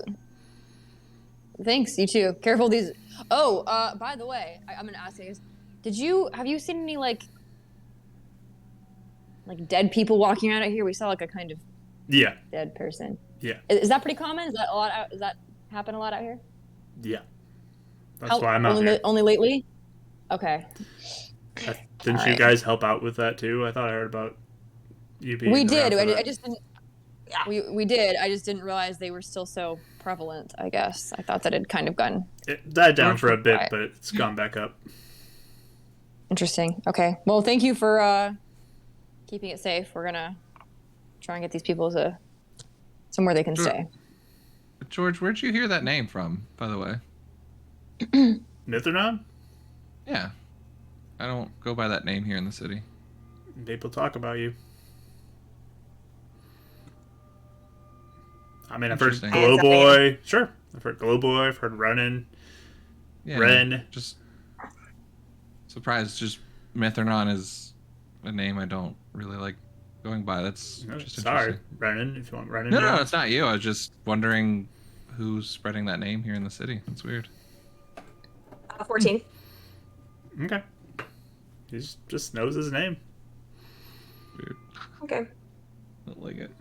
Thanks, you too. Careful these. Oh, by the way, I'm gonna ask you this. Have you seen any like dead people walking around out here? We saw like a kind of Yeah. dead person. Yeah. Is that pretty common? Is that a lot? Does that happen a lot out here? Yeah. That's why I'm out only, here. Only lately? Okay. Didn't you guys help out with that too? I thought I heard about you being. We did. around for I that. just didn't. Yeah. We did. I just didn't realize they were still so prevalent. I guess I thought that had kind of gone It died down for a bit, Right. but it's gone back up. interesting. Okay. Well, thank you for keeping it safe. We're gonna try and get these people to somewhere they can Sure. stay. George, where'd you hear that name from, by the way? Mithranon? Yeah. I don't go by that name here in the city. People talk about you. I mean, I've heard Interesting. Glowboy. Sure. I've heard Glowboy. I've heard Runnin'. Yeah, Ren. Just surprised. Just Mithranon is a name I don't really like going by. That's just Sorry, interesting. Runnin', if you want Runnin'. No, it's not you. I was just wondering who's spreading that name here in the city. That's weird. 14. Okay. He just knows his name. Weird. Okay. Don't like it.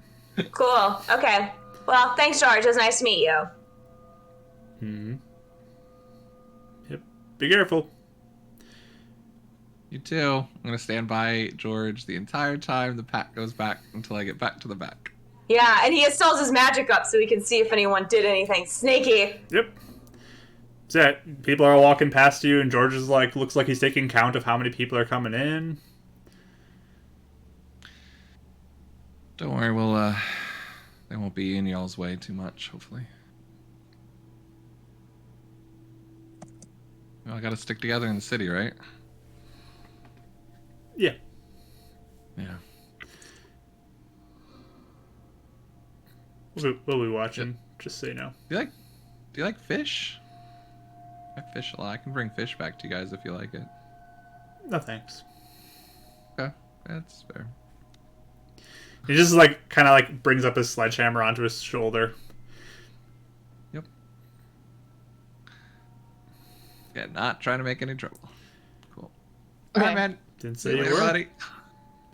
Cool. Okay. Well, thanks, George. It was nice to meet you. Hmm. Yep. Be careful. You too. I'm gonna stand by George the entire time the pack goes back until I get back to the back. Yeah, and he installs his magic up so we can see if anyone did anything sneaky. Yep. So yeah, people are walking past you, and George is like, looks like he's taking count of how many people are coming in. Don't worry, we'll they won't be in y'all's way too much, hopefully. We all gotta stick together in the city, right? Yeah. Yeah. We'll be watching, just so you know. Do you like fish? I fish a lot. I can bring fish back to you guys if you like it. No thanks. Okay, that's fair. He just like kind of like brings up his sledgehammer onto his shoulder. Yep. Yeah, not trying to make any trouble. Cool. Okay. All right, man. Didn't See say you you later, were. buddy.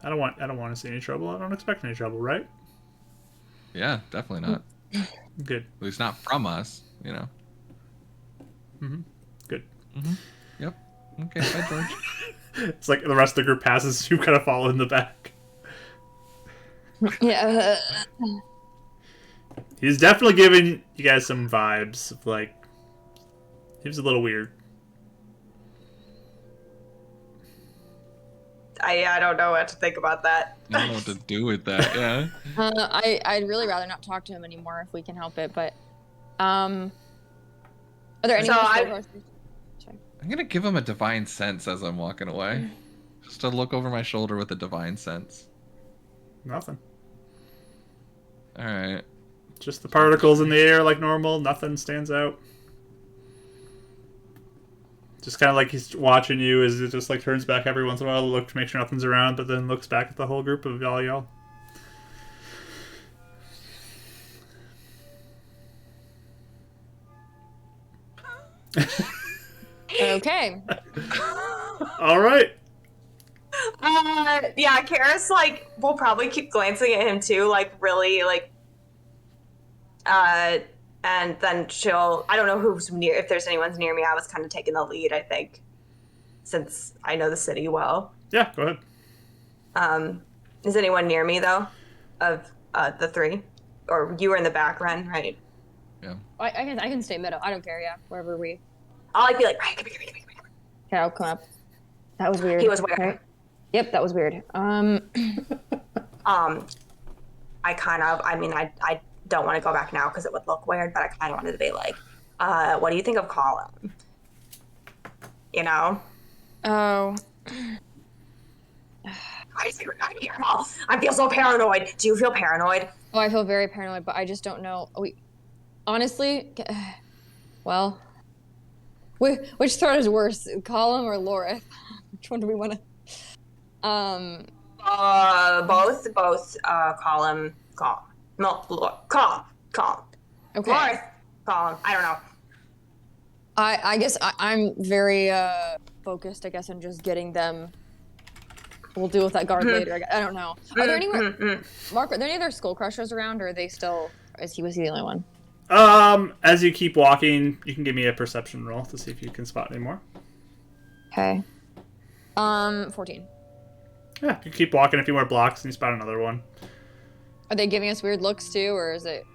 I don't want to see any trouble. I don't expect any trouble, right? Yeah, definitely not. Good. At least not from us, you know. Good. Yep. Okay, bye, George. It's like the rest of the group passes, you kind of follow in the back. Yeah. He's definitely giving you guys some vibes of like, he was a little weird. I don't know what to think about that. I don't know what to do with that. Yeah. I'd really rather not talk to him anymore if we can help it. But, are there any So more I- skill cards? Sorry. I'm gonna give him a divine sense as I'm walking away. Just to look over my shoulder with a divine sense. Nothing. All right. Just the particles in the air like normal. Nothing stands out. Just kind of like he's watching you as it just like turns back every once in a while to look to make sure nothing's around, but then looks back at the whole group of y'all. Okay. All right. Yeah, Karis, like, will probably keep glancing at him too, like, really, like, and then she'll, I don't know who's near, if there's anyone's near me. I was kind of taking the lead, I think, since I know the city well. Yeah, go ahead. Is anyone near me, though, of the three? Or you were in the back, Ren, right? Yeah. I can stay middle. I don't care. Yeah, wherever we. I'll, like, be like, right, come here. Okay, I'll come up. That was weird. He was where? Okay. Yep, that was weird. I don't want to go back now because it would look weird, but I kind of wanted to be like, what do you think of Colin? You know? Oh. I feel so paranoid. Do you feel paranoid? Oh, I feel very paranoid, but I just don't know. Honestly, well, which threat is worse, Colin or Laura? Which one do we want to? Both. Colin. No, Colin. Okay. Laura. Colin. I don't know. I guess I'm very focused. I guess on just getting them. We'll deal with that guard later. I don't know. Are there anywhere, Mark? Are there any other skull crushers around, or are they still? Was he the only one? As you keep walking, you can give me a perception roll to see if you can spot any more. Okay. 14. Yeah, you keep walking a few more blocks and you spot another one. Are they giving us weird looks too, or is it?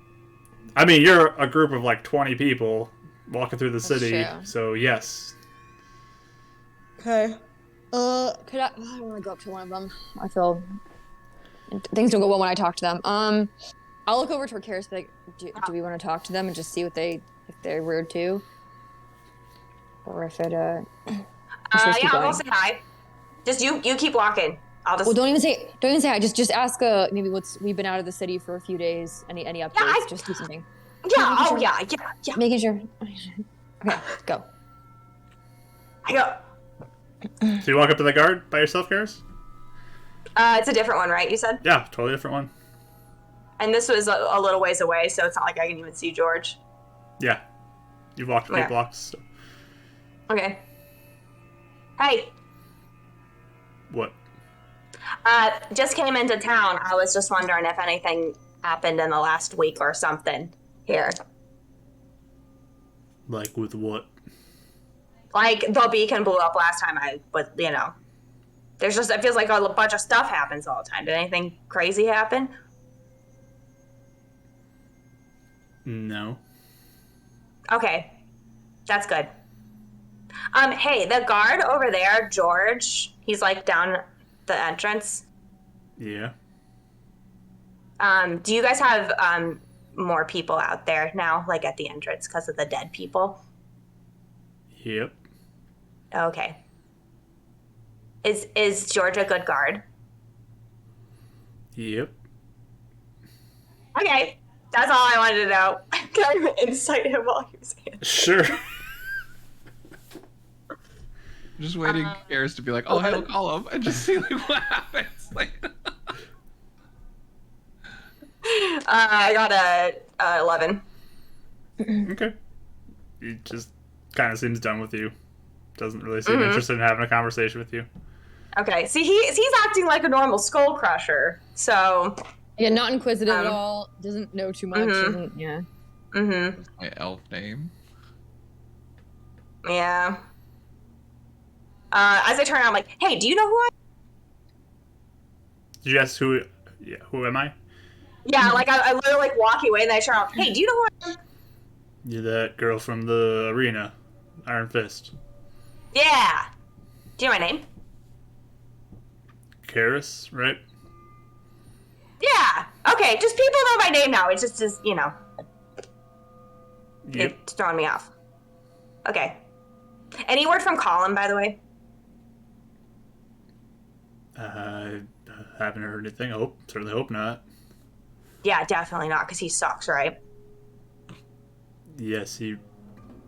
I mean, you're a group of like 20 people walking through the city, true. so yes. Okay. Could I want to go up to one of them. I feel things don't go well when I talk to them. I'll look over to Karis, be like, do we want to talk to them and just see if they're weird too, or if it yeah, I'll say hi. Just you keep walking. I'll just. Well, don't even say hi. Just ask. Maybe we've been out of the city for a few days. Any updates? Just do something. Yeah. Oh, sure. yeah. Making sure. Okay, go. I go. So you walk up to the guard by yourself, Karis? It's a different one, right? You said. Yeah, totally different one. And this was a little ways away, so it's not like I can even see George. Yeah. You've walked a few blocks. So. Okay. Hey. What? Just came into town. I was just wondering if anything happened in the last week or something here. Like with what? Like the beacon blew up last time there's just, it feels like a bunch of stuff happens all the time. Did anything crazy happen? No. Okay. That's good. Hey, the guard over there, George, he's like down the entrance. Yeah. Do you guys have more people out there now, like at the entrance because of the dead people? Yep. Okay. Is George a good guard? Yep. Okay. That's all I wanted to know. Can I incite him while he was in? Sure. Just waiting Karis to be like, oh, he'll call him and just see like what happens. Like, I got a 11. Okay. He just kind of seems done with you. doesn't really seem interested in having a conversation with you. Okay, see, he's acting like a normal skull crusher, so... Yeah, not inquisitive at all. Doesn't know too much. Doesn't, yeah. Mm-hmm. My elf name. Yeah. As I turn around, I'm like, hey, do you know who I am? Did you ask who? Yeah, who am I? Yeah, like, I literally, like, walk away, and I turn around, hey, do you know who I am? You're that girl from the arena. Iron Fist. Yeah. Do you know my name? Karis, right? Yeah. Okay, just people know my name now. It's just, you know, Yep. it's throwing me off. Okay. Any word from Colin, by the way? I haven't heard anything. Certainly hope not. Yeah, definitely not, because he sucks, right? Yes, he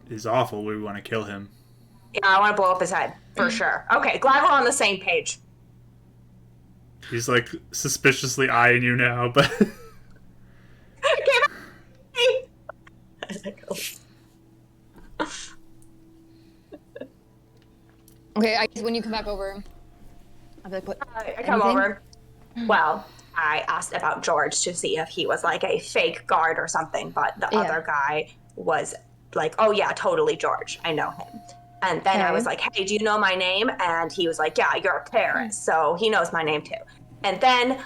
is awful. We want to kill him. Yeah, I want to blow up his head, for sure. Okay, glad we're on the same page. He's like suspiciously eyeing you now, but Okay, I guess when you come back over, I'll be like, what? I come anything? over. Well, I asked about George to see if he was like a fake guard or something, but the other guy was like, oh yeah, totally George. I know him. And then I was like, hey, do you know my name? And he was like, yeah, you're Paris. So he knows my name too. And then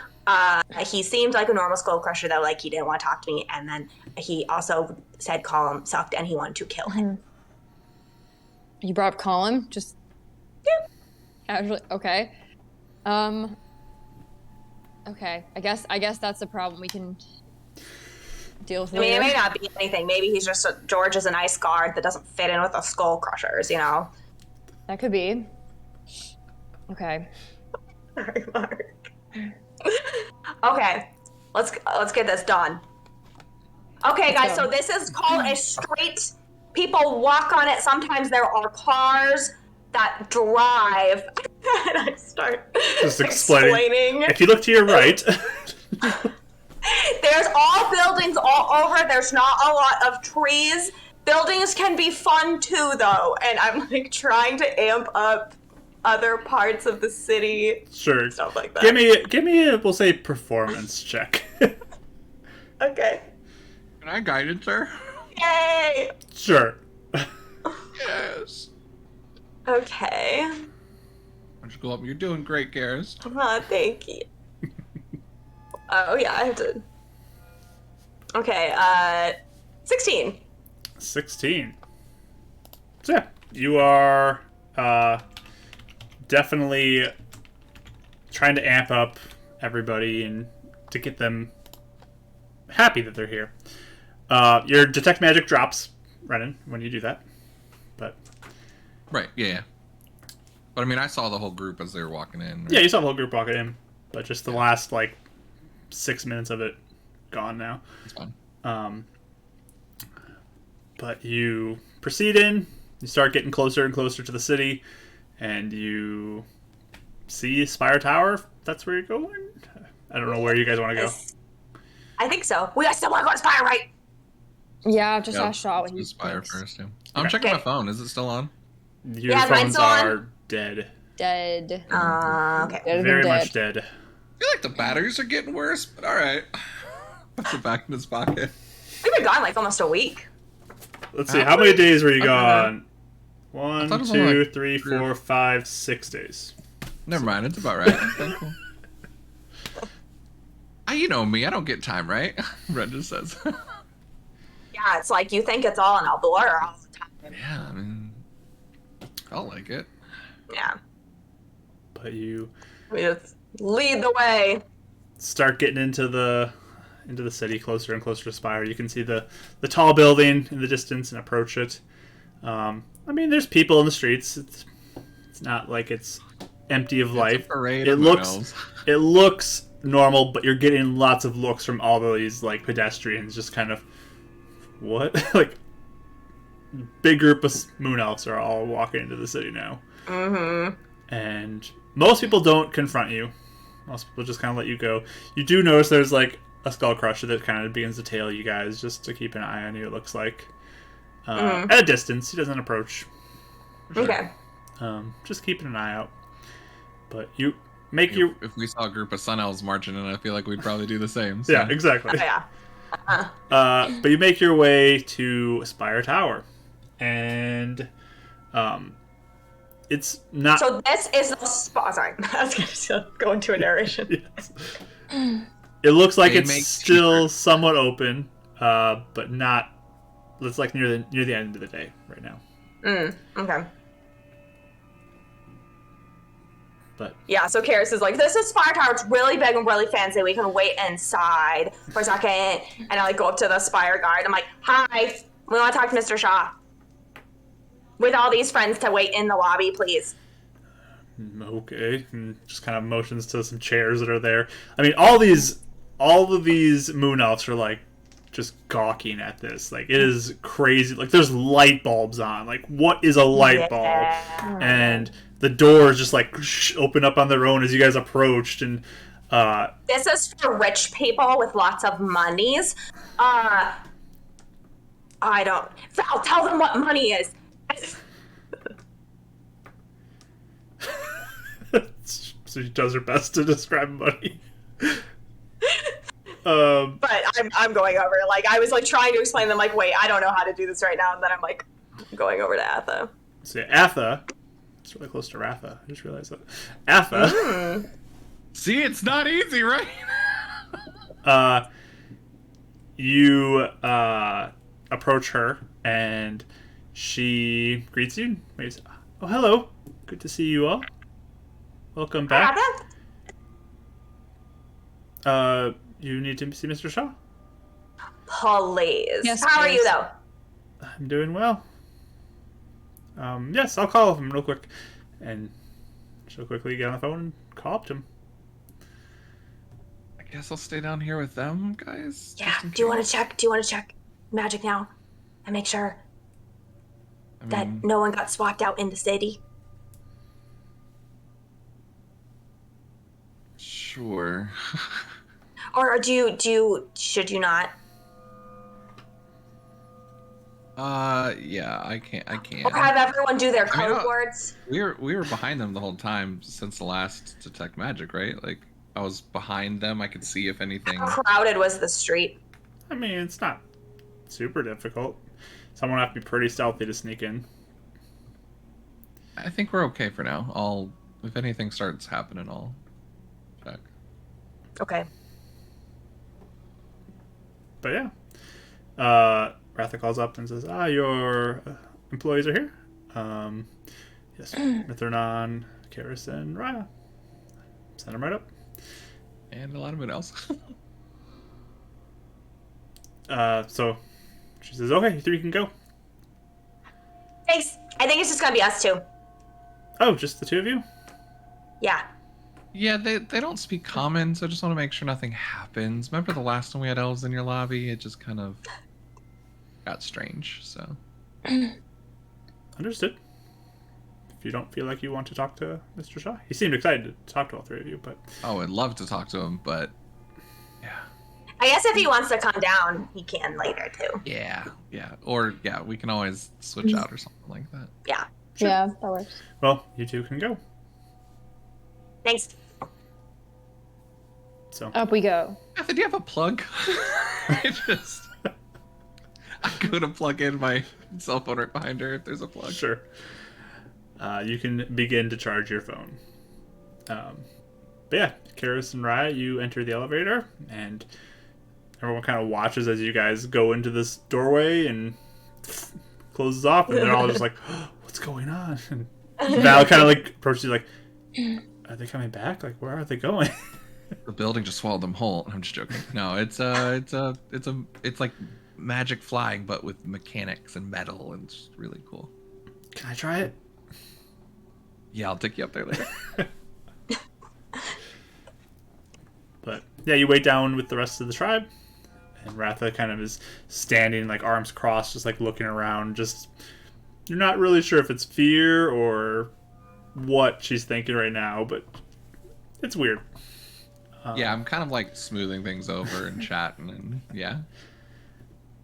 he seemed like a normal skull crusher, though, like he didn't want to talk to me. And then he also said Colin sucked and he wanted to kill him. You brought up Colin? Just casually? Okay. Okay. I guess that's the problem. We can deal with it. I mean, it later. may not be anything. Maybe he's just George is a nice guard that doesn't fit in with the skull crushers, you know? That could be. Okay. Sorry, Mark. Okay, let's get this done. Okay, guys, so this is called a street. People walk on it. Sometimes there are cars that drive. And I start just explaining. If you look to your right, there's all buildings all over. There's not a lot of trees. Buildings can be fun too, though, and I'm like trying to amp up other parts of the city. Sure. Stuff like that. Give me a, we'll say, performance check. Okay. Can I guide it, sir? Yay! Sure. Yes. Okay. Why don't you go up? You're doing great, Garrus. Oh, thank you. Oh, yeah, I have to... Okay, 16. 16. So yeah, you are definitely trying to amp up everybody and to get them happy that they're here. Your detect magic drops, Renan, when you do that. But Right, yeah. But I mean, I saw the whole group as they were walking in. Right? yeah, you saw the whole group walking in, but just the last 6 minutes of it gone now. It's fine. But you proceed in, you start getting closer and closer to the city, and you see Spire Tower. That's where you're going? I don't know where you guys want to go. I think so. We still want to go to Spire, right? Yeah, just Yep. asked Shaw what he Let's Spire thinks. first, yeah. I'm checking my phone. Is it still on? Your Yeah, mine's phones still on. are dead. Dead. Okay. Dead Very than much dead. dead. I feel like the batteries are getting worse, but alright. Puts it back in his pocket. We've been gone almost a week. Let's see, how many days were you Okay. gone? I 1, thought it was 2, only 3, 4, 5, 6 days. Never mind, it's about right. Okay, cool. You know me, I don't get time right. Red just says. Yeah, it's like you think it's all in a blur all the time. Yeah, I mean, I'll like it. Yeah. But you We just lead the way. start getting into the city, closer and closer to Spire. You can see the tall building in the distance and approach it. I mean, there's people in the streets. It's not like it's empty of life. It's a parade It of looks elves. it looks normal, but you're getting lots of looks from all of these pedestrians, just kind of what big group of moon elves are all walking into the city now. Mm-hmm. And most people don't confront you. Most people just kind of let you go. You do notice there's a skull crusher that kind of begins to tail you guys just to keep an eye on you, it looks like. At a distance. He doesn't approach. Okay. Just keeping an eye out. But you make your If we saw a group of sun elves marching in, I feel like we'd probably do the same. So. yeah, exactly. Oh, yeah. But you make your way to Spire Tower, and it's not. So this is the spot. Sorry, I was going to go into a narration. Yes. It looks like They it's make still cheaper. somewhat open, but not. It's like near the end of the day right now. Okay. But Yeah, so Karis is like, this is Spire Tower. It's really big and really fancy. We can wait inside for a second. And I like go up to the Spire guard. I'm like, hi, we want to talk to Mr. Shaw. With all these friends to wait in the lobby, please. okay, and just kind of motions to some chairs that are there. I mean, all of these moon elves are like just gawking at this. Like, it is crazy. Like, there's light bulbs on. Like, what is a light bulb? And the doors just like open up on their own as you guys approached, and This is for rich people with lots of monies. I don't. Val, tell them what money is. so she does her best to describe money. But I'm going over. Like, I was like trying to explain them. Like, wait, I don't know how to do this right now. And then I'm like going over to Atha. So yeah, Atha, it's really close to Ratha. I just realized that. Atha, See, it's not easy, right? you approach her and she greets you. Maybe say, oh, hello. Good to see you all. Welcome back. Atha? You need to see Mr. Shaw? Please. Yes, How are please. you, though? I'm doing well. Yes, I'll call him real quick. And she'll quickly get on the phone and call up to him. I guess I'll stay down here with them, guys. Yeah. just in Do you want case. to check? Do you want to check magic now and make sure I that mean, no one got swapped out in the city? sure. Or should you not? Yeah, I can. Or have everyone do their I mean, code words? We were behind them the whole time since the last Detect Magic, right? Like, I was behind them. I could see if anything. How crowded was the street? I mean, it's not super difficult. Someone have to be pretty stealthy to sneak in. I think we're okay for now. If anything starts happening, I'll check. Okay. But yeah. Ratha calls up and says, your employees are here. Yes, Mithranon, Karis, and Raya. Send them right up. And a lot of it else. So she says, okay, you three can go. Thanks. I think it's just gonna be us two. Oh, just the two of you? Yeah. Yeah, they don't speak common, so I just want to make sure nothing happens. Remember the last time we had elves in your lobby? It just kind of got strange, so. Understood. If you don't feel like you want to talk to Mr. Shaw. He seemed excited to talk to all three of you, but... Oh, I'd love to talk to him, but yeah. I guess if he wants to come down, he can later too. Yeah. Or, yeah, we can always switch out or something like that. Yeah. Sure. Yeah, that works. Well, you two can go. Thanks. So, Up we go. Beth, do you have a plug? I go to plug in my cell phone right behind her if there's a plug. sure. You can begin to charge your phone. But yeah, Karis and Raya, you enter the elevator, and everyone kind of watches as you guys go into this doorway and closes off, and they're all just like, oh, what's going on? And Val kind of like approaches you like, are they coming back? Like, where are they going? The building just swallowed them whole. I'm just joking. No, it's like magic flying, but with mechanics and metal, and it's really cool. Can I try it? Yeah, I'll take you up there later. But yeah, you wait down with the rest of the tribe, and Ratha kind of is standing, like arms crossed, just like looking around. Just you're not really sure if it's fear or what she's thinking right now, but it's weird. Yeah, I'm kind of like smoothing things over and chatting, and yeah.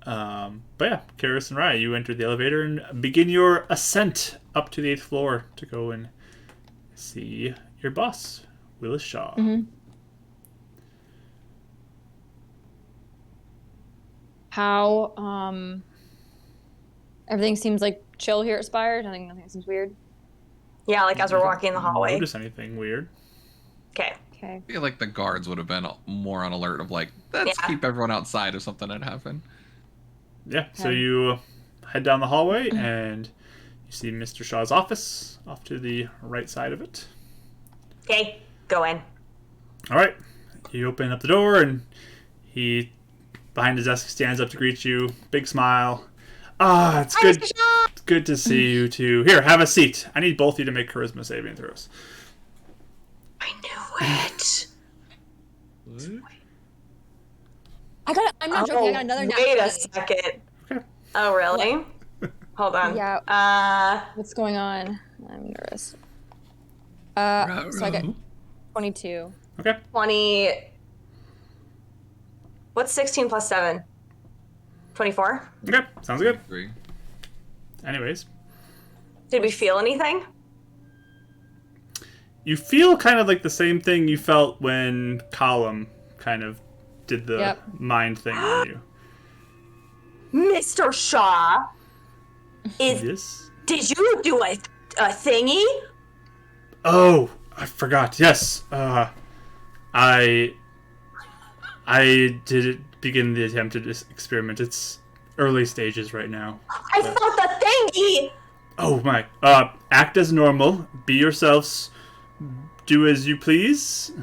But yeah, Karis and Raya, you enter the elevator and begin your ascent up to the 8th floor to go and see your boss, Willis Shaw. Mm-hmm. How everything seems like chill here at Spire. Nothing seems weird. Yeah, like as we're walking in the hallway. Notice anything weird? Okay. Okay. I feel like the guards would have been more on alert of like, let's keep everyone outside if something had happened. Yeah, so you head down the hallway and you see Mr. Shaw's office off to the right side of it. Okay, go in. All right, you open up the door and he, behind his desk, stands up to greet you. Big smile. Ah, it's good. It's good to see you too. Here, have a seat. I need both of you to make charisma saving throws. I knew it. I'm not joking. I got another nat Wait a 20. second. Okay. Oh, really? Hold on. Yeah. What's going on? I'm nervous. So I got 22. Okay. 20. What's 16 plus 7? 24? Okay, sounds good. 3. Anyways, Did we feel anything? you feel kind of like the same thing you felt when Column kind of did the mind thing on you. Mr. Shaw, Yes? did you do a thingy? Oh, I forgot. Yes. I did begin the attempted experiment. It's early stages right now. I felt the thingy! Oh my. Act as normal. Be yourselves. Do as you please.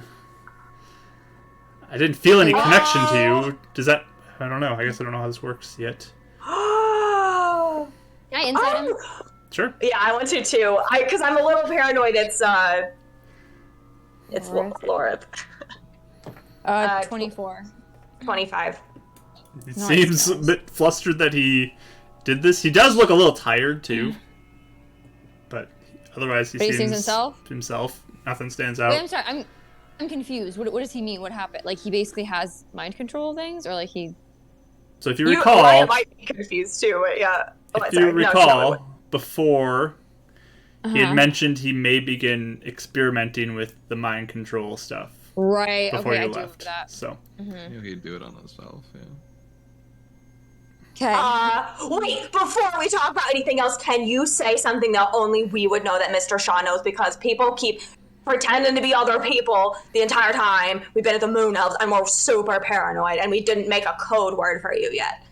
I didn't feel any connection to you. Does that... I don't know. I guess I don't know how this works yet. Can I insight him? Sure. Yeah, I want to too. Because I'm a little paranoid. It's Lorith. 24. 25. It Nice, seems a bit flustered that he did this. He does look a little tired too. But otherwise he seems himself. Nothing stands out. Wait, I'm sorry. I'm confused. What does he mean? What happened? Like he basically has mind control things, or like he? So if you recall, I might be confused too. But yeah. If you recall, before he had mentioned he may begin experimenting with the mind control stuff. Right. Before okay, you I do left. that. So. I knew he'd do it on himself. Yeah. Okay. Wait, before we talk about anything else, can you say something that only we would know that Mr. Shaw knows? Because people keep pretending to be other people the entire time. We've been at the Moon Elves, and we're super paranoid, and we didn't make a code word for you yet.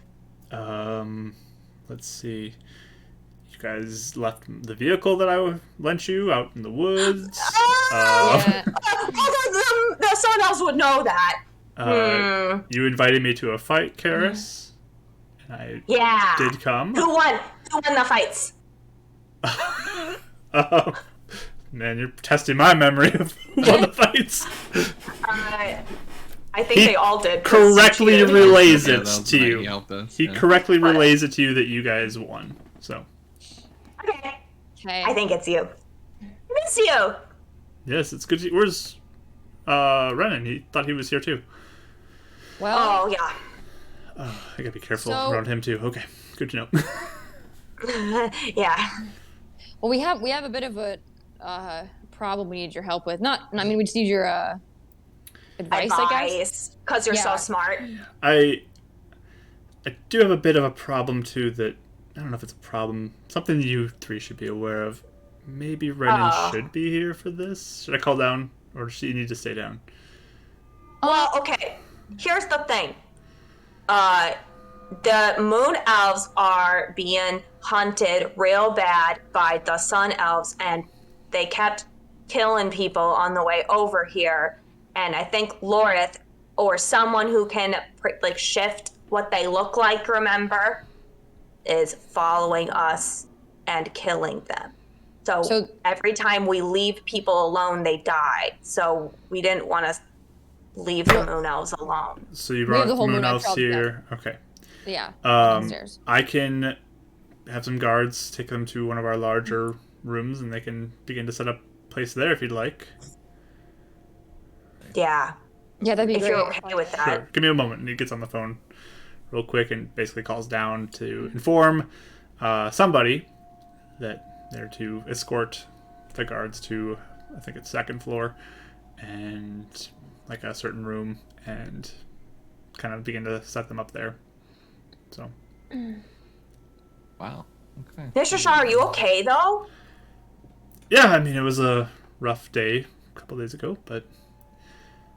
Let's see. You guys left the vehicle that I lent you out in the woods. Yeah. The Sun Elves would know that. You invited me to a fight, Karis. And I did come. Who won? Who won the fights? Man, you're testing my memory of who won the fights. I think they all did. Correctly relays it to He you. helped us, He correctly relays it to you that you guys won. So. Okay. Okay. I think it's you. I miss you. Yes, it's good. Where's Renan? He thought he was here too. Well. Oh yeah. I gotta be careful around him too. Okay, good to know. Yeah. Well, we have a bit of a problem we need your help with. I mean, we just need your advice, I guess. Because you're so smart. I do have a bit of a problem too that I don't know if it's a problem. Something you three should be aware of. Maybe Renan should be here for this. Should I call down, or does she need to stay down? Well, okay. Here's the thing. The Moon Elves are being hunted real bad by the Sun Elves, and they kept killing people on the way over here. And I think Lorith, or someone who can shift what they look like, remember, is following us and killing them. So every time we leave people alone, they die. So we didn't want to leave the Moon Elves alone. So you brought the Moon Elves here. Okay. Yeah. Downstairs. I can have some guards take them to one of our larger rooms, and they can begin to set up place there if you'd like. Yeah. Yeah, that'd be great. If you're okay with that. Sure. Give me a moment, and he gets on the phone. real quick and basically calls down to inform somebody that they're to escort the guards to, I think it's second floor, and like a certain room, and kind of begin to set them up there. So. Wow. Okay. Mr. Shaw, are you okay though? Yeah, I mean, it was a rough day a couple days ago, but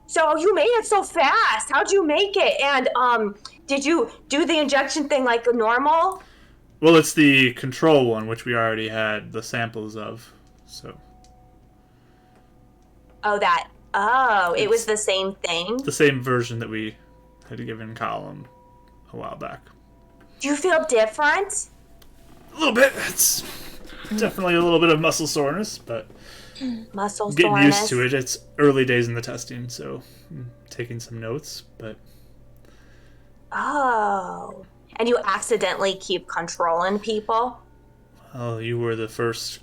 So you made it so fast. How'd you make it? And did you do the injection thing like normal? well, it's the control one, which we already had the samples of. So It was the same thing. the same version that we had given Colin a while back. Do you feel different? A little bit. It's definitely a little bit of muscle soreness, but Muscle getting soreness. used to it. It's early days in the testing, so I'm taking some notes, but Oh. And you accidentally keep controlling people? well, you were the first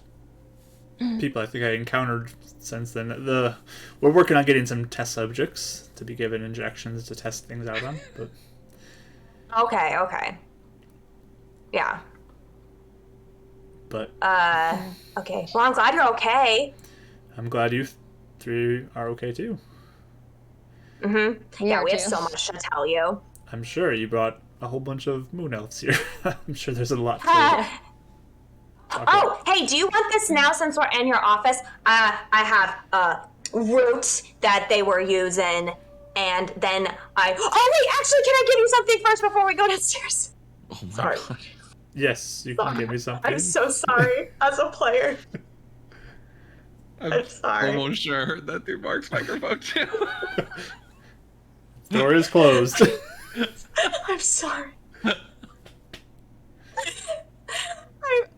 people I think I encountered since then. We're working on getting some test subjects to be given injections to test things out on, but Okay. Yeah. but Okay. Well, I'm glad you're okay. I'm glad you three are okay too. Mm-hmm. We Yeah, are we have too. so much to tell you. I'm sure you brought a whole bunch of moon elves here. I'm sure there's a lot to talk Oh, hey, do you want this now since we're in your office? I have roots that they were using, and then Oh, wait, actually, can I give you something first before we go downstairs? Oh my Sorry. god. Yes, you can give me something. I'm so sorry as a player. I'm sorry. Almost sure I heard that through Mark's microphone too. Door is closed. I'm sorry.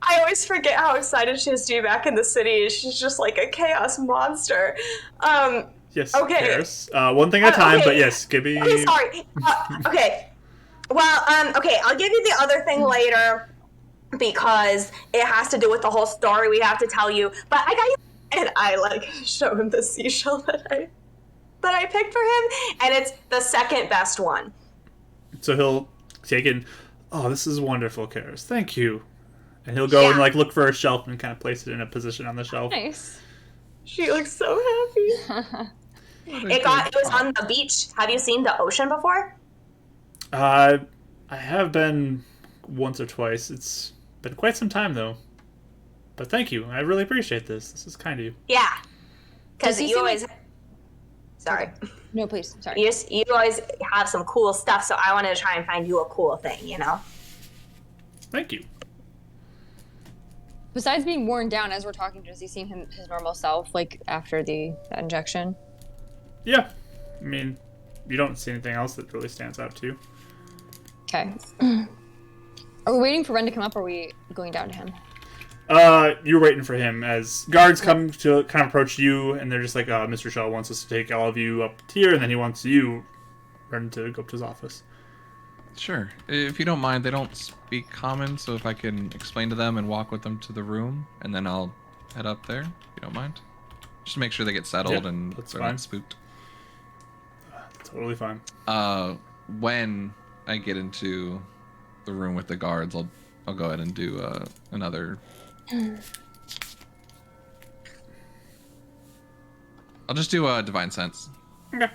I always forget how excited she is to be back in the city. She's just like a chaos monster. Yes, Okay. Karis. One thing at a time, okay. but yes, give me... Okay, sorry. Okay. Well, okay, I'll give you the other thing later because it has to do with the whole story we have to tell you. But I got you, and I like show him the seashell that I picked for him, and it's the second best one. So he'll take in, oh, this is wonderful, Karis. Thank you. And he'll go and Yeah. like look for a shelf and kind of place it in a position on the shelf. Nice. She looks so happy. It was on the beach. Have you seen the ocean before? I have been once or twice. It's been quite some time though. But thank you. I really appreciate this. This is kind of you. Yeah. Because Does he you seem always. like- Sorry. No, please. Sorry. You always have some cool stuff, so I wanted to try and find you a cool thing, you know? Thank you. Besides being worn down as we're talking, does he seem his normal self, like after the injection? Yeah. I mean, you don't see anything else that really stands out to you. Okay. Are we waiting for Ren to come up, or are we going down to him? You're waiting for him as guards come to kind of approach you, and they're just like, Mr. Shaw wants us to take all of you up here, and then he wants you, Ren, to go up to his office. Sure. If you don't mind, they don't speak common, so if I can explain to them and walk with them to the room, and then I'll head up there, if you don't mind. Just to make sure they get settled Yeah, and that's they're fine. not spooked. Totally fine. When I get into the room with the guards, I'll go ahead and do another. I'll just do a divine sense. Okay.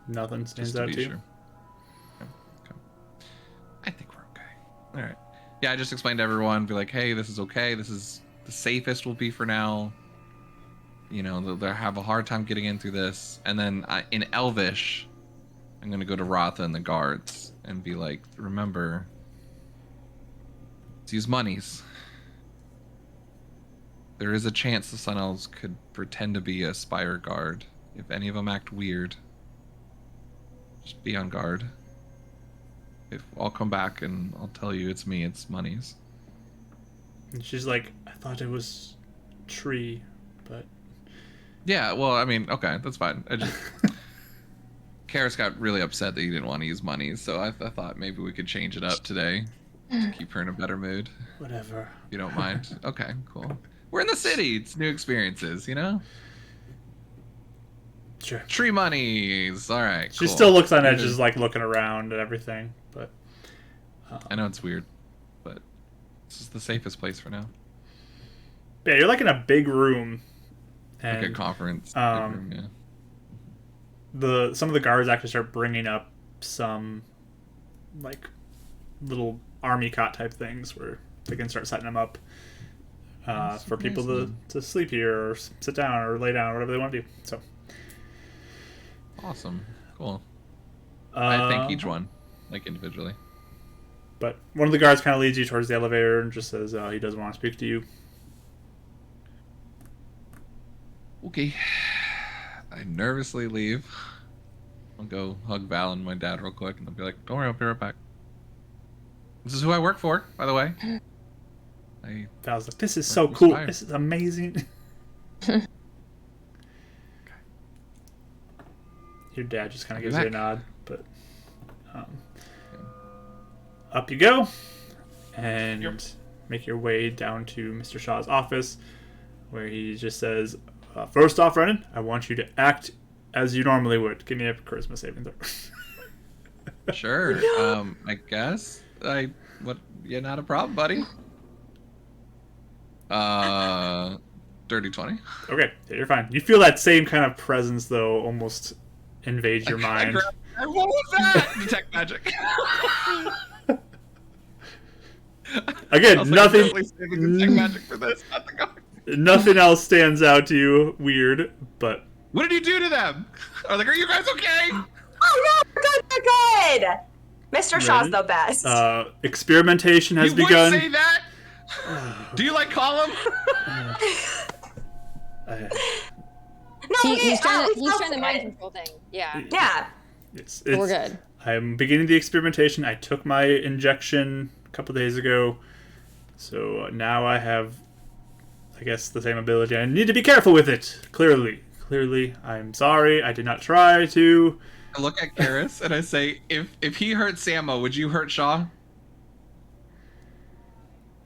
Nothing Just stands to out be to you. sure. Okay. I think we're okay. All right. Yeah, I just explained to everyone, be like, hey, this is okay. This is the safest will be for now. You know, they'll have a hard time getting in through this. And then in Elvish, I'm going to go to Ratha and the guards and be like, remember, let's use monies. There is a chance the Sun Elves could pretend to be a Spire guard. If any of them act weird, just be on guard. If I'll come back and I'll tell you it's me, it's monies. And she's like, I thought it was tree, but Yeah, well, I mean, okay, that's fine. I just Karis got really upset that you didn't want to use monies, so I thought maybe we could change it up today to keep her in a better mood. whatever. If you don't mind. Okay, cool. We're in the city. It's new experiences, you know? Sure. Tree monies. All right. She cool. still looks on edges, like looking around and everything. But I know it's weird, but this is the safest place for now. yeah, you're like in a big room, and Like a conference. um, Big room, some of the guards actually start bringing up some like little army cot type things where they can start setting them up for people to sleep here or sit down or lay down or whatever they want to do. So awesome. Cool. I thank each Uh, one, like individually. But one of the guards kind of leads you towards the elevator and just says he doesn't want to speak to you. Okay. I nervously leave. I'll go hug Val and my dad real quick, and they'll be like, "Don't worry, I'll be right back." This is who I work for, by the way. Val's like, "This is so cool. Inspired. This is amazing." Your dad just kind of gives you a nod, but up you go, and make your way down to Mr. Shaw's office, where he just says, "First off, Renan, I want you to act as you normally would. Give me a charisma saving throw." Sure. I guess. Yeah, not a problem, buddy. Dirty 20. Okay, yeah, you're fine. You feel that same kind of presence, though, almost invade your mind. What was that? Detect magic. Again, nothing. Detect magic for this. Not the guard. Nothing else stands out to you weird, but What did you do to them? I was like, "Are you guys okay?" Oh no, we're good. Mr. Shaw's the best. experimentation has You begun. would say that. Do you like column? No, He's trying to good. mind control thing. Yeah. Yeah. It's, We're good. I'm beginning the experimentation. I took my injection a couple days ago, so now I have, I guess, the same ability. I need to be careful with it. Clearly, I'm sorry. I did not try to. I look at Karis and I say, if he hurt Samo, would you hurt Shaw?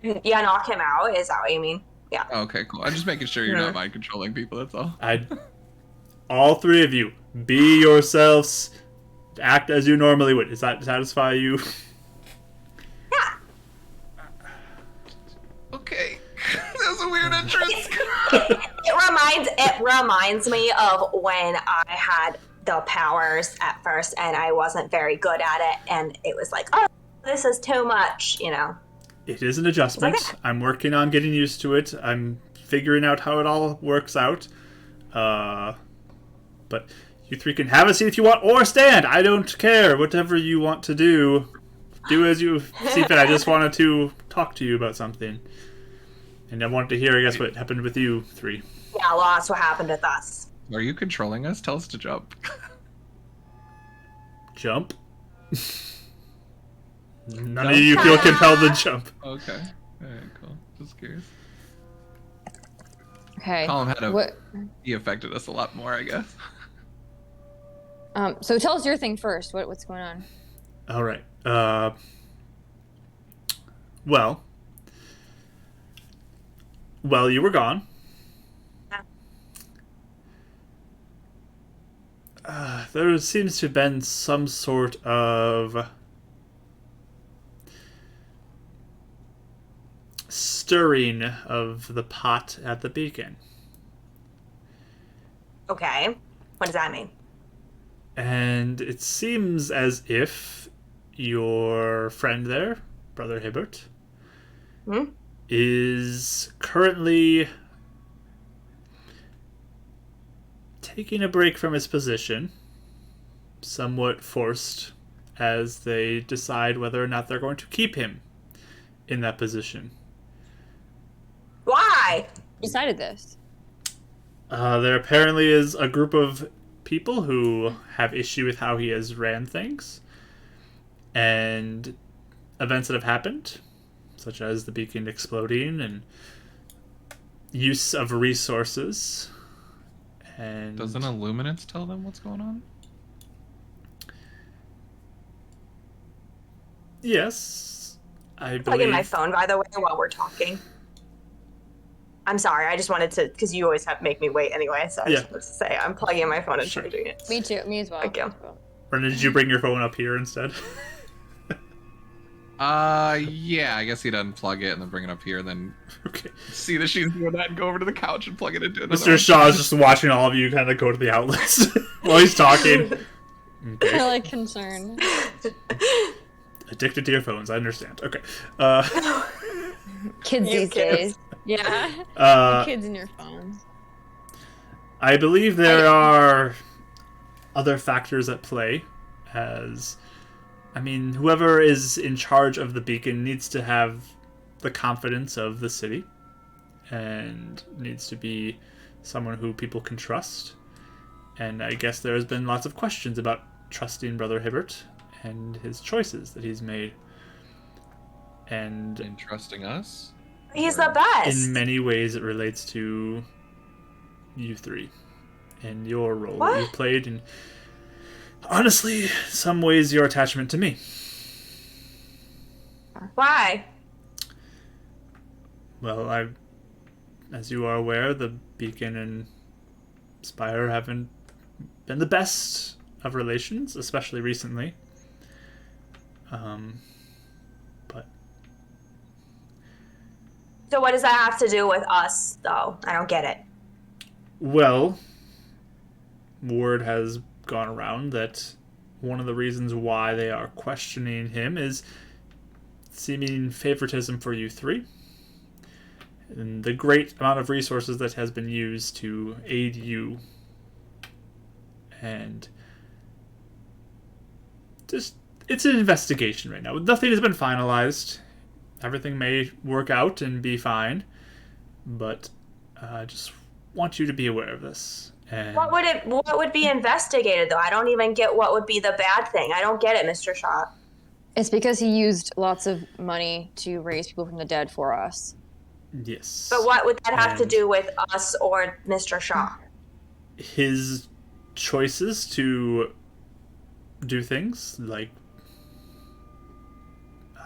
Yeah, knock him out. Is that what you mean? Yeah. Okay, cool. I'm just making sure you're not mind controlling people. That's all. All three of you, be yourselves. Act as you normally would. Does that satisfy you? Yeah. Okay. That was a weird entrance. It reminds me of when I had the powers at first and I wasn't very good at it, and it was like, oh, this is too much, you know. It is an adjustment. Okay. I'm working on getting used to it. I'm figuring out how it all works out. But you three can have a seat if you want, or stand. I don't care. Whatever you want to do, do as you see fit. I just wanted to talk to you about something. And I wanted to hear, I guess, what happened with you three. Yeah, lost what happened with us. Are you controlling us? Tell us to jump. Jump? None of you feel compelled to jump. Okay. Alright, cool. Just curious. Okay. Colin had What? he affected us a lot more, I guess. So tell us your thing first. What's going on? All right. Well, you were gone. There seems to have been some sort of stirring of the pot at the beacon. Okay. What does that mean? And it seems as if your friend there, Brother Hibbert, is currently taking a break from his position, somewhat forced, as they decide whether or not they're going to keep him in that position. Why? Who decided this? There apparently is a group of people who have issue with how he has ran things, and events that have happened, such as the beacon exploding and use of resources. And Doesn't Illuminance tell them what's going on? yes, I Plug in my believe. phone, by the way, while we're talking. I'm sorry. I just wanted to, because you always make me wait anyway. So I just Yeah. wanted to say I'm plugging in my phone and Sure. charging it. Me too. Me as well. Thank you. Me as well. Brendan, did you bring your phone up here instead? Yeah, I guess he'd unplug it and then bring it up here and then Okay. see that she's doing that and go over to the couch and plug it into another Mr. one. Shaw is just watching all of you kind of go to the outlets while he's talking. Okay. They're like concerned. Addicted to your phones, I understand. Okay. Kids You these kids. days. Yeah. Kids in your phones. I believe there are other factors at play, as whoever is in charge of the beacon needs to have the confidence of the city and needs to be someone who people can trust. And I guess there has been lots of questions about trusting Brother Hibbert and his choices that he's made. And And trusting us? He's the best. in many ways it relates to you three and your role What? that you played, and honestly, some ways your attachment to me. Why? Well, as you are aware, the Beacon and Spire haven't been the best of relations, especially recently. But So what does that have to do with us, though? I don't get it. well, word has gone around that one of the reasons why they are questioning him is seeming favoritism for you three, and the great amount of resources that has been used to aid you, and just it's an investigation right now. Nothing has been finalized. Everything may work out and be fine, but I just want you to be aware of this. And What would be investigated, though? I don't even get what would be the bad thing. I don't get it, Mr. Shaw. It's because he used lots of money to raise people from the dead for us. yes. But what would that have to And do with us or Mr. Shaw? his choices to do things, like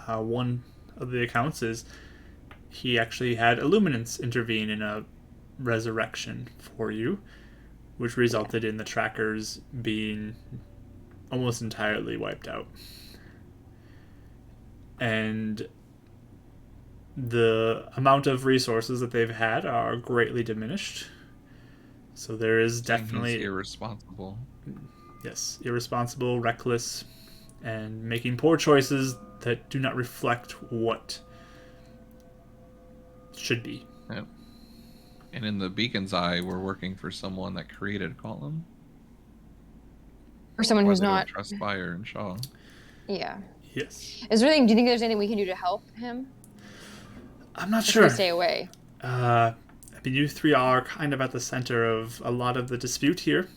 one of the accounts is he actually had Illuminance intervene in a resurrection for you, which resulted in the trackers being almost entirely wiped out. And the amount of resources that they've had are greatly diminished. So there is He's definitely, irresponsible. yes, irresponsible, reckless, and making poor choices that do not reflect what should be. Yep. And in the Beacon's eye, we're working for someone that created Column. Or someone Why who's they don't not. trust Fire and Shaw. Yeah. Yes. Is there anything? Do you think there's anything we can do to help him? I'm not Or should sure. we stay away? You three are kind of at the center of a lot of the dispute here.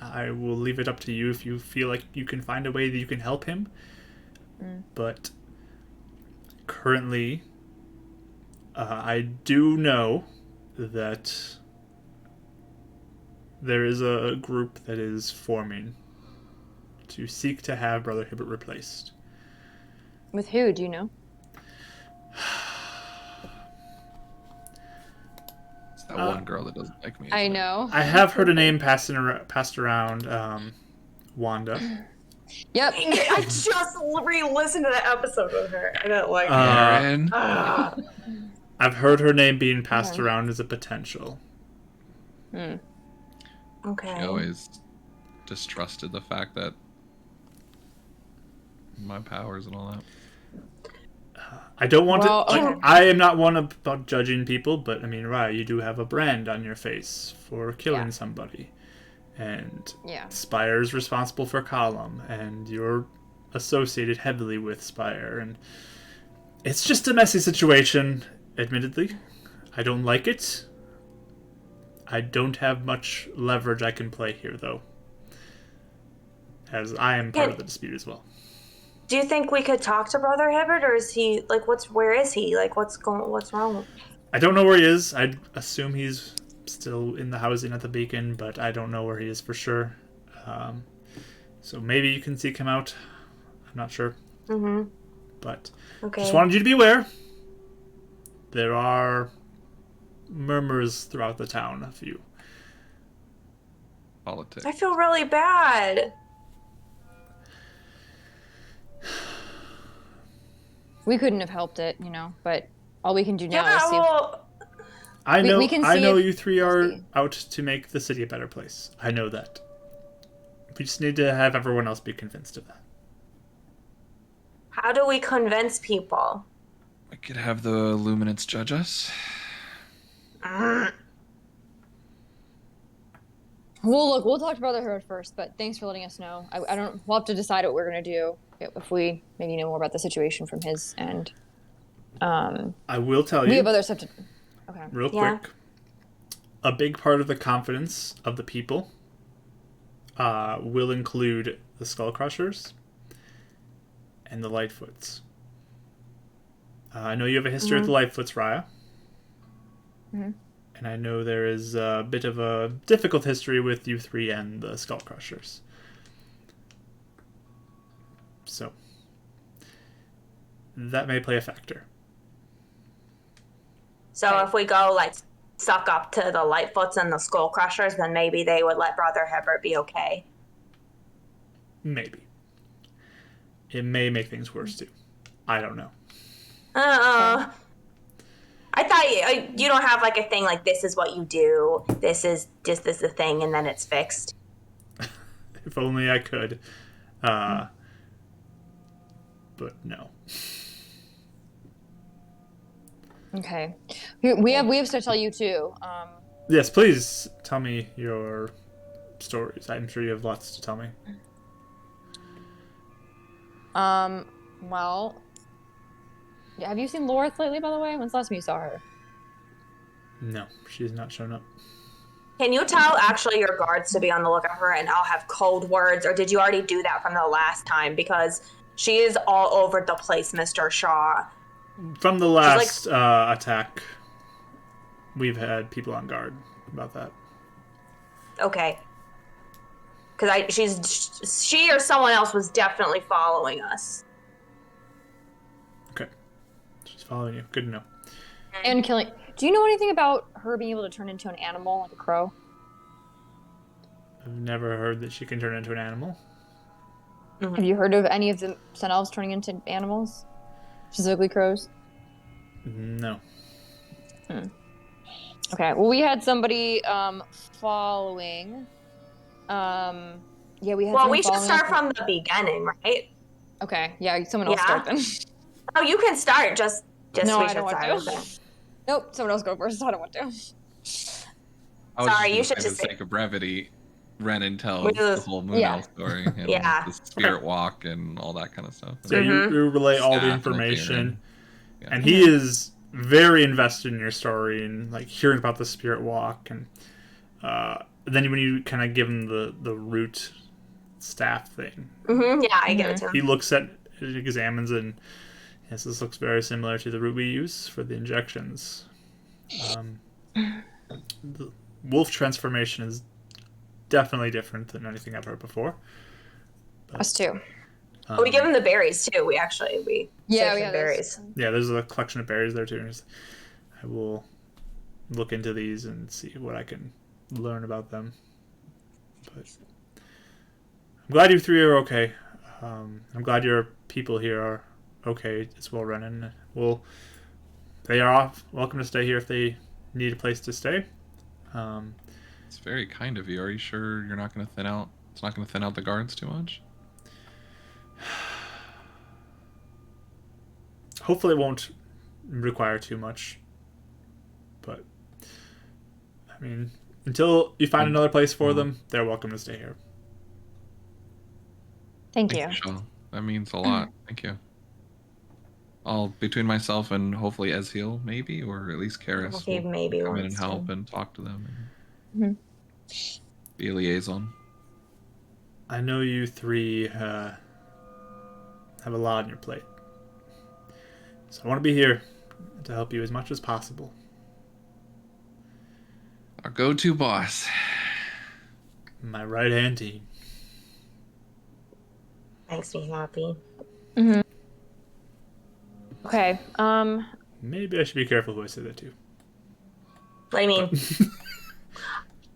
I will leave it up to you if you feel like you can find a way that you can help him. But currently, I do know that there is a group that is forming to seek to have Brother Hibbert replaced. With who? Do you know? It's that one girl that doesn't like me. I isn't it? know. I have heard a name passed around, Wanda. Yep. I just re-listened to that episode with her. I don't like Aaron. Ah. I've heard her name being passed Okay. around as a potential. Hmm. Okay. She always distrusted the fact that my powers and all that. I don't want Well, to. okay. I am not one about judging people, but I mean, Raya, you do have a brand on your face for killing Yeah. somebody, and Yeah. Spire's responsible for Column, and you're associated heavily with Spire, and it's just a messy situation. Admittedly, I don't like it. I don't have much leverage I can play here, though, as I am part of the dispute as well. Do you think we could talk to Brother Hibbert, or is he like where is he? Like what's wrong? I don't know where he is. I'd assume he's still in the housing at the Beacon, but I don't know where he is for sure. So maybe you can seek him out. I'm not sure. Mm-hmm. But Okay. just wanted you to be aware. there are murmurs throughout the town of you. Politics. I feel really bad. We couldn't have helped it, but all we can do now is Yeah, see. well, I know. We can I see know if- you three are see. out to make the city a better place. I know that. We just need to have everyone else be convinced of that. how do we convince people? We could have the Luminants judge us. Mm. We'll talk to Brotherhood first, but thanks for letting us know. I don't. We'll have to decide what we're gonna do if we maybe know more about the situation from his end. I will tell We you have other stuff to. Okay. real Yeah. quick. A big part of the confidence of the people will include the Skull Crushers and the Lightfoots. I know you have a history with the Lightfoots, Raya. Mm-hmm. And I know there is a bit of a difficult history with you three and the Skull Crushers. So, that may play a factor. So if we go like suck up to the Lightfoots and the Skull Crushers, then maybe they would let Brother Hebert be okay. Maybe. It may make things worse, too. I don't know. I thought you don't have like a thing like this is what you do. This is the thing, and then it's fixed. If only I could. But no. Okay. We have stuff to tell you too. Yes, please tell me your stories. I'm sure you have lots to tell me. Well, have you seen Lorith lately, by the way? When's the last time you saw her? No, she's not shown up. Can you tell actually your guards to be on the lookout for her, and I'll have code words, or did you already do that from the last time? Because she is all over the place, Mr. Shaw. From the last attack, we've had people on guard about that. Okay. Because she or someone else was definitely following us. Okay. She's following you. Good to know. And killing. Do you know anything about her being able to turn into an animal, like a crow? I've never heard that she can turn into an animal. Have you heard of any of the Sun Elves turning into animals? Specifically crows? No. Okay. Well, we had somebody following. Yeah, we had. Well, someone we should following start us. from the beginning, right? Okay. Yeah, someone else Yeah. start then. Oh, you can start. Just No, we I should don't want start to. with it. Nope, someone else go first. I don't want to. I was Sorry, you just should gonna say, just for the sake of brevity, Renan tells We the just- whole Moon yeah. Elf story and Yeah. the spirit walk and all that kind of stuff. So you relay all the Staff and information, Yeah. and he is very invested in your story and like hearing about the spirit walk, and then when you kind of give him the root staff thing, Yeah, I give it to he him. looks at it, examines, and yes, this looks very similar to the root we use for the injections. The wolf transformation is definitely different than anything I've heard before. Us too. We give him the berries too. We search we for have berries. Yeah, there's a collection of berries there too. I will look into these and see what I can learn about them. But I'm glad you three are okay. I'm glad your people here are okay as well, Renan. Well, they are off. Welcome to stay here if they need a place to stay. It's very kind of you. Are you sure you're not going to thin out? It's not going to thin out the guards too much? Hopefully it won't require too much. But, I mean, until you find another place for them, they're welcome to stay here. Thank you. Shaw. That means a lot. Thank you. I'll, between myself and hopefully Ezheal, maybe, or at least Karis, He will maybe come in and wants help to. and talk to them Mhm. and be a liaison. I know you three have a lot on your plate. So I want to be here to help you as much as possible. Our go-to boss. My right-hand team. Makes me happy. Okay. Maybe I should be careful who I say that to. What do you mean?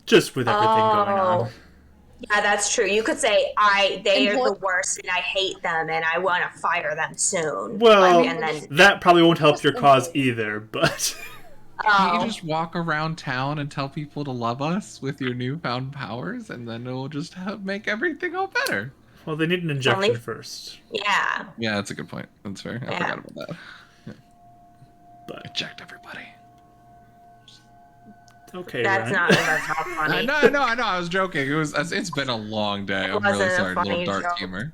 Just with everything going on. Oh. Yeah, that's true. You could say they are Employ- the worst and I hate them and I want to fire them soon. Well, and then that probably won't help Just your cause employ- either, but... Can oh, you just walk around town and tell people to love us with your newfound powers, and then it'll just make everything all better? Well, they need an injection only- first. yeah. Yeah, that's a good point. That's fair. I Yeah. forgot about that. But, Eject everybody. okay, That's Ryan. that's not funny. I know. I was joking. It's been a long day. I'm really wasn't a sorry. A little funny dark joke. humor.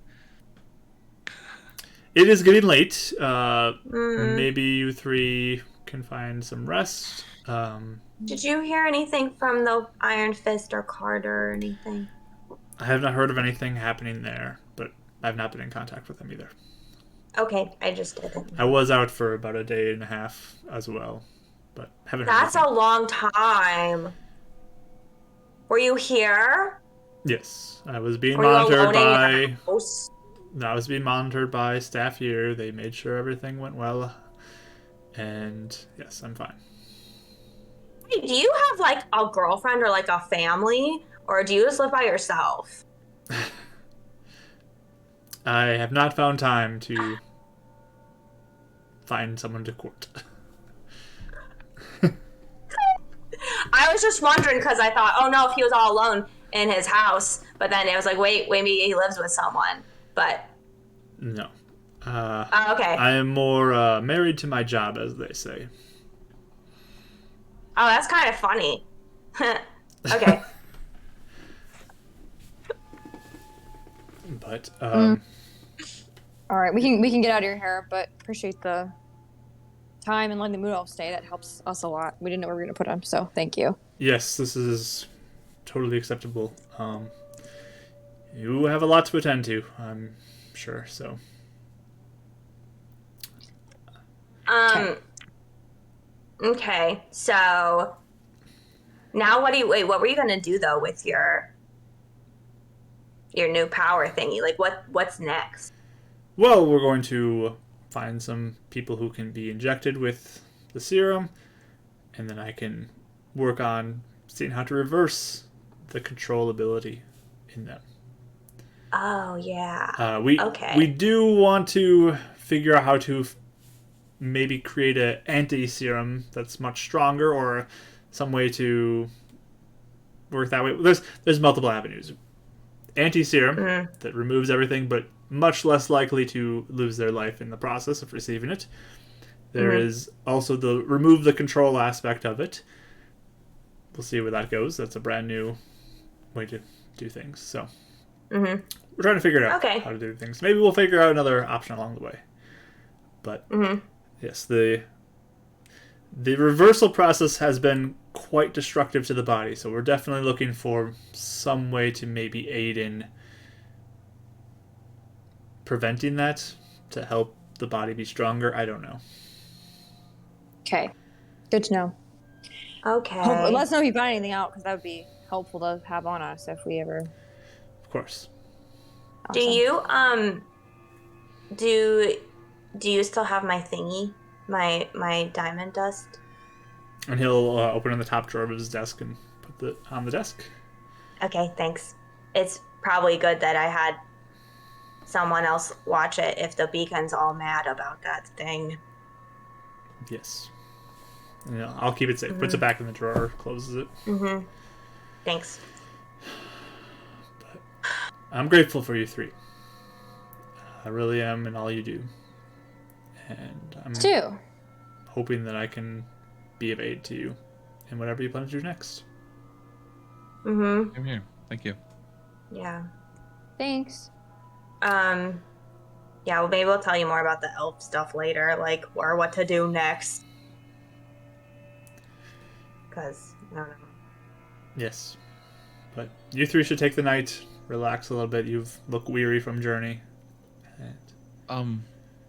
It is getting late. Mm. Maybe you three can find some rest. Did you hear anything from the Iron Fist or Carter or anything? I have not heard of anything happening there, but I've not been in contact with them either. Okay, I just didn't. I was out for about a day and a half as well, but haven't heard That's a anything. long time. Were you here? Yes, I was being Were you monitored alone in by... your house? I was being monitored by staff here. They made sure everything went well. And yes, I'm fine. Hey, do you have like a girlfriend or like a family? Or do you just live by yourself? I have not found time to find someone to court. I was just wondering because I thought, oh no, if he was all alone in his house. But then it was like, wait, maybe he lives with someone. But, No. okay. I am more married to my job, as they say. Oh, that's kind of funny. Okay. But All right, we can get out of your hair, but appreciate the time and letting the mood off stay. That helps us a lot. We didn't know where we were gonna put them, so thank you. yes, this is totally acceptable. You have a lot to attend to, I'm sure. So Okay. So now what were you gonna do though with your new power thingy? Like what's next? well, we're going to find some people who can be injected with the serum, and then I can work on seeing how to reverse the control ability in them. Oh yeah. Okay. We do want to figure out how to maybe create an anti-serum that's much stronger, or some way to work that way. There's multiple avenues. Anti-serum that removes everything, but much less likely to lose their life in the process of receiving it. There is also the remove the control aspect of it. We'll see where that goes. That's a brand new way to do things. So we're trying to figure out how to do things. Maybe we'll figure out another option along the way. But yes, the reversal process has been quite destructive to the body, so we're definitely looking for some way to maybe aid in preventing that, to help the body be stronger. I don't know. Okay, good to know. Okay. Let us know if you find anything out, because that would be helpful to have on us if we ever. Of course. Do you do you still have my thingy? My diamond dust? And he'll open in the top drawer of his desk and put it on the desk. Okay, thanks. It's probably good that I had someone else watch it if the beacon's all mad about that thing. Yes. Yeah, I'll keep it safe. Puts it back in the drawer, closes it. Thanks. But I'm grateful for you three. I really am, and all you do. And I'm Too. hoping that I can be of aid to you in whatever you plan to do next. I'm here. Thank you. Yeah. Thanks. Yeah, well, maybe we'll tell you more about the elf stuff later, like, or what to do next. Because, I don't know. Yes. But you three should take the night, relax a little bit. You look weary from journey. And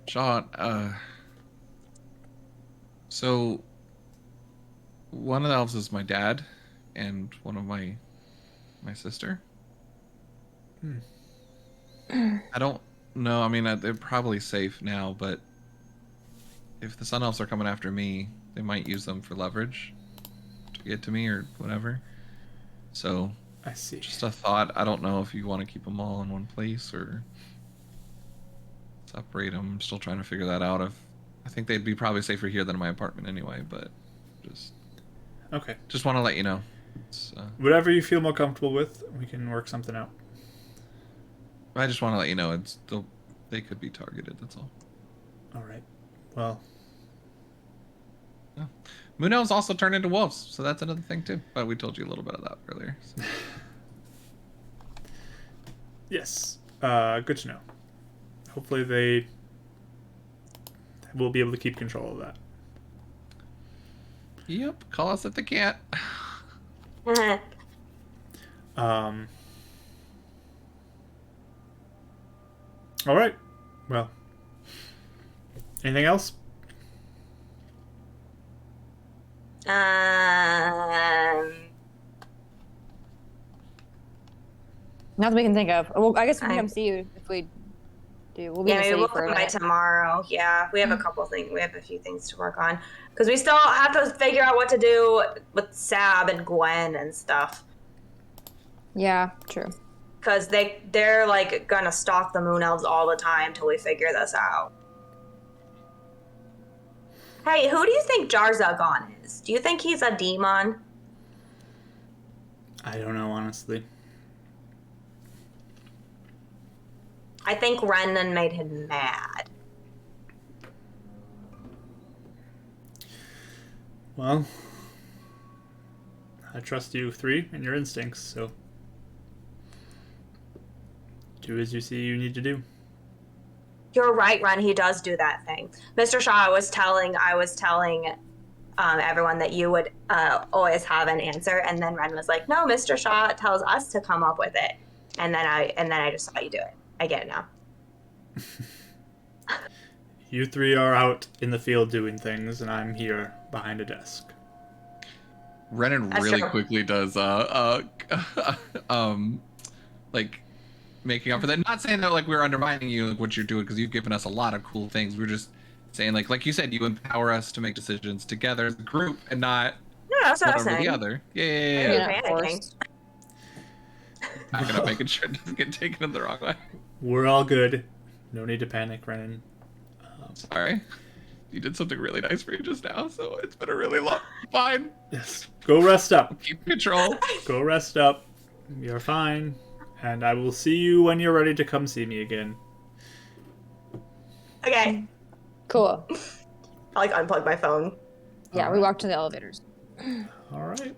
Sean, so one of the elves is my dad, and one of my sister. I don't know. I mean, they're probably safe now, but if the Sun Elves are coming after me, they might use them for leverage to get to me or whatever. So, I see. just a thought. I don't know if you want to keep them all in one place or separate them. I'm still trying to figure that out. I think they'd be probably safer here than in my apartment anyway, but Okay. just want to let you know. Whatever you feel more comfortable with, we can work something out. I just want to let you know they could be targeted. That's all. All right. Well, Yeah. Moon elves also turn into wolves, so that's another thing too. But we told you a little bit of that earlier. So. yes. Good to know. Hopefully they will be able to keep control of that. Yep. Call us if they can't. All right. Well, anything else? Not that we can think of. Well, I guess we can come see you if we do. We'll be in the maybe city we'll for a come by minute. tomorrow. Yeah, we have a couple things. We have a few things to work on because we still have to figure out what to do with Sab and Gwen and stuff. Yeah, true. Because they're like gonna stalk the Moon Elves all the time till we figure this out. Hey, who do you think Jarzagon is? Do you think he's a demon? I don't know, honestly. I think Renan made him mad. Well, I trust you three and your instincts, so do as you see you need to do. You're right, Ren. He does do that thing. Mr. Shaw, I was telling everyone that you would always have an answer, and then Ren was like, "No, Mr. Shaw tells us to come up with it," and then I just saw you do it. I get it now. You three are out in the field doing things, and I'm here behind a desk. Renan That's really true. quickly does like making up for that. Not saying that like we're undermining you like what you're doing, because you've given us a lot of cool things. We're just saying like you said, you empower us to make decisions together as a group and not No, that's what I one was over the saying. other. Yeah. You're Yeah, of panicking. course. I'm gonna making sure it doesn't get taken in the wrong way. We're all good. No need to panic, Renan. Sorry. You did something really nice for you just now, so it's been a really long. Fine. Yes. Go rest up. Keep control. Go rest up. You're fine. And I will see you when you're ready to come see me again. Okay. Cool. I like unplug my phone. Yeah, we walked to the elevators. All right.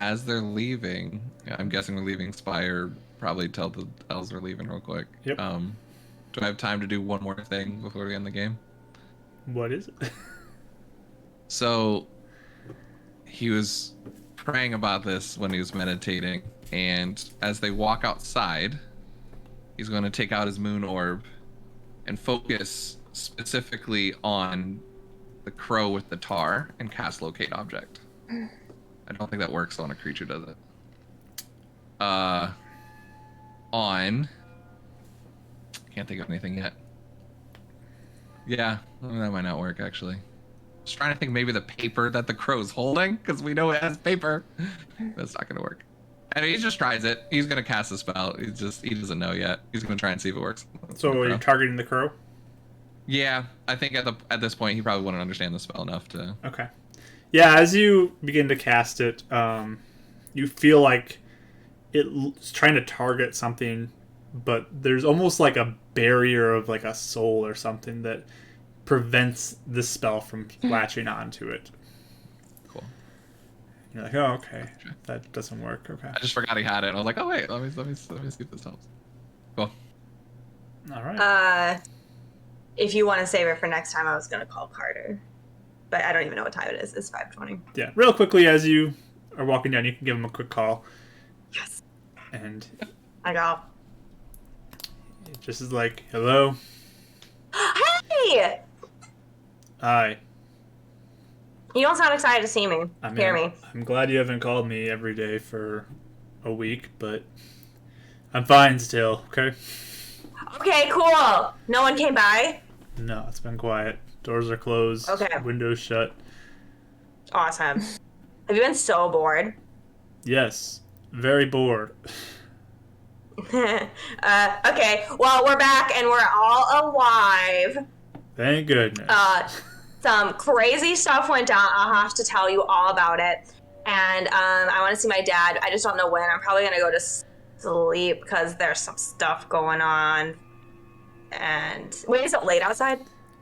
As they're leaving, I'm guessing we're leaving Spire. Probably tell the elves we're leaving real quick. Yep. Do I have time to do one more thing before we end the game? What is it? So he was praying about this when he was meditating, and as they walk outside, he's going to take out his moon orb and focus specifically on the crow with the tar and cast locate object. I don't think that works on a creature, does it? On can't think of anything yet. Yeah, that might not work actually. Just trying to think maybe the paper that the crow's holding, because we know it has paper. That's not gonna work. And he just tries it. He's gonna cast a spell. He doesn't know yet. He's gonna try and see if it works. So are you targeting the crow? Yeah, I think at this point he probably wouldn't understand the spell enough to. Okay. Yeah, as you begin to cast it, you feel like it's trying to target something, but there's almost like a barrier of like a soul or something that prevents the spell from latching onto it. Cool. You're like, oh, okay, that doesn't work. Okay. I just forgot he had it. And I was like, oh wait, let me see if this helps. Cool. All right. If you want to save it for next time, I was gonna call Carter, but I don't even know what time it is. It's 5:20. Yeah. Real quickly, as you are walking down, you can give him a quick call, Yes. and I go. it just is like, hello, Hey! hi. You don't sound excited to see me. I mean, Hear me. I'm glad you haven't called me every day for a week, but I'm fine still. Okay. Okay, cool. No one came by. No, it's been quiet. Doors are closed. Okay. Windows shut. Awesome. Have you been so bored? Yes. Very bored. Okay, well, we're back and we're all alive. Thank goodness. Some crazy stuff went down. I'll have to tell you all about it. And I want to see my dad. I just don't know when. I'm probably going to go to sleep because there's some stuff going on. And wait, is it late outside?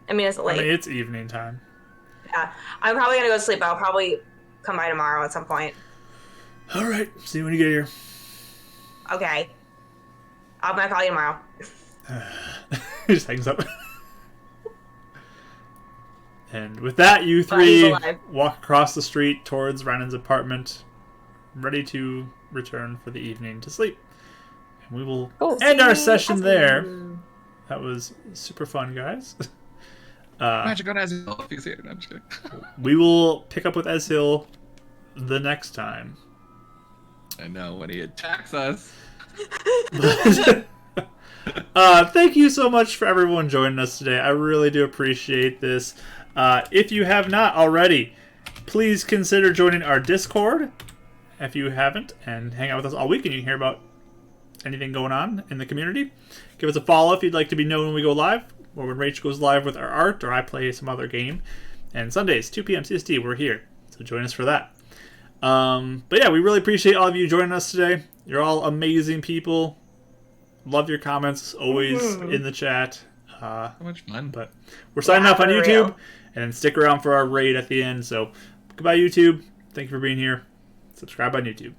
I mean, is it late? I mean, it's evening time. Yeah. I'm probably going to go to sleep. I'll probably come by tomorrow at some point. All right. See you when you get here. Okay. I'll call you tomorrow. He just hangs up. And with that, you He's three alive. walk across the street towards Renan's apartment, ready to return for the evening to sleep. And we will end our session there. That was super fun, guys. Magic on Azrael, if you see it. No, I'm just kidding. We will pick up with Ezhill the next time. I know, when he attacks us. Thank you so much for everyone joining us today. I really do appreciate this. If you have not already, please consider joining our Discord if you haven't, and hang out with us all week and you can hear about anything going on in the community. Give us a follow if you'd like to be known when we go live, or when Rach goes live with our art, or I play some other game. And Sundays, 2 PM CST, we're here, so join us for that. But yeah, we really appreciate all of you joining us today. You're all amazing people. Love your comments, always in the chat. So much fun. But we're signing off on for YouTube, real. and stick around for our raid at the end. So goodbye, YouTube. Thank you for being here. Subscribe on YouTube.